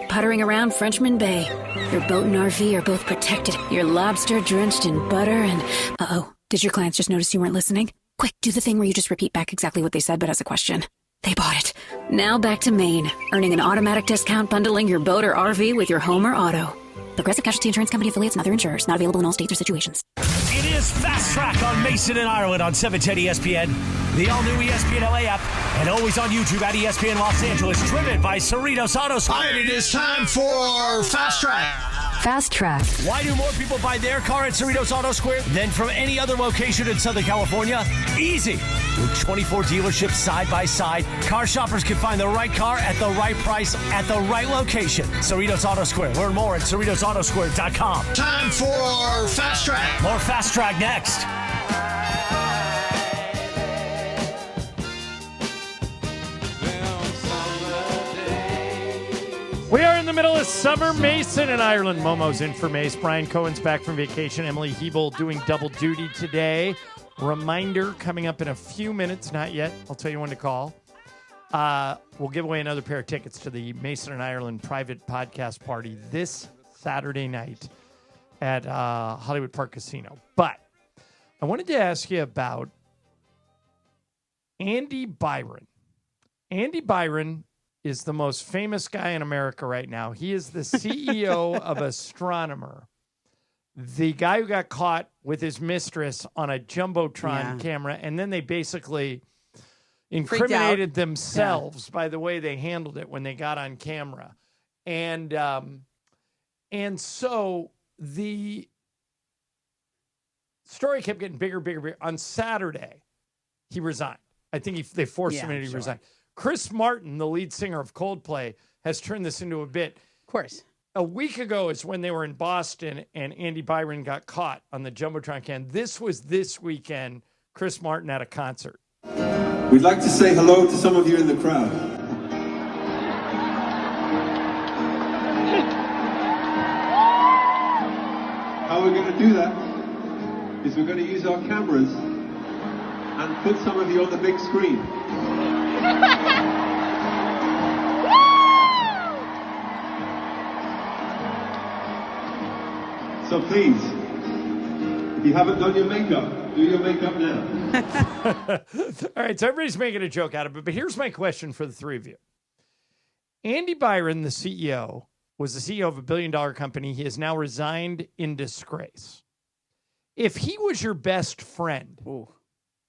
puttering around Frenchman Bay. Your boat and RV are both protected. You're lobster drenched in butter and... Uh-oh. Did your clients just notice you weren't listening? Quick, do the thing where you just repeat back exactly what they said, but as a question. They bought it. Now back to Maine, earning an automatic discount bundling your boat or RV with your home or auto. Progressive Casualty Insurance Company affiliates and other insurers. Not available in all states or situations. It is Fast Track on Mason and Ireland on 710 ESPN, the all-new ESPN LA app, and always on YouTube at ESPN Los Angeles, driven by Cerritos Auto Square. And it is time for Fast Track. Fast Track. Why do more people buy their car at Cerritos Auto Square than from any other location in Southern California? Easy. With 24 dealerships side by side, car shoppers can find the right car at the right price at the right location. Cerritos Auto Square. Learn more at CerritosAutoSquare.com. Time for Fast Track. More Fast Track next. We are in the middle of summer. Mason in Ireland. Momo's in for Mace. Brian Cohen's back from vacation. Emily Hebel doing double duty today. Reminder coming up in a few minutes. Not yet. I'll tell you when to call. We'll give away another pair of tickets to the Mason and Ireland private podcast party this Saturday night at Hollywood Park Casino. But I wanted to ask you about Andy Byron. Andy Byron is the most famous guy in America right now. He is the CEO of Astronomer, the guy who got caught with his mistress on a Jumbotron camera, and then they basically incriminated themselves by the way they handled it when they got on camera. And so the story kept getting bigger. On Saturday, he resigned. I think they forced him to resign. Chris Martin, the lead singer of Coldplay, has turned this into a bit. Of course. A week ago is when they were in Boston and Andy Byron got caught on the Jumbotron can. This was this weekend, Chris Martin at a concert. We'd like to say hello to some of you in the crowd. How we're going to do that is we're going to use our cameras and put some of you on the big screen. So please, if you haven't done your makeup, do your makeup now. All right, so everybody's making a joke out of it, but here's my question for the three of you. Andy Byron, the CEO, was the CEO of a billion-dollar company. He has now resigned in disgrace. If he was your best friend,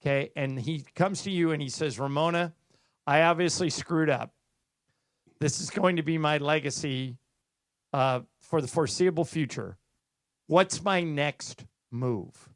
okay, and he comes to you and he says, Ramona, I obviously screwed up. This is going to be my legacy for the foreseeable future. What's my next move?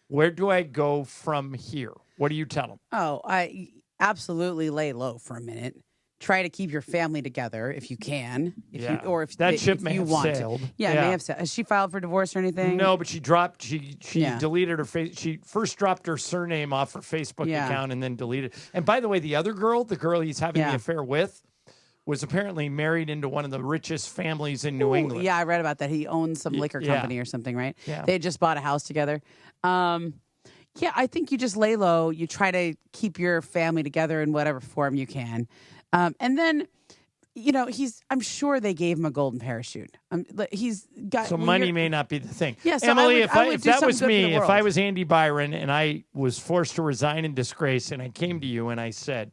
Where do I go from here? What do you tell him? Oh, I absolutely lay low for a minute. Try to keep your family together if you can. If that ship if may you have want sailed. To. Yeah, it may have sailed. Has she filed for divorce or anything? No, but she dropped. She deleted her face. She first dropped her surname off her Facebook account and then deleted. And by the way, the other girl, the girl he's having the affair with, was apparently married into one of the richest families in New England. Yeah, I read about that. He owns some liquor company or something, right? Yeah. They had just bought a house together. Yeah, I think you just lay low. You try to keep your family together in whatever form you can. And then, I'm sure they gave him a golden parachute. He's got. So money may not be the thing. Yeah, so Emily, if that was me, if I was Andy Byron and I was forced to resign in disgrace and I came to you and I said,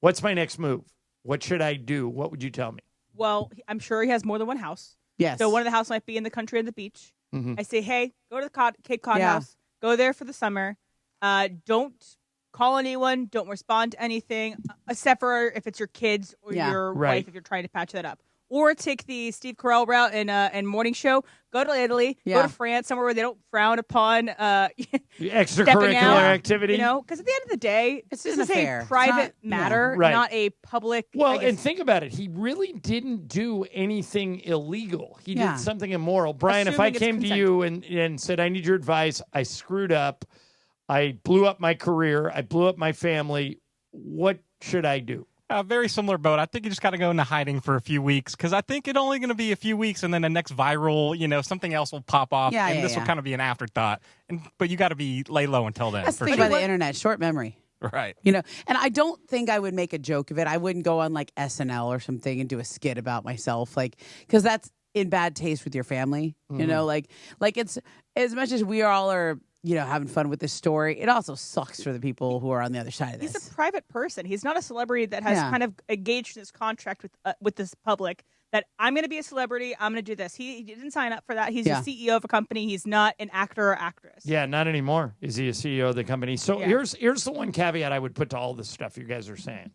what's my next move? What should I do? What would you tell me? Well, I'm sure he has more than one house. Yes. So one of the houses might be in the country or the beach. Mm-hmm. I say, hey, go to the Cape Cod house. Go there for the summer. Don't call anyone. Don't respond to anything, except for if it's your kids or your wife, if you're trying to patch that up. Or take the Steve Carell route and morning show. Go to Italy. Go to France, somewhere where they don't frown upon extracurricular activity. Because at the end of the day, this is affair. a private matter, not a public. Well, and think about it. He really didn't do anything illegal. He did something immoral. Brian, if I came to you and said, I need your advice, I screwed up, I blew up my career, I blew up my family, what should I do? Very similar boat. I think you just got to go into hiding for a few weeks because I think it's only going to be a few weeks and then the next viral, something else will pop off and this will kind of be an afterthought. But you got to lay low until then. That's the thing about the internet, short memory. Right. And I don't think I would make a joke of it. I wouldn't go on like SNL or something and do a skit about myself, because that's in bad taste with your family. Like it's as much as we all are. Having fun with this story. It also sucks for the people who are on the other side of this. He's a private person. He's not a celebrity that has kind of engaged in this contract with this public that I'm going to be a celebrity. I'm going to do this. He didn't sign up for that. He's the CEO of a company. He's not an actor or actress. Yeah, not anymore. Is he a CEO of the company? So here's the one caveat I would put to all this stuff you guys are saying.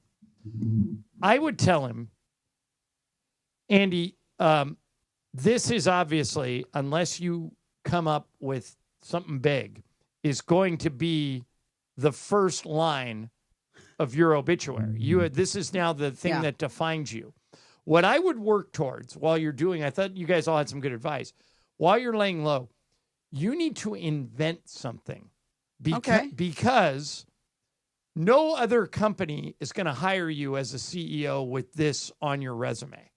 I would tell him, Andy, this is obviously, unless you come up with something big, is going to be the first line of your obituary. This is now the thing that defines you. What I would work towards while you're doing, I thought you guys all had some good advice. While you're laying low, you need to invent something. Because no other company is going to hire you as a CEO with this on your resume.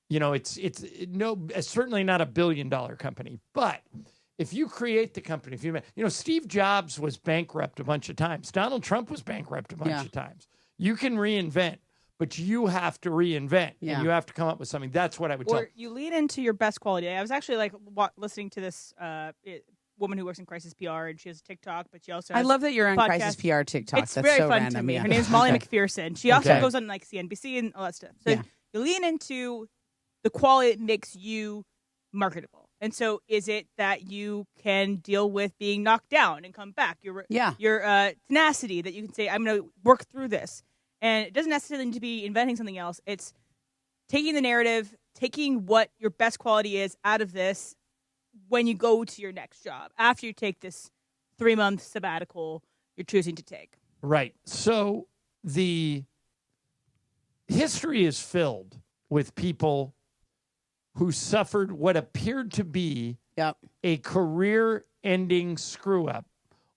It's certainly not $1 billion company, but if you create the company, Steve Jobs was bankrupt a bunch of times. Donald Trump was bankrupt a bunch of times. You can reinvent, but you have to reinvent and you have to come up with something. That's what I would tell. Or you lean into your best quality. I was actually listening to this woman who works in crisis PR, and she has TikTok, but she also has I love that you're on podcast. crisis PR TikTok. It's That's very so fun random. to me. Yeah. Her name's Molly McPherson. She also goes on CNBC and all that stuff. So you lean into the quality that makes you marketable. And so is it that you can deal with being knocked down and come back? Your tenacity that you can say, I'm going to work through this. And it doesn't necessarily need to be inventing something else. It's taking the narrative, taking what your best quality is out of this when you go to your next job, after you take this 3-month sabbatical you're choosing to take. Right. So the history is filled with people who suffered what appeared to be a career-ending screw-up,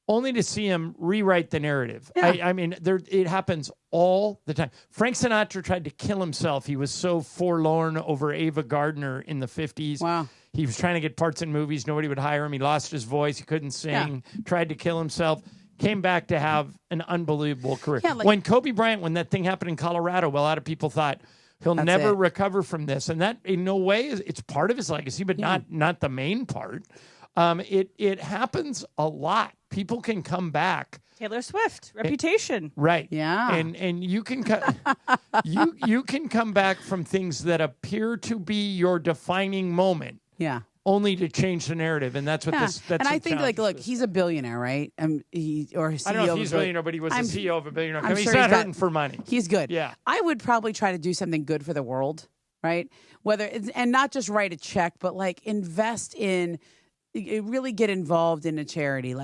only to see him rewrite the narrative. I mean, it happens all the time. Frank Sinatra tried to kill himself. He was so forlorn over Ava Gardner in the 50s. Wow. He was trying to get parts in movies. Nobody would hire him. He lost his voice. He couldn't sing. Tried to kill himself. Came back to have an unbelievable career. When Kobe Bryant, when that thing happened in Colorado, a lot of people thought he'll never recover from this. And that, in no way, it's part of his legacy, but not the main part. It happens a lot. People can come back. Taylor Swift, Reputation. Right. Yeah. And you can you can come back from things that appear to be your defining moment. Yeah. Only to change the narrative, and that's what this. That's and I think, look, he's a billionaire, right? I don't know if he's a billionaire, but he was the CEO of a billionaire company. He's not hurting for money. He's good. Yeah. I would probably try to do something good for the world, right? And not just write a check, but invest in, really get involved in a charity,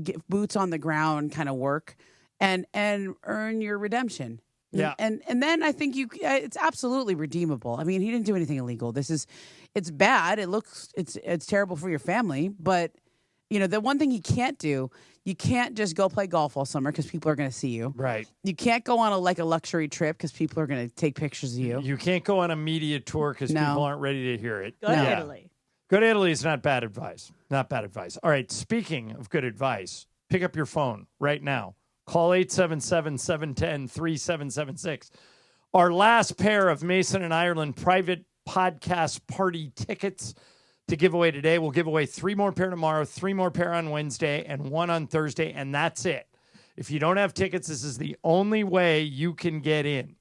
get boots on the ground kind of work, and earn your redemption. Yeah. And then I think it's absolutely redeemable. I mean, he didn't do anything illegal. It's bad. It's terrible for your family, but the one thing you can't do, you can't just go play golf all summer because people are going to see you. Right. You can't go on a luxury trip because people are going to take pictures of you. You can't go on a media tour because people aren't ready to hear it. Go to Italy. Go to Italy is not bad advice. Not bad advice. All right. Speaking of good advice, pick up your phone right now. Call 877-710-3776. Our last pair of Mason and Ireland private podcast party tickets to give away today. We'll give away 3 more pair tomorrow, 3 more pair on Wednesday, and 1 on Thursday, and that's it. If you don't have tickets, this is the only way you can get in.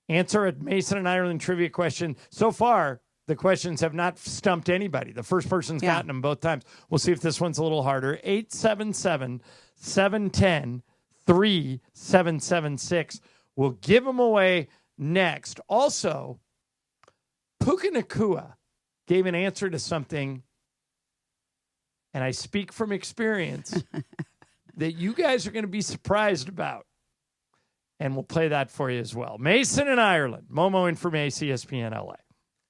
Answer a Mason and Ireland trivia question. So far, the questions have not stumped anybody. The first person's gotten them both times. We'll see if this one's a little harder. 877-710-3776. We'll give them away next. Also, Puka Nacua gave an answer to something, and I speak from experience, that you guys are going to be surprised about. And we'll play that for you as well. Mason and Ireland. Momo in from ESPN LA.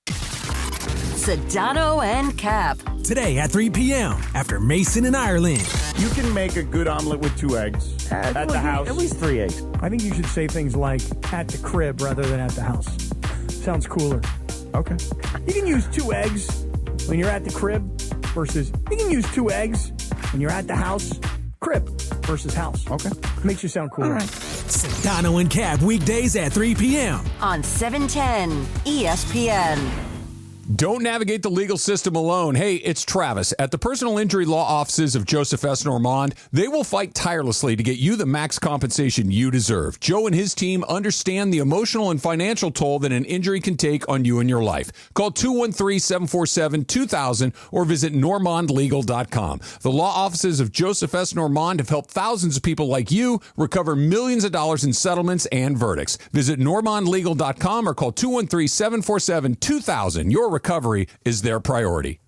Sedano and Cap. Today at 3 p.m. after Mason and Ireland. You can make a good omelet with 2 eggs at the house. At least 3 eggs. I think you should say things like at the crib rather than at the house. Sounds cooler. Okay. You can use 2 eggs when you're at the crib versus you can use 2 eggs when you're at the house. Crib versus house. Okay. Makes you sound cooler. All right. Sedano and Cap weekdays at 3 p.m. on 710 ESPN. Don't navigate the legal system alone. Hey, it's Travis. At the personal injury law offices of Joseph S. Normand, they will fight tirelessly to get you the max compensation you deserve. Joe and his team understand the emotional and financial toll that an injury can take on you and your life. Call 213-747-2000 or visit normandlegal.com. The law offices of Joseph S. Normand have helped thousands of people like you recover millions of dollars in settlements and verdicts. Visit normandlegal.com or call 213-747-2000. Your recovery is their priority.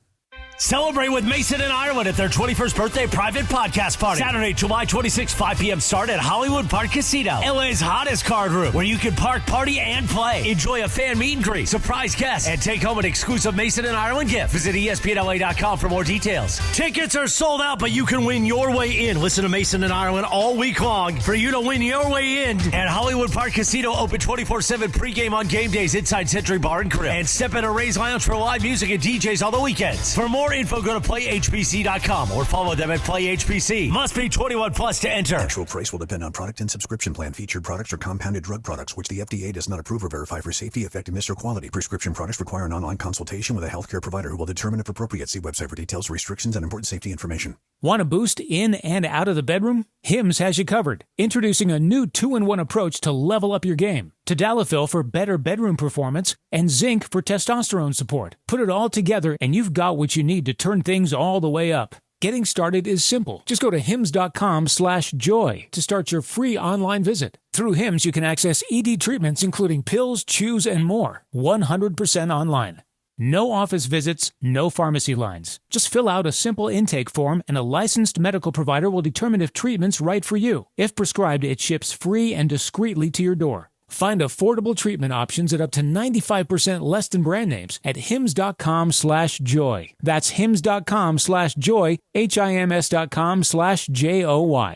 Celebrate with Mason and Ireland at their 21st birthday private podcast party. Saturday, July 26, 5 p.m. start at Hollywood Park Casino, LA's hottest card room, where you can park, party, and play. Enjoy a fan meet and greet, surprise guests, and take home an exclusive Mason and Ireland gift. Visit ESPNLA.com for more details. Tickets are sold out, but you can win your way in. Listen to Mason and Ireland all week long for you to win your way in at Hollywood Park Casino, open 24/7 pregame on game days inside Century Bar and Grill. And step in a Ray's Lounge for live music and DJs on the weekends. For more info, go to playhpc.com or follow them at playhpc. Must be 21 plus to enter. Actual price will depend on product and subscription plan. Featured products are compounded drug products, which the FDA does not approve or verify for safety, effectiveness, or quality. Prescription products require an online consultation with a healthcare provider who will determine if appropriate. See website for details, restrictions, and important safety information. Want a boost in and out of the bedroom? Hims has you covered. Introducing a new 2-in-1 approach to level up your game. Tadalafil for better bedroom performance and zinc for testosterone support. Put it all together and you've got what you need to turn things all the way up. Getting started is simple. Just go to hims.com/joy to start your free online visit. Through Hims, you can access ED treatments including pills, chews, and more. 100% online. No office visits, no pharmacy lines. Just fill out a simple intake form and a licensed medical provider will determine if treatment's right for you. If prescribed, it ships free and discreetly to your door. Find affordable treatment options at up to 95% less than brand names at hims.com/joy. That's hims.com/joy, HIMS.com/JOY.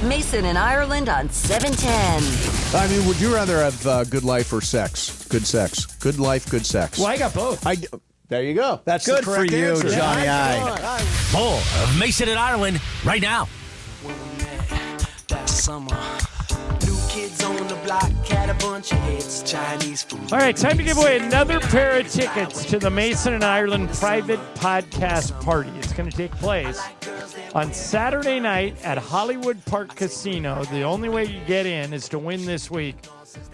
Mason and Ireland on 710. I mean, would you rather have good life or sex? Good sex. Good life, good sex. Well, I got both. There you go. That's good the for correct you, answer. Johnny I. More of Mason and Ireland right now. That summer. New kids on the block had a bunch of hits, Chinese food. All right, time to give away another pair of tickets to the Mason and Ireland private podcast party. It's going to take place on Saturday night at Hollywood Park Casino. The only way you get in is to win this week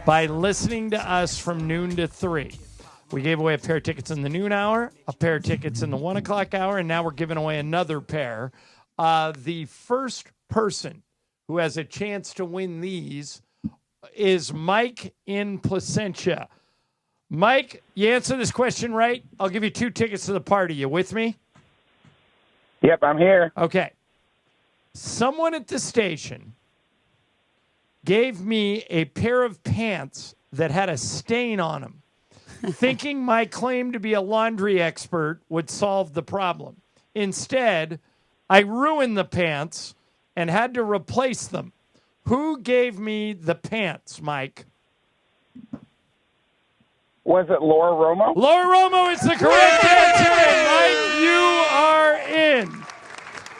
by listening to us from noon to 3. We gave away a pair of tickets in the noon hour, a pair of tickets in the 1 o'clock hour, and now we're giving away another pair. The first person who has a chance to win these is Mike in Placentia. Mike, you answer this question right, I'll give you 2 tickets to the party. You with me? Yep, I'm here. Okay. Someone at the station gave me a pair of pants that had a stain on them, thinking my claim to be a laundry expert would solve the problem. Instead, I ruined the pants and had to replace them. Who gave me the pants, Mike? Was it Laura Romo? Laura Romo is the correct answer, and Mike, you are in.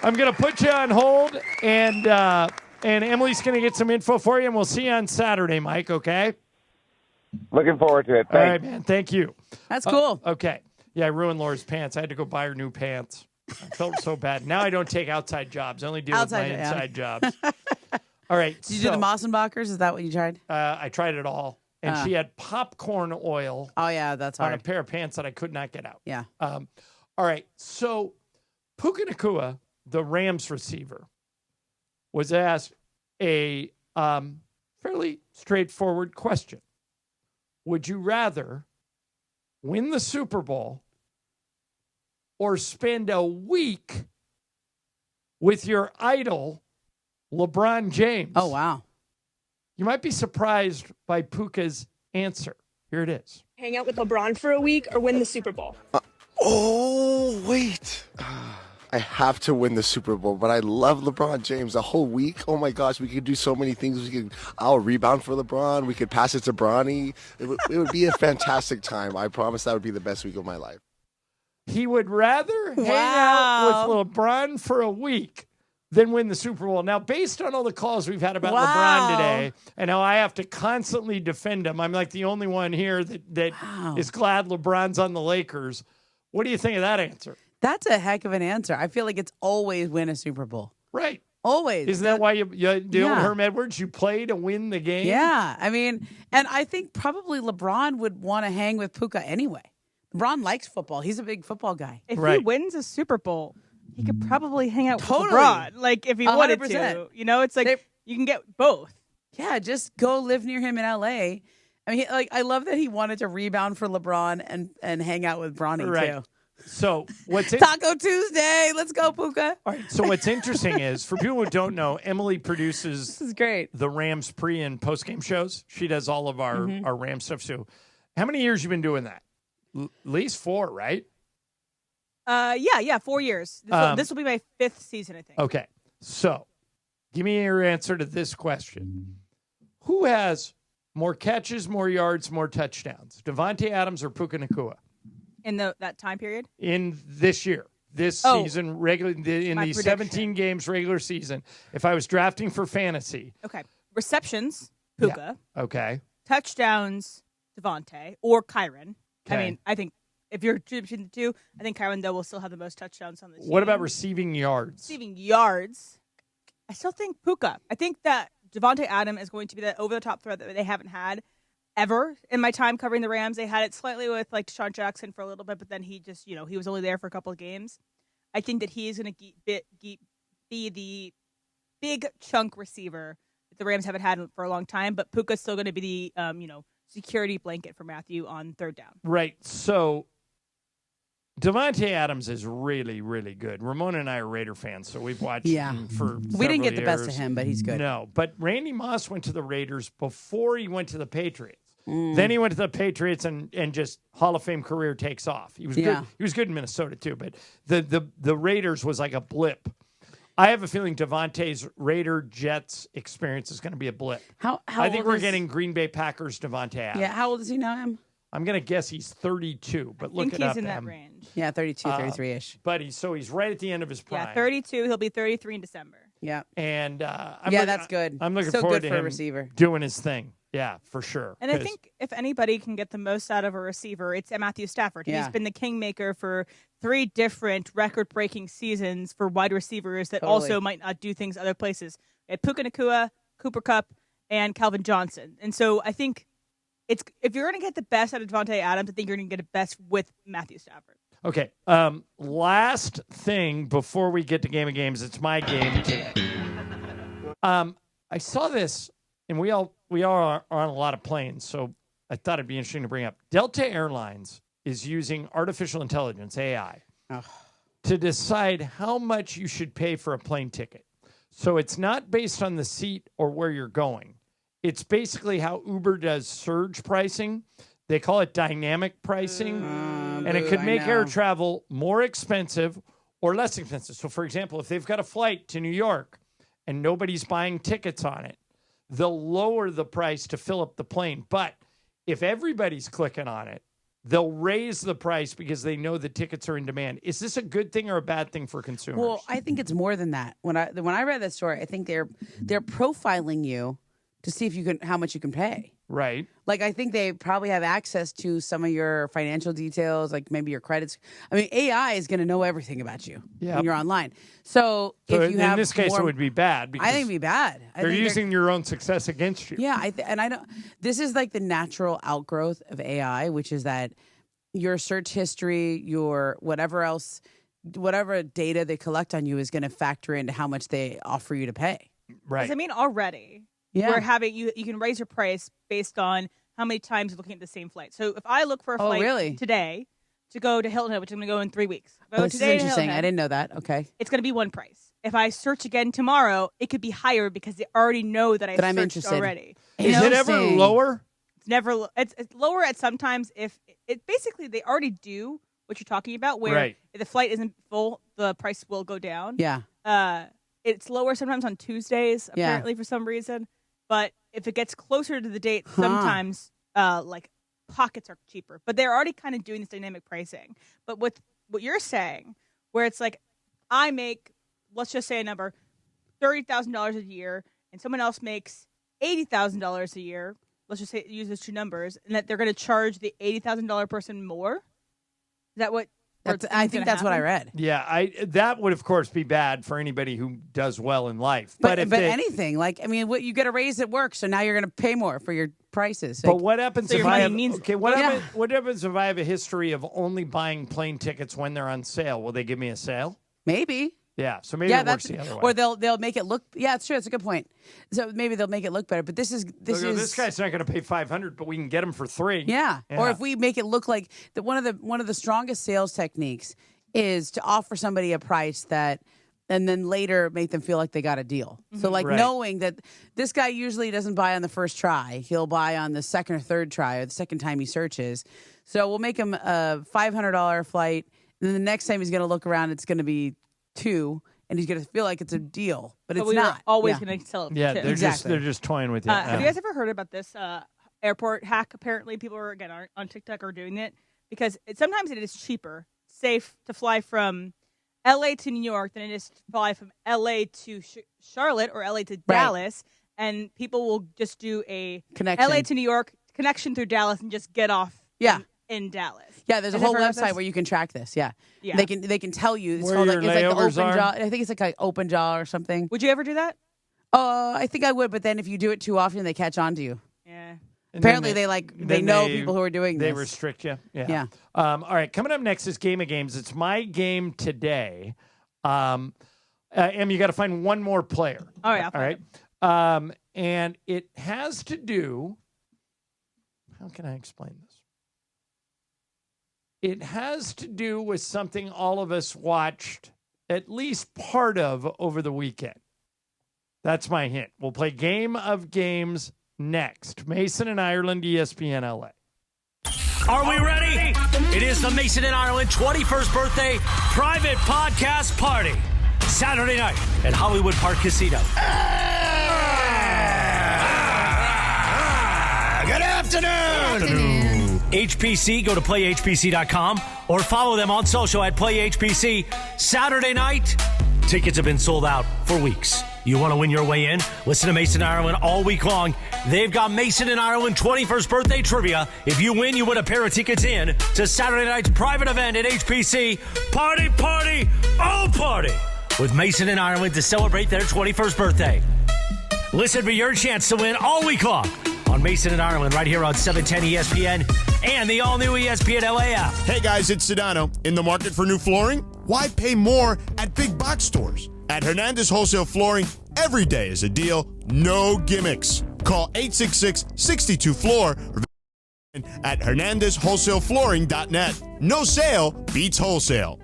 I'm going to put you on hold, and Emily's going to get some info for you, and we'll see you on Saturday, Mike, okay? Looking forward to it. All right, man. Thank you. That's cool. Okay. Yeah, I ruined Laura's pants. I had to go buy her new pants. I felt so bad. Now I don't take outside jobs. I only deal with my inside jobs. All right. Did you do the Mossenbachers? Is that what you tried? I tried it all. And she had popcorn oil. Oh, yeah, that's hard. On a pair of pants that I could not get out. Yeah. All right. So Puka Nacua, the Rams receiver, was asked a fairly straightforward question. Would you rather win the Super Bowl or spend a week with your idol, LeBron James? Oh, wow. You might be surprised by Puka's answer. Here it is. Hang out with LeBron for a week or win the Super Bowl? Wait. I have to win the Super Bowl, but I love LeBron James. A whole week? Oh my gosh, we could do so many things. I'll rebound for LeBron. We could pass it to Bronny. It would be a fantastic time. I promise that would be the best week of my life. He would rather hang out with LeBron for a week than win the Super Bowl. Now, based on all the calls we've had about LeBron today, and how I have to constantly defend him, I'm like the only one here that is glad LeBron's on the Lakers. What do you think of that answer? That's a heck of an answer. I feel like it's always win a Super Bowl. Right. Always. Isn't that why you do Herm Edwards? You play to win the game? Yeah. I mean, and I think probably LeBron would want to hang with Puka anyway. LeBron likes football. He's a big football guy. If he wins a Super Bowl, he could probably hang out with LeBron. Like, if he wanted 100%. to. You know, it's like you can get both. Yeah, just go live near him in L.A. I mean, I love that he wanted to rebound for LeBron and hang out with Bronny Right. too. So what's Taco Tuesday? Let's go, Puka. All right. So what's interesting is, for people who don't know, Emily produces This is great. the Rams pre and post game shows. She does all of our Ram stuff too. How many years you been doing that? At least 4, right? Yeah, 4 years. This will be my 5th season, I think. Okay. So give me your answer to this question. Who has more catches, more yards, more touchdowns? Devontae Adams or Puka Nacua? In that time period? In this year, this season, in my the prediction. 17 games regular season, if I was drafting for fantasy. Okay. Receptions, Puka. Yeah. Okay. Touchdowns, Devontae or Kyron. I Okay. mean, I think if you're between the two, I think Kyron, though, will still have the most touchdowns on the team. What about receiving yards? Receiving yards? I still think Puka. I think that Devontae Adams is going to be the over-the-top threat that they haven't had ever in my time covering the Rams. They had it slightly with Deshaun Jackson for a little bit, but then he just, he was only there for a couple of games. I think that he is going to be the big chunk receiver that the Rams haven't had for a long time, but Puka's still going to be the, security blanket for Matthew on third down. Right. So Devontae Adams is really, really good. Ramona and I are Raider fans, so we've watched him for We didn't get the several best of years. him, but he's good. No, but Randy Moss went to the Raiders before he went to the Patriots. Then he went to the Patriots and just Hall of Fame career takes off. He was good. He was good in Minnesota too, but the Raiders was like a blip. I have a feeling Devontae's Raider Jets experience is going to be a blip. I think we're getting Green Bay Packers Devontae Adams. Yeah, how old is he now, Em? I'm going to guess he's 32, but look I think it up. he's in that Em. range. Yeah, 32, 33-ish. But he's right at the end of his prime. Yeah, 32. He'll be 33 in December. Yeah. And that's good. I'm looking So forward good to for a him receiver. doing his thing. Yeah, for sure. And I think if anybody can get the most out of a receiver, it's Matthew Stafford. Yeah. He's been the kingmaker for 3 different record-breaking seasons for wide receivers that also might not do things other places. We had Puka Nacua, Cooper Kupp, and Calvin Johnson. And so I think if you're going to get the best out of Devontae Adams, I think you're going to get the best with Matthew Stafford. Okay. Last thing before we get to Game of Games, it's my game today. I saw this, and we all are on a lot of planes, so I thought it'd be interesting to bring up. Delta Airlines is using artificial intelligence, AI, to decide how much you should pay for a plane ticket. So it's not based on the seat or where you're going. It's basically how Uber does surge pricing. They call it dynamic pricing, and it could make air travel more expensive or less expensive. So, for example, if they've got a flight to New York and nobody's buying tickets on it, they'll lower the price to fill up the plane. But if everybody's clicking on it, they'll raise the price because they know the tickets are in demand. Is this a good thing or a bad thing for consumers? Well, I think it's more than that. When I read that story, I think they're profiling you to see if how much you can pay. Right. Like, I think they probably have access to some of your financial details, like maybe your credits. I mean, AI is going to know everything about you when you're online. So if you have in this case, more, it would be bad. Because I think it'd be bad. they're using your own success against you. Yeah, I don't. This is like the natural outgrowth of AI, which is that your search history, your whatever data they collect on you is going to factor into how much they offer you to pay. Right. 'Cause, I mean, already we're having you can raise your price based on how many times you're looking at the same flight. So if I look for a flight today to go to Hilton Head, which I'm going to go in 3 weeks. If I go This is today to interesting. Hilton Head, I didn't know that. Okay. it's going to be one price. If I search again tomorrow, it could be higher because they already know that I'm searched interested. already. Is it ever lower? It's never. It's lower at sometimes if it basically they already do what you're talking about. Where if the flight isn't full, the price will go down. Yeah. It's lower sometimes on Tuesdays apparently for some reason. But if it gets closer to the date, sometimes like pockets are cheaper. But they're already kind of doing this dynamic pricing. But what you're saying, where it's like I make, let's just say a number, $30,000 a year, and someone else makes $80,000 a year. Let's just say use those two numbers, and that they're going to charge the $80,000 person more. Is that what? I think that's what I read. Yeah, that would of course be bad for anybody who does well in life. But anything like you get a raise at work, so now you're going to pay more for your prices. But what happens if I have what Yeah. happens if I have a history of only buying plane tickets when they're on sale? Will they give me a sale? Maybe. Yeah, so maybe it works the other way. Or they'll make it look. Yeah, it's true. It's a good point. So maybe they'll make it look better. But this guy's not going to pay $500, but we can get him for $3. Yeah. Or if we make it look like one of the strongest sales techniques is to offer somebody a price that, and then later make them feel like they got a deal. So knowing that this guy usually doesn't buy on the first try, he'll buy on the second or third try or the second time he searches. So we'll make him a $500 flight, and then the next time he's going to look around, it's going to be $2, and he's going to feel like it's a deal, but it's not. Always going to sell it. Yeah, they're just toying with you. Have you guys ever heard about this airport hack? Apparently, people are on TikTok are doing it because sometimes it is cheaper, safe to fly from LA to New York than it is to fly from LA to Charlotte or LA to Dallas, and people will just do a connection. LA to New York connection through Dallas and just get off. In Dallas. Yeah, there's a whole website where you can track this. Yeah. They can tell you. It's where called your it's like the layovers open are? jaw. I think it's like open jaw or something. Would you ever do that? I think I would, but then if you do it too often, they catch on to you. Yeah. Apparently, they know people who are doing this. They restrict you. Yeah. Yeah. All right. Coming up next is Game of Games. It's my game today. Em, you got to find one more player. All right. All right. And it has to do. How can I explain this? It has to do with something all of us watched at least part of over the weekend. That's my hint. We'll play Game of Games next. Mason and Ireland, ESPN LA. Are we ready? It is the Mason and Ireland 21st birthday private podcast party. Saturday night at Hollywood Park Casino. Good afternoon. HPC, go to playhpc.com or follow them on social at playhpc. Saturday night, tickets have been sold out for weeks. You want to win your way in? Listen to Mason and Ireland all week long. They've got Mason and Ireland 21st birthday trivia. If you win, you win a pair of tickets in to Saturday night's private event at HPC. Party, party, oh party with Mason and Ireland to celebrate their 21st birthday. Listen for your chance to win all week long on Mason and Ireland right here on 710 ESPN and the all-new ESPN LA app. Hey guys, it's Sedano. In the market for new flooring? Why pay more at big box stores? At Hernandez Wholesale Flooring, every day is a deal, no gimmicks. Call 866-62-FLOOR or at hernandezwholesaleflooring.net. No sale beats wholesale.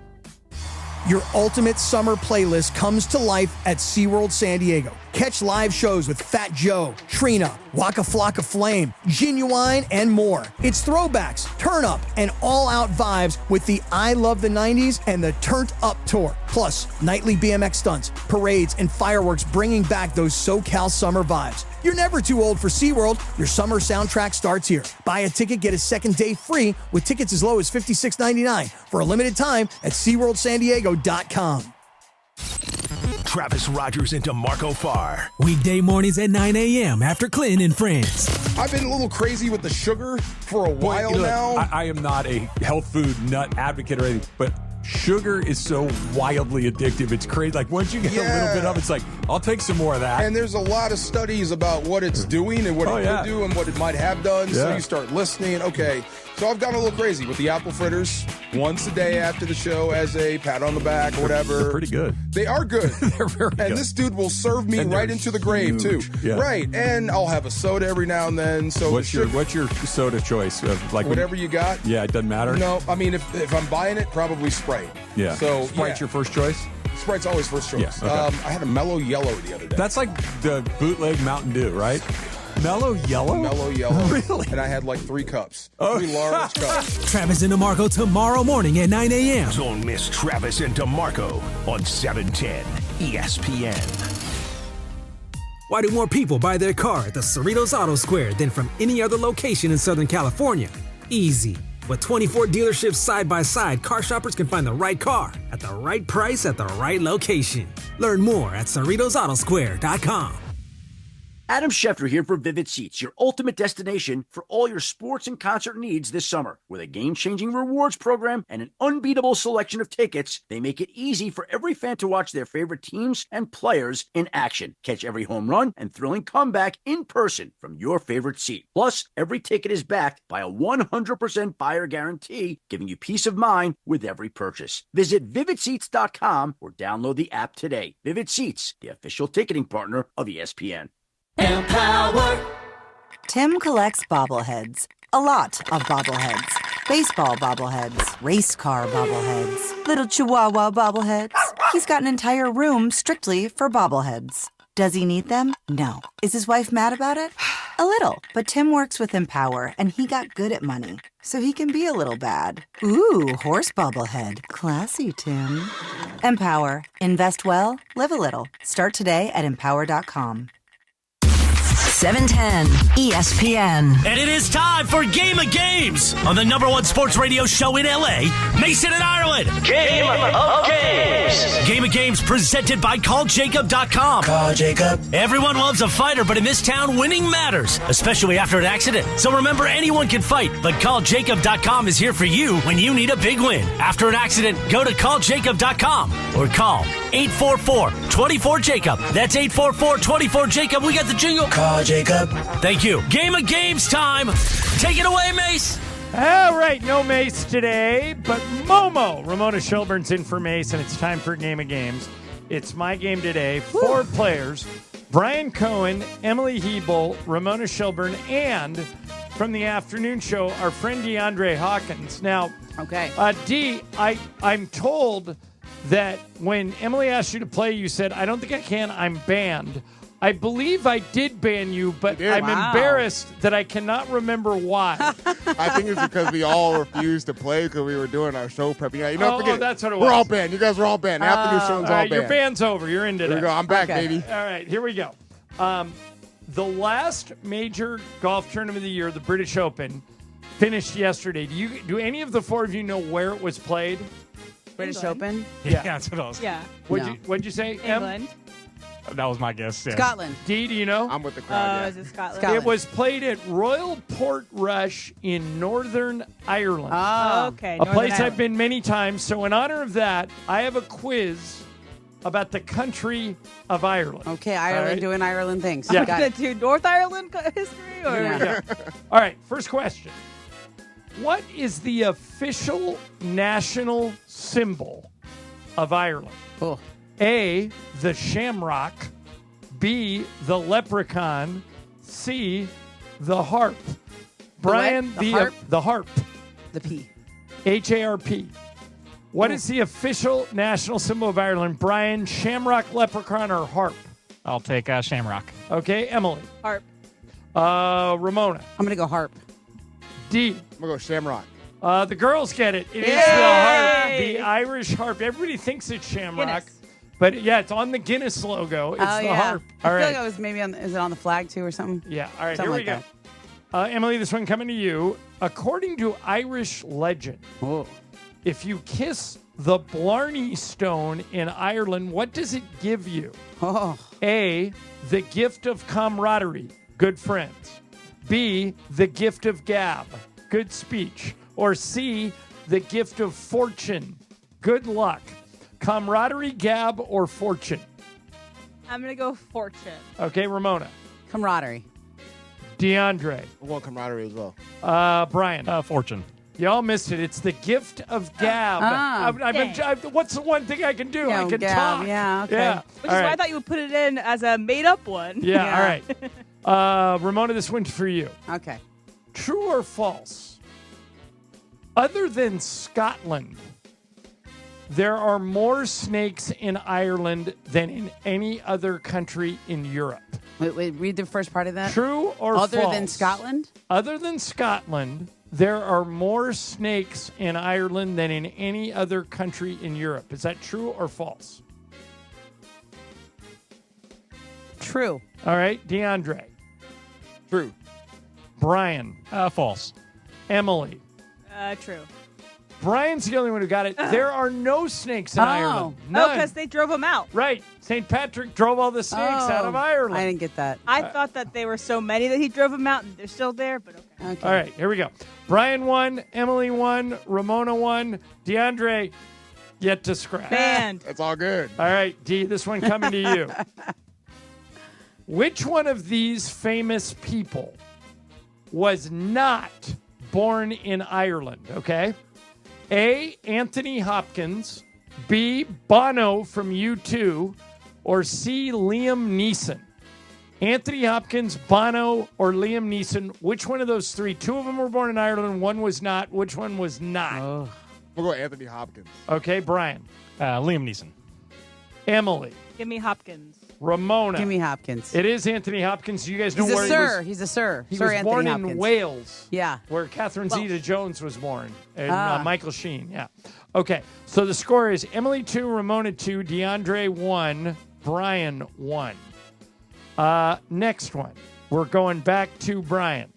Your ultimate summer playlist comes to life at SeaWorld San Diego. Catch live shows with Fat Joe, Trina, Waka Flocka Flame, Genuine, and more. It's throwbacks, turn up, and all-out vibes with the I Love the 90s and the Turned Up Tour. Plus, nightly BMX stunts, parades, and fireworks bringing back those SoCal summer vibes. You're never too old for SeaWorld. Your summer soundtrack starts here. Buy a ticket, get a second day free with tickets as low as $56.99 for a limited time at SeaWorldSanDiego.com. Travis Rogers into Marco Farr. Weekday mornings at 9 a.m. after Clinton and Friends. I've been a little crazy with the sugar for a while now. I am not a health food nut advocate or anything, but sugar is so wildly addictive. It's crazy. Like once you get a little bit of it, it's like, I'll take some more of that. And there's a lot of studies about what it's doing and what it could do and what it might have done. Yeah. So you start listening. Okay. So I've gone a little crazy with the apple fritters once a day after the show as a pat on the back or whatever. They're pretty good. They are good. They're very good. And this dude will serve me right into the grave too. Yeah. Right. And I'll have a soda every now and then. So what's your soda choice? Like whatever you got. Yeah, it doesn't matter. No, I mean if I'm buying it, probably Sprite. Yeah. So Sprite's your first choice? Sprite's always first choice. Yeah, okay. I had a Mellow Yellow the other day. That's like the bootleg Mountain Dew, right? Mellow Yellow? Mellow Yellow. Really? And I had like 3 cups. 3 large cups. Travis and DeMarco tomorrow morning at 9 a.m. Don't miss Travis and DeMarco on 710 ESPN. Why do more people buy their car at the Cerritos Auto Square than from any other location in Southern California? Easy. With 24 dealerships side by side, car shoppers can find the right car at the right price at the right location. Learn more at CerritosAutoSquare.com. Adam Schefter here for Vivid Seats, your ultimate destination for all your sports and concert needs this summer. With a game-changing rewards program and an unbeatable selection of tickets, they make it easy for every fan to watch their favorite teams and players in action. Catch every home run and thrilling comeback in person from your favorite seat. Plus, every ticket is backed by a 100% buyer guarantee, giving you peace of mind with every purchase. Visit VividSeats.com or download the app today. Vivid Seats, the official ticketing partner of ESPN. Empower. Tim collects bobbleheads. A lot of bobbleheads. Baseball bobbleheads. Race car bobbleheads. Little chihuahua bobbleheads. He's got an entire room strictly for bobbleheads. Does he need them? No. Is his wife mad about it? A little. But Tim works with Empower, and he got good at money, so he can be a little bad. Ooh, horse bobblehead. Classy, Tim. Empower. Invest well, live a little. Start today at empower.com. 710 ESPN. And it is time for Game of Games on the #1 sports radio show in LA, Mason and Ireland. Game of Games. Game of Games presented by CallJacob.com. Call Jacob. Everyone loves a fighter, but in this town, winning matters, especially after an accident. So remember, anyone can fight, but CallJacob.com is here for you when you need a big win. After an accident, go to CallJacob.com or call 844-24-JACOB. That's 844-24-JACOB. We got the jingle. Call Jacob. Thank you. Game of Games time. Take it away, Mace. All right, no Mace today, but Momo. Ramona Shelburne's in for Mace, and it's time for Game of Games. It's my game today. 4 players, Brian Cohen, Emily Hebel, Ramona Shelburne, and from the afternoon show, our friend DeAndre Hawkins. Now, D, I'm told that when Emily asked you to play, you said, I don't think I can, I'm banned. I believe I did ban you, but I'm embarrassed that I cannot remember why. I think it's because we all refused to play because we were doing our show prep. You know, forget that's what it was. We're all banned. You guys were all banned. Afternoon show's all banned. Your ban's over. You're in today. Here we go. I'm back, baby. All right, here we go. The last major golf tournament of the year, the British Open, finished yesterday. Do any of the 4 of you know where it was played? British Open? Yeah, that's what I was. Yeah. What'd you say, England. That was my guess. Yeah. Scotland. D, do you know? I'm with the crowd. Is it Scotland? It was played at Royal Portrush in Northern Ireland. Oh, okay. A place I've been many times. So in honor of that, I have a quiz about the country of Ireland. Okay, Ireland doing Ireland things. Yeah. I'm going to do North Ireland history? Or? Yeah. All right, first question. What is the official national symbol of Ireland? Oh. A, the shamrock. B, the leprechaun. C, the harp. Brian, the harp? The harp. The P. HARP. What is the official national symbol of Ireland? Brian, shamrock, leprechaun, or harp? I'll take Shamrock. Okay, Emily. Harp. Ramona. I'm going to go harp. D. I'm going to go Shamrock. The girls get it. It is the harp, the Irish harp. Everybody thinks it's shamrock. Guinness. But yeah, it's on the Guinness logo. It's the harp. All I right. feel like I was maybe is it on the flag too or something? Yeah. All right. Something Here we like go. Emily, this one coming to you. According to Irish legend, if you kiss the Blarney Stone in Ireland, what does it give you? Oh. A, the gift of camaraderie, good friends. B, the gift of gab, good speech. Or C, the gift of fortune, good luck. Camaraderie, gab, or fortune? I'm going to go fortune. Okay, Ramona. Camaraderie. DeAndre. I'm going camaraderie as well. Brian. Fortune. Y'all missed it. It's the gift of gab. What's the one thing I can do? I can talk. Yeah, okay. Yeah. Which is why I thought you would put it in as a made-up one. Yeah, all right. Ramona, this one's for you. Okay. True or false? Other than Scotland, there are more snakes in Ireland than in any other country in Europe. Wait, read the first part of that. True or false? Other than Scotland? Other than Scotland, there are more snakes in Ireland than in any other country in Europe. Is that true or false? True. All right, DeAndre. True. Brian. False. Emily. True. Brian's the only one who got it. There are no snakes in Ireland. No, None. because they drove them out. Right. St. Patrick drove all the snakes out of Ireland. I didn't get that. I thought that they were so many that he drove them out, and they're still there, but okay. All right, here we go. Brian won, Emily won, Ramona won, DeAndre yet to scratch. Banned. That's all good. All right, D, this one coming to you. Which one of these famous people was not born in Ireland, okay? A, Anthony Hopkins, B, Bono from U2, or C, Liam Neeson? Anthony Hopkins, Bono, or Liam Neeson, which one of those three? Two of them were born in Ireland, one was not. Which one was not? We'll go Anthony Hopkins. Okay, Brian. Liam Neeson. Emily. Give me Hopkins. Ramona. Give me Hopkins. It is Anthony Hopkins. You guys know He's a where sir. he was? He's a sir. He Sir was Anthony born Hopkins. in Wales. Yeah. Where Catherine Well- Zeta-Jones was born. And Ah. Michael Sheen, yeah. Okay, so the score is Emily 2, Ramona 2, DeAndre 1, Brian 1. Next one. We're going back to Brian.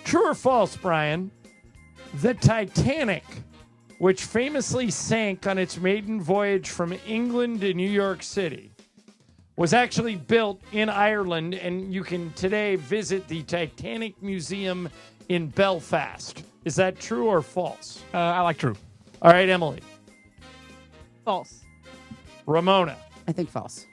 True or false, Brian? The Titanic, which famously sank on its maiden voyage from England to New York City, was actually built in Ireland, and you can today visit the Titanic Museum in Belfast. Is that true or false? I like true. All right, Emily. False. Ramona. I think false.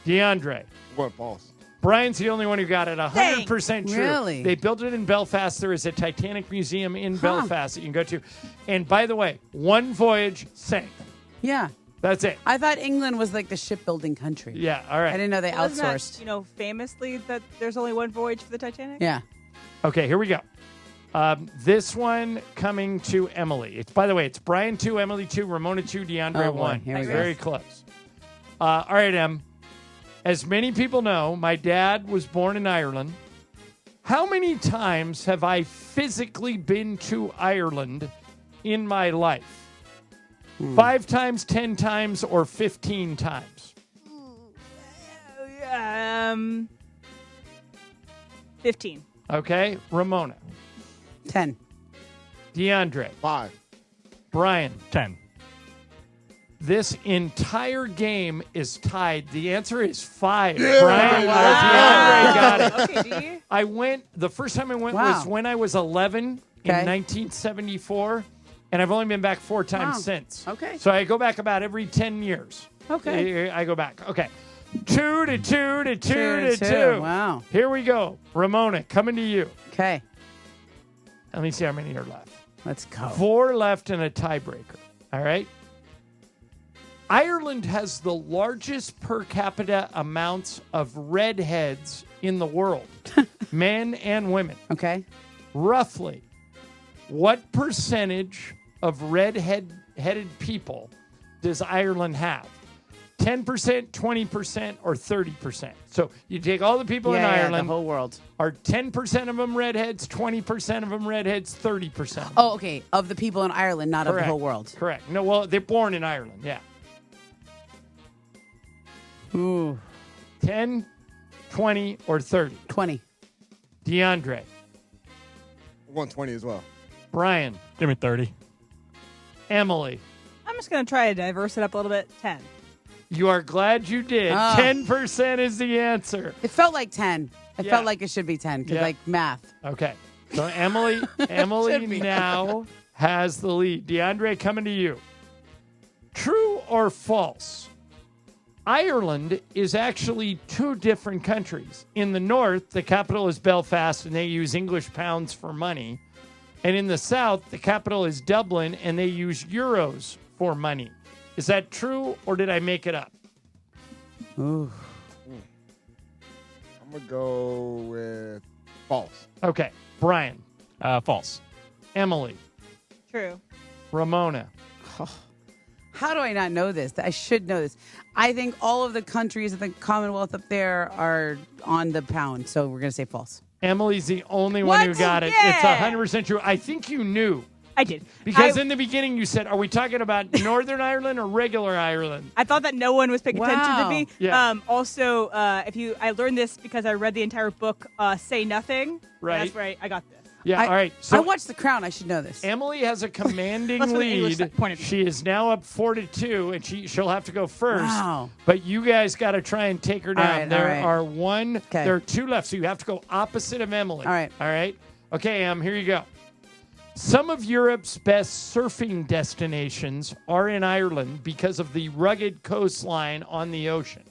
DeAndre. What, false? Brian's the only one who got it 100% true. Really? They built it in Belfast. There is a Titanic Museum in Belfast that you can go to. And by the way, one voyage sank. Yeah. That's it. I thought England was like the shipbuilding country. Yeah, all right. I didn't know they Well, isn't that, outsourced. famously that there's only one voyage for the Titanic? Yeah. Okay, here we go. This one coming to Emily. It's, by the way, it's Brian 2, Emily 2, Ramona 2, DeAndre Oh, boy. 1. Here we go. Very close. All right, Em. As many people know, my dad was born in Ireland. How many times have I physically been to Ireland in my life? 5 times, 10 times, or 15 times? 15. Okay, Ramona. 10. DeAndre. 5. Brian. 10. This entire game is tied. The answer is 5. Yeah. Brian, Wow. DeAndre got it. Okay, D. I went, the first time I went Wow. was when I was 11 in Okay. 1974, and I've only been back 4 times Wow. since. Okay. So I go back about every 10 years. Okay. I go back. Okay. 2 to 2 to 2 to 2. Wow. Here we go. Ramona, coming to you. Okay. Let me see how many are left. Let's go. 4 left and a tiebreaker. All right. Ireland has the largest per capita amounts of redheads in the world, men and women. Okay. Roughly, what percentage of redheaded people does Ireland have? 10%, 20%, or 30%? So you take all the people in Ireland. The whole world. Are 10% of them redheads, 20% of them redheads, 30%? Oh, okay. Of the people in Ireland, not of the Correct. whole world. Correct. No, well, they're born in Ireland, yeah. Ooh. 10, 20, or 30? 20. DeAndre. 120 as well. Brian. Give me 30. Emily. I'm just going to try to diverse it up a little bit. 10. You are glad you did. Oh. 10% is the answer. It felt like 10. It Yeah. felt like it should be 10 because, Yeah. like, math. Okay. So Emily now has the lead. DeAndre, coming to you. True or false? Ireland is actually 2 different countries. In the north, the capital is Belfast, and they use English pounds for money. And in the south, the capital is Dublin, and they use euros for money. Is that true, or did I make it up? Ooh. I'm going to go with false. Okay. Brian. False. Emily. True. Ramona. How do I not know this? I should know this. I think all of the countries of the Commonwealth up there are on the pound, so we're going to say false. Emily's the only one who What? got it. Yeah. It's 100% true. I think you knew. I did. Because in the beginning you said, are we talking about Northern Ireland or regular Ireland? I thought that no one was paying attention to me. Yeah. Also, I learned this because I read the entire book, Say Nothing. Right. That's right. I got this. Yeah, all right. So I watched The Crown. I should know this. Emily has a commanding That's what the English lead. point of view. She is now up 4-2, and she'll have to go first. Wow. But you guys got to try and take her down. All right. There are 2 left, so you have to go opposite of Emily. All right. All right. Okay, here you go. Some of Europe's best surfing destinations are in Ireland because of the rugged coastline on the ocean.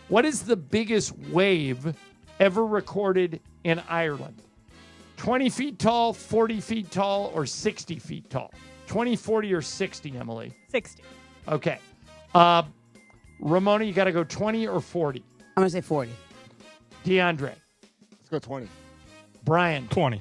What is the biggest wave ever recorded in Ireland? 20 feet tall, 40 feet tall, or 60 feet tall? 20, 40, or 60, Emily? 60. Okay. Ramona, you got to go 20 or 40? I'm going to say 40. DeAndre. Let's go 20. Brian. 20.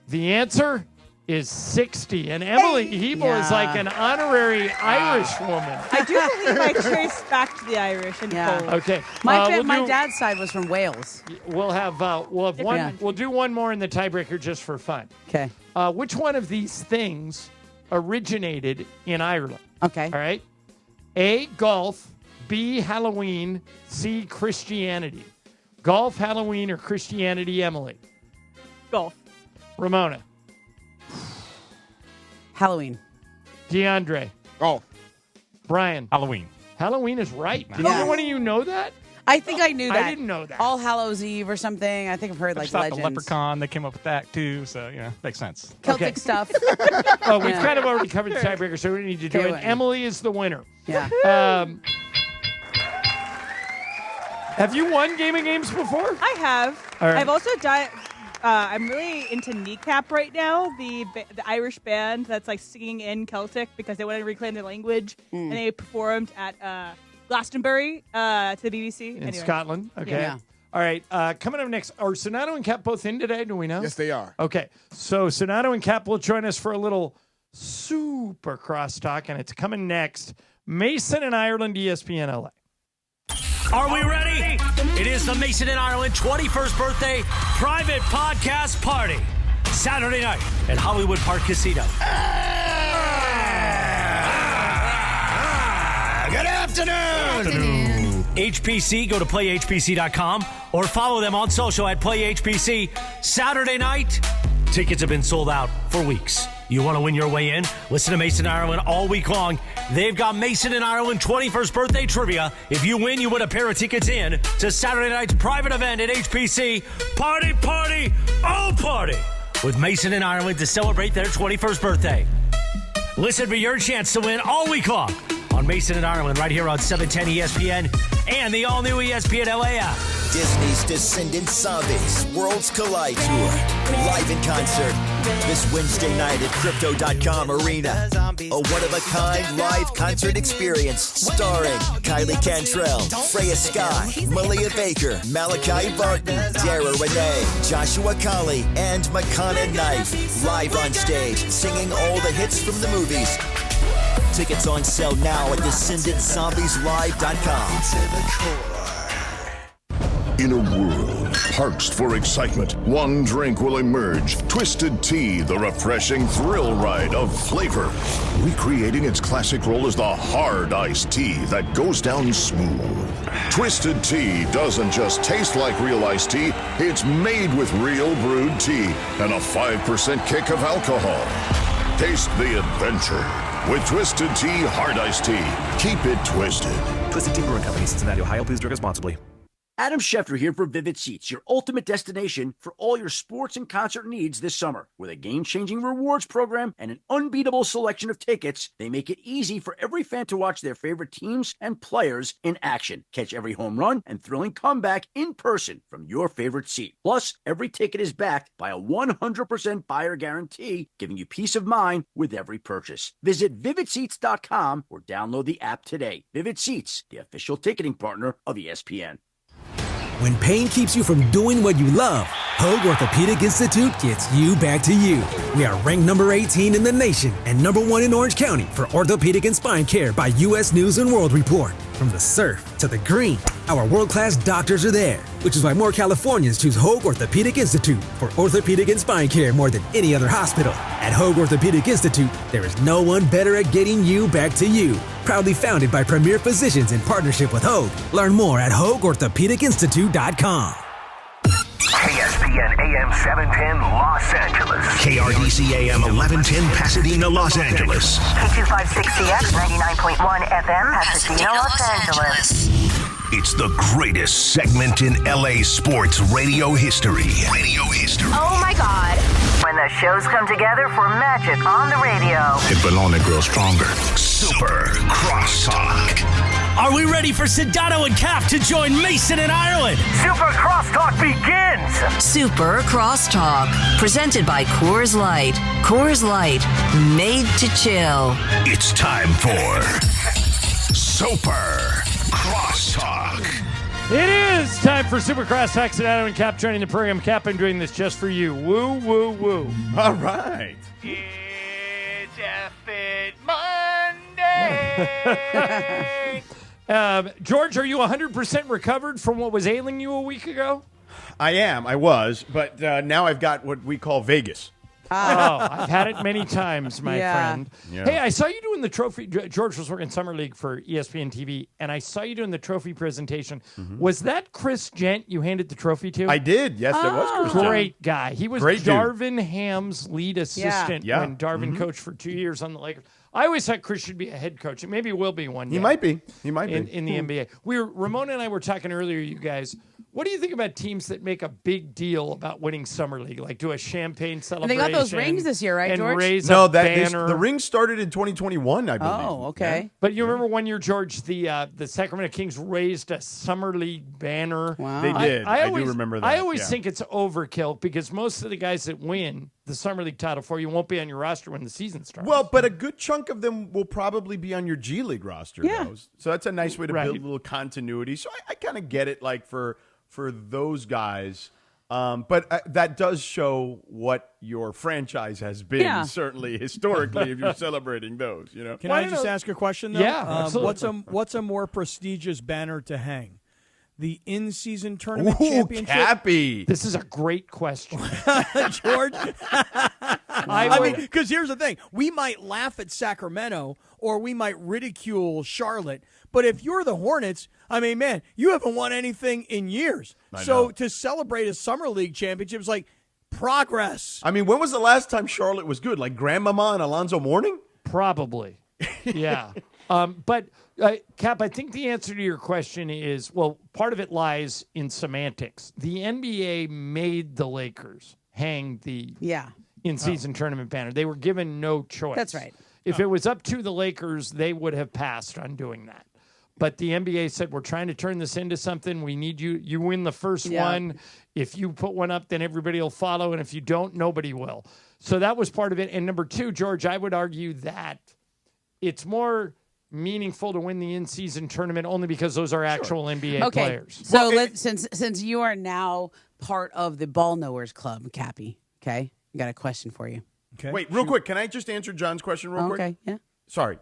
The answer is 60. And Emily Hebel is like an honorary Irish woman. I do believe I traced back to the Irish and Polish. Okay. My dad's side was from Wales. We'll have one. Yeah. We'll do one more in the tiebreaker just for fun. Okay. Which one of these things originated in Ireland? Okay. All right. A, golf. B, Halloween. C, Christianity. Golf, Halloween, or Christianity, Emily? Golf. Ramona. Halloween. DeAndre. Golf. Brian. Halloween. Halloween is right. Did Yeah. either one of you know that? I think I knew that. I didn't know that. All Hallows Eve or something. I think I've heard I like just thought legends. the leprechaun, they came up with that too, so, makes sense. Celtic stuff. Oh, we've Yeah. kind of already covered the tiebreaker, so we don't need to do Okay, it. well. Emily is the winner. Yeah. Have you won Gaming Games before? I have. All right. I've also I'm really into Kneecap right now, the Irish band that's like singing in Celtic because they want to reclaim their language, and they performed at Glastonbury to the BBC In Scotland. Okay. Yeah. All right. Coming up next, are Sonato and Cap both in today? Do we know? Yes, they are. Okay. So Sonato and Cap will join us for a little super crosstalk, and it's coming next. Mason in Ireland, ESPN LA. Are we ready? It is the Mason in Ireland 21st birthday private podcast party. Saturday night at Hollywood Park Casino. Good afternoon. HPC, go to playhpc.com or follow them on social at playhpc. Saturday night, tickets have been sold out for weeks. You want to win your way in? Listen to Mason in Ireland all week long. They've got Mason in Ireland 21st birthday trivia. If you win, you win a pair of tickets in to Saturday night's private event at HPC. Party, party, all party with Mason in Ireland to celebrate their 21st birthday. Listen for your chance to win all week long on Mason in Ireland right here on 710 ESPN and the all-new ESPN LA app. Disney's Descendant Zombies Worlds Collide Tour. Live in concert this Wednesday night at Crypto.com Arena. A one-of-a-kind live concert experience starring Kylie Cantrell, Freya Scott, Malia Baker, Malachi Barton, Dara Renee, Joshua Colley, and Makana Knife. Live on stage, singing all the hits from the movies. Tickets on sale now at DescendantZombiesLive.com. In a world parched for excitement, one drink will emerge. Twisted Tea, the refreshing thrill ride of flavor. Recreating its classic role as the hard iced tea that goes down smooth. Twisted Tea doesn't just taste like real iced tea, it's made with real brewed tea and a 5% kick of alcohol. Taste the adventure with Twisted Tea Hard Iced Tea. Keep it twisted. Twisted Tea Brewing Company, Cincinnati, Ohio. Please drink responsibly. Adam Schefter here for Vivid Seats, your ultimate destination for all your sports and concert needs this summer. With a game-changing rewards program and an unbeatable selection of tickets, they make it easy for every fan to watch their favorite teams and players in action. Catch every home run and thrilling comeback in person from your favorite seat. Plus, every ticket is backed by a 100% buyer guarantee, giving you peace of mind with every purchase. Visit VividSeats.com or download the app today. Vivid Seats, the official ticketing partner of ESPN. When pain keeps you from doing what you love, Hoag Orthopedic Institute gets you back to you. We are ranked number 18 in the nation and number 1 in Orange County for orthopedic and spine care by U.S. News & World Report. From the surf to the green, our world-class doctors are there, which is why more Californians choose Hoag Orthopedic Institute for orthopedic and spine care more than any other hospital. At Hoag Orthopedic Institute, there is no one better at getting you back to you. Proudly founded by premier physicians in partnership with Hoag. Learn more at HoagOrthopedicInstitute.com. ESPN AM 710 Los Angeles. KRDC AM 1110 Pasadena, Los Angeles. K256CX 99.1 FM Pasadena, Los Angeles. It's the greatest segment in LA sports radio history. Oh my God. When the shows come together for magic on the radio. It will only grow stronger. Super Crosstalk. Are we ready for Sedano and Cap to join Mason in Ireland? Super Crosstalk begins. Super Crosstalk. Presented by Coors Light. Coors Light. Made to chill. It's time for Super Crosstalk. It is time for Super Crosstalk. Sedano and Cap joining the program. Cap, I'm doing this just for you. Woo, woo, woo. All right. It's F-It Monday. George, are you 100% recovered from what was ailing you a week ago? I was, but now I've got what we call Vegas. Oh, I've had it many times, my friend. Yeah. Hey, I saw you doing the trophy. George was working Summer League for ESPN TV, and I saw you doing the trophy presentation. Mm-hmm. Was that Chris Gent you handed the trophy to? I did. Yes, it was Chris Gent. Great guy. He was Great dude. Darvin Ham's lead assistant when Darvin coached for 2 years on the Lakers. I always thought Chris should be a head coach, and maybe will be one day. He might be. In the NBA. Ramona and I were talking earlier, you guys. What do you think about teams that make a big deal about winning Summer League, like do a champagne celebration? And they got those rings this year, right, and George? Raise a banner. The rings started in 2021, I believe. Oh, okay. Yeah. But you remember one year, George, the Sacramento Kings raised a Summer League banner. Wow. They did. I do remember that. I always think it's overkill because most of the guys that win the Summer League title for you won't be on your roster when the season starts. Well, but a good chunk of them will probably be on your G League roster. Yeah. Though. So that's a nice way to build a little continuity. So I kind of get it, like for those guys. But that does show what your franchise has been, certainly historically, if you're celebrating those. You know. Can I just ask a question, though? Yeah, absolutely. What's a more prestigious banner to hang? The in-season tournament championship? Cappy. This is a great question. George? I mean, because here's the thing. We might laugh at Sacramento or we might ridicule Charlotte, but if you're the Hornets, I mean, man, you haven't won anything in years. So to celebrate a Summer League championship is like progress. I mean, when was the last time Charlotte was good? Like Grandmama and Alonzo Mourning? Probably. Yeah. But, Cap, I think the answer to your question is, well, part of it lies in semantics. The NBA made the Lakers hang the in-season tournament banner. They were given no choice. That's right. If it was up to the Lakers, they would have passed on doing that. But the NBA said, we're trying to turn this into something. We need you. You win the first one. If you put one up, then everybody will follow. And if you don't, nobody will. So that was part of it. And number two, George, I would argue that it's more meaningful to win the in-season tournament only because those are actual NBA players. So since you are now part of the Ball Knowers Club, Cappy, okay, I got a question for you. Okay. Wait, real quick. Can I just answer John's question real quick? Okay, yeah. Sorry.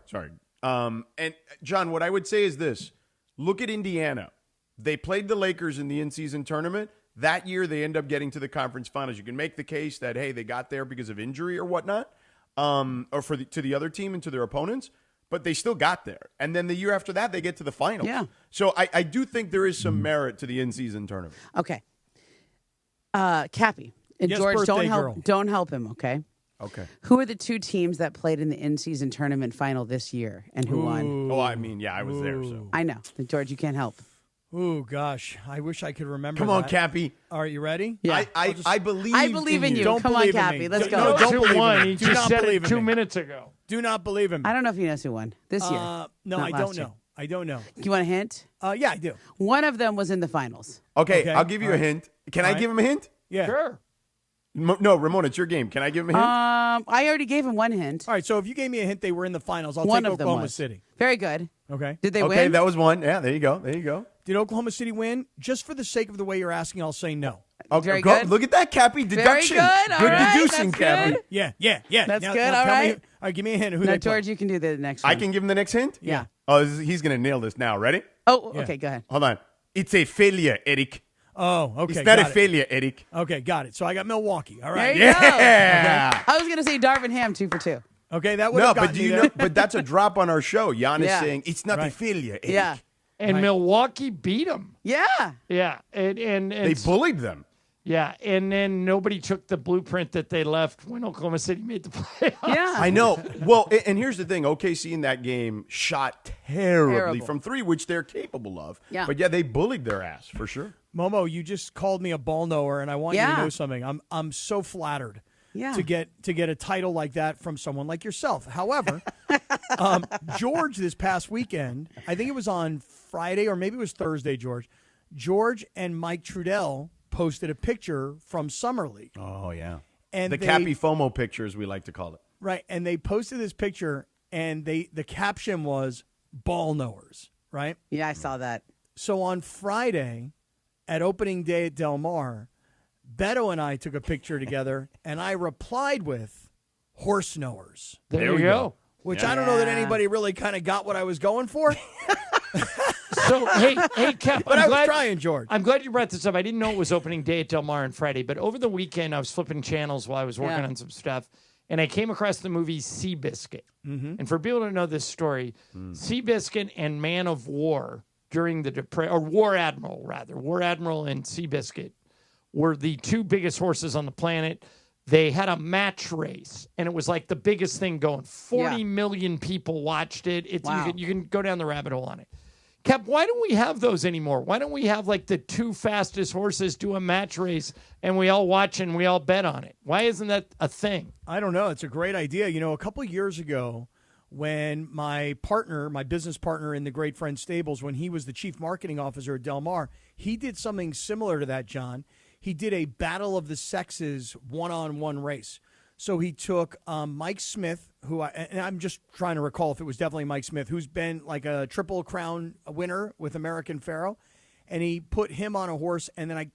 And John, what I would say is this. Look at Indiana. They played the Lakers in the in-season tournament. That year, they end up getting to the conference finals. You can make the case that, hey, they got there because of injury or whatnot, or to the other team and to their opponents, but they still got there. And then the year after that, they get to the finals. Yeah. So I do think there is some merit to the in-season tournament. Okay. Cappy and Yes, George, birthday girl. don't help him, okay? Okay. Who are the two teams that played in the in-season tournament final this year, and who won? Oh, I mean, yeah, I was there. So I know, George, you can't help. Oh gosh, I wish I could remember. Come on, that. Cappy. All right, you ready? Yeah. I believe. I believe in you. Don't Come on, believe in Cappy. me. Let's go. No, Don't believe in one. me. He Do just not said believe it in 2 me. minutes ago. Do not believe in me. I don't know if you know who won this year. No, Not I last don't year. know. I don't know. You want a hint? Yeah, I do. One of them was in the finals. Okay, I'll give you a hint. Can I give him a hint? Yeah. Sure. No, Ramona, it's your game. Can I give him a hint? I already gave him one hint. All right, so if you gave me a hint they were in the finals, I'll One take of them Oklahoma was. City. Very good. Okay. Did they Okay, win? that was one. Yeah, there you go. Did Oklahoma City win? Just for the sake of the way you're asking, I'll say no. Okay, Very good. Look at that, Cappy. Deduction. Very good. All right, deducing, that's Cappy. good. Yeah. That's Now good. tell All me- right. all right, give me a hint. Who Now, they play. George, you can do the next one. I can give him the next hint? Yeah. Oh, he's going to nail this now. Ready? Oh, Yeah. okay, go ahead. Hold on. It's a failure, Eric. Oh, okay. It's not a got it. failure, Eric. Okay, got it. So I got Milwaukee. All There right. you Yeah. go. I was going to say Darvin Ham 2 for 2. Okay, that would No, have but gotten do you there. know? But that's a drop on our show. Giannis Yeah. saying it's not a Right. failure, Eric. Yeah. And Right. Milwaukee beat them. Yeah. Yeah. And They bullied them. Yeah, and then nobody took the blueprint that they left when Oklahoma City made the playoffs. Yeah. I know. Well, and here's the thing. OKC in that game shot terribly Terrible. from three, which they're capable of. Yeah. But, yeah, they bullied their ass for sure. Momo, you just called me a ball knower, and I want you Yeah. to know something. I'm so flattered Yeah. to get a title like that from someone like yourself. However, George this past weekend, I think it was on Friday or maybe it was Thursday, George and Mike Trudell posted a picture from Summer League. Oh, yeah. And the Cappy FOMO pictures, we like to call it. Right, and they posted this picture, and the caption was "ball knowers." Right? Yeah, I saw that. So on Friday, at opening day at Del Mar, Beto and I took a picture together, and I replied with "horse knowers." There you go. Which Yeah. I don't know that anybody really kind of got what I was going for. So, hey, Cap, But I'm I was glad, trying, George. I'm glad you brought this up. I didn't know it was opening day at Del Mar on Friday, but over the weekend I was flipping channels while I was working on some stuff, and I came across the movie Seabiscuit. Mm-hmm. And for people to know this story, Seabiscuit and Man of War during the War Admiral and Seabiscuit were the two biggest horses on the planet. They had a match race, and it was like the biggest thing going. 40 million people watched it. You can go down the rabbit hole on it. Cap, why don't we have those anymore? Why don't we have like the two fastest horses do a match race and we all watch and we all bet on it? Why isn't that a thing? I don't know. It's a great idea. You know, a couple of years ago, when my business partner in the Great Friend Stables, when he was the chief marketing officer at Del Mar, he did something similar to that, John. He did a Battle of the Sexes one-on-one race. So he took Mike Smith, and I'm just trying to recall if it was definitely Mike Smith, who's been like a Triple Crown winner with American Pharoah, and he put him on a horse, and then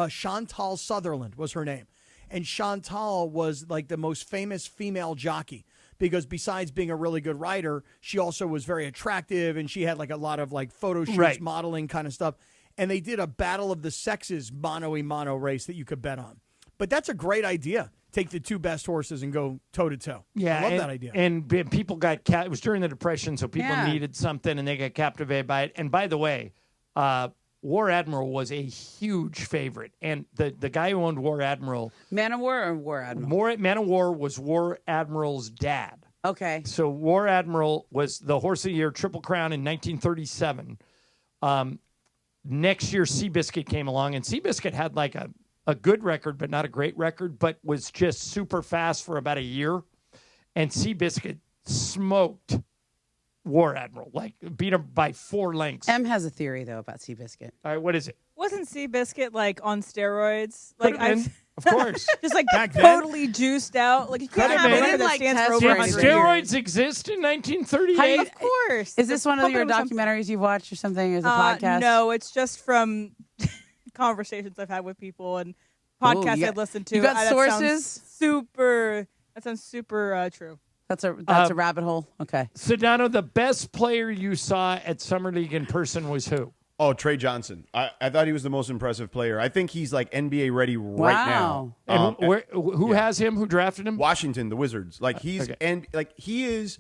Chantal Sutherland was her name. And Chantal was like the most famous female jockey because besides being a really good rider, she also was very attractive, and she had like a lot of like photo shoots, modeling kind of stuff. And they did a Battle of the Sexes mano-a-mano race that you could bet on. But that's a great idea. Take the two best horses and go toe-to-toe. Yeah, I love that idea. And people got it was during the Depression, so people needed something, and they got captivated by it. And by the way, War Admiral was a huge favorite. And the guy who owned War Admiral... Man of War or War Admiral? Man of War was War Admiral's dad. Okay. So War Admiral was the Horse of the Year Triple Crown in 1937. Next year, Seabiscuit came along, and Seabiscuit had like a good record, but not a great record, but was just super fast for about a year. And Seabiscuit smoked War Admiral, like beat him by 4 lengths. M has a theory, though, about Seabiscuit. All right, what is it? Wasn't Seabiscuit like on steroids? Like of course. Just like Back then? totally juiced out. Like you couldn't have a been. winner that Like stands for test over Did 100 steroids years. exist in 1938? Of course. Is this one of your Pumping them with documentaries you've watched or something? Or is it a podcast? No, it's just from conversations I've had with people and podcasts I've listened to. You got That sources? That sounds super true. That's a rabbit hole. Okay. Sedano, the best player you saw at Summer League in person was who? Oh, Trey Johnson. I thought he was the most impressive player. I think he's like NBA ready right now. And who has him? Who drafted him? Washington, the Wizards. Like he's okay. and like he is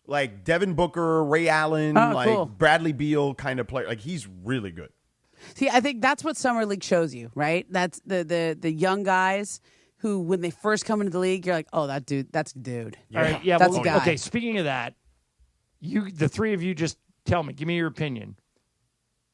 like Devin Booker, Ray Allen, cool. Bradley Beal kind of player. Like he's really good. See, I think that's what Summer League shows you, right? That's the young guys who, when they first come into the league, you're like, oh, that's a dude. All right, yeah, that's a guy. Okay, speaking of that, the three of you just tell me, give me your opinion.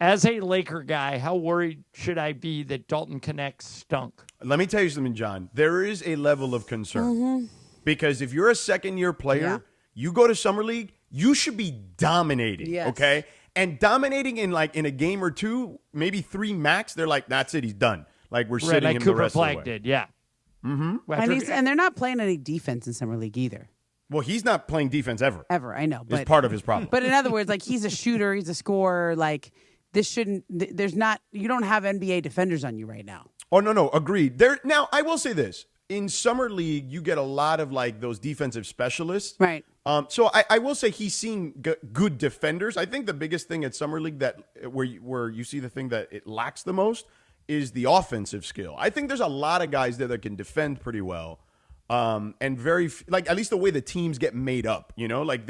As a Laker guy, how worried should I be that Dalton Knecht stunk? Let me tell you something, John. There is a level of concern because if you're a second-year player, you go to Summer League, you should be dominating. Yes. Okay, and dominating in a game or two, maybe 3 max. They're like, that's it, he's done. Like we're sitting like him Cooper the rest Flag of the way. did, yeah. Mm-hmm. And they're not playing any defense in Summer League either. Well, he's not playing defense ever. I know. But it's part of his problem. But in other words, like he's a shooter, he's a scorer. Like this shouldn't. There's not. You don't have NBA defenders on you right now. Oh no, agreed. Now I will say this: in Summer League, you get a lot of like those defensive specialists, right? So I will say he's seen good defenders. I think the biggest thing at Summer League that where you see the thing that it lacks the most is the offensive skill. I think there's a lot of guys there that can defend pretty well. And very like at least the way the teams get made up, like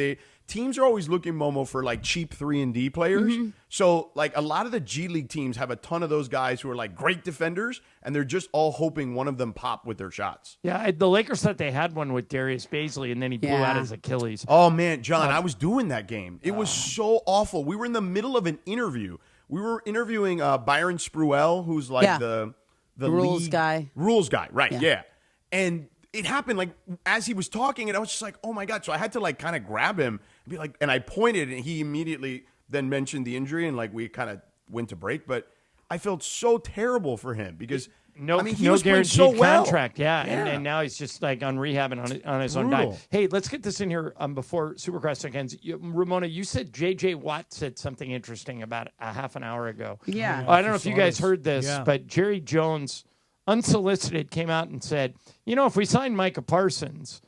teams are always looking, Momo, for like cheap 3-and-D players. Mm-hmm. So like a lot of the G League teams have a ton of those guys who are like great defenders, and they're just all hoping one of them pop with their shots. Yeah, the Lakers thought they had one with Darius Baisley, and then he blew out his Achilles. Oh, man, John, I was doing that game. It was so awful. We were in the middle of an interview. We were interviewing Byron Spruell, who's like the rules league guy. Rules guy, right, yeah. And it happened like as he was talking, and I was just like, oh, my God. So I had to like kind of grab him and be like, and I pointed, and he immediately then mentioned the injury, and like we kind of went to break. But I felt so terrible for him because he was playing so well. Contract, and now he's just like on rehab and on his own diet. Hey, let's get this in here before Supercross ends. Ramona, you said J.J. Watt said something interesting about a half an hour ago. Yeah. I don't know if you guys heard this, but Jerry Jones, unsolicited, came out and said, if we sign Micah Parsons,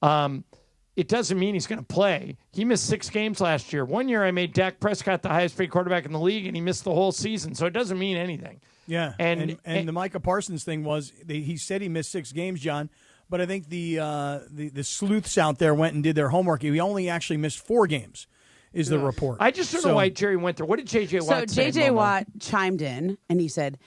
it doesn't mean he's going to play. He missed 6 games last year. 1 year I made Dak Prescott the highest paid quarterback in the league, and he missed the whole season. So it doesn't mean anything. Yeah, and the Micah Parsons thing was he said he missed 6 games, John, but I think the sleuths out there went and did their homework. He only actually missed 4 games, is the report. I just don't know why Jerry went there. What did J.J. Watt say? So J.J. Watt chimed in, and he said,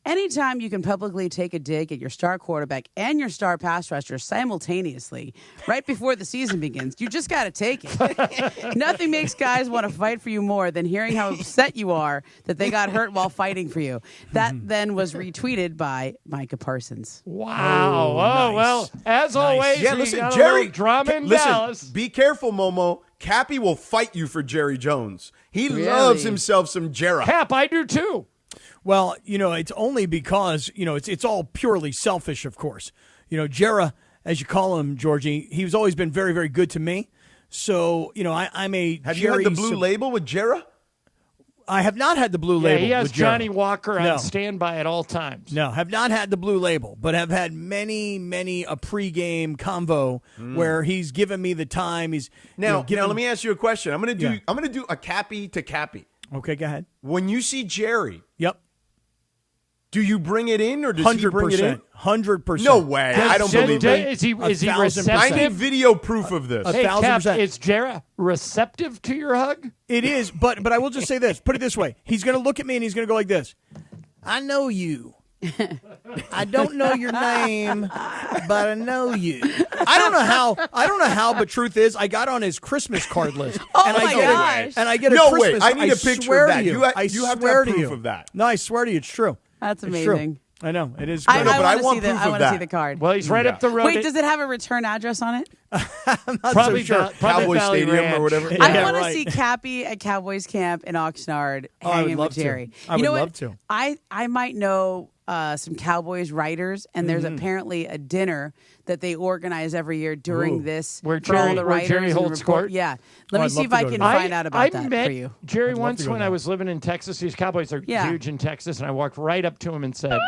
anytime you can publicly take a dig at your star quarterback and your star pass rusher simultaneously right before the season begins, you just got to take it. Nothing makes guys want to fight for you more than hearing how upset you are that they got hurt while fighting for you. That then was retweeted by Micah Parsons. Wow. Nice. Well, as always, Yeah, we listen, got a Jerry, little drama in listen, Dallas. be careful, Momo. Cappy will fight you for Jerry Jones. He loves himself some Jerry. Cap, I do too. Well, it's only because, it's all purely selfish, of course. Jera, as you call him, Georgie, he's always been very, very good to me. So, I'm a Have Jerry you had the blue label with Jera? I have not had the blue label. He has with Johnny Jera. Walker No. on standby at all times. No, have not had the blue label, but have had many a pregame convo where he's given me the time. He's Now, let me ask you a question. I'm gonna do a Cappy to Cappy. Okay, go ahead. When you see Jerry, yep. Do you bring it in, or does he bring it in? 100%. No way. I don't believe it. Is he 1,000%. receptive? I need video proof of this. Hey, Cap, 1,000%. is Jera receptive to your hug? It is, but I will just say this. Put it this way. He's going to look at me and he's going to go like this. I know you. I don't know your name, but I know you. I don't know how, but truth is, I got on his Christmas card list. Oh my gosh. And I get a No Christmas. way. I need a picture swear of that. to You, You I have to swear have to proof you. of that. No, I swear to you, it's true. That's It's true. amazing. I know it is. I Good. but I want want to see proof I of want to see that. the card. Well, he's right up the road. Wait, does it have a return address on it? I'm not Probably so sure. not. Probably Cowboy Valley Stadium Ranch. or whatever. I want to right. see Cappy at Cowboys camp in Oxnard I would hanging love with to. Jerry. I you know would what? love to. I might know some Cowboys writers, and there's apparently a dinner that they organize every year during this Where for all Jerry- the where writers Jerry and holds report- court? Yeah, let me I'd see love if to I go can to that. find out about I that met for you. Jerry I'd love once to go when to I that. was living in Texas. These Cowboys are Yeah. huge in Texas, and I walked right up to him and said,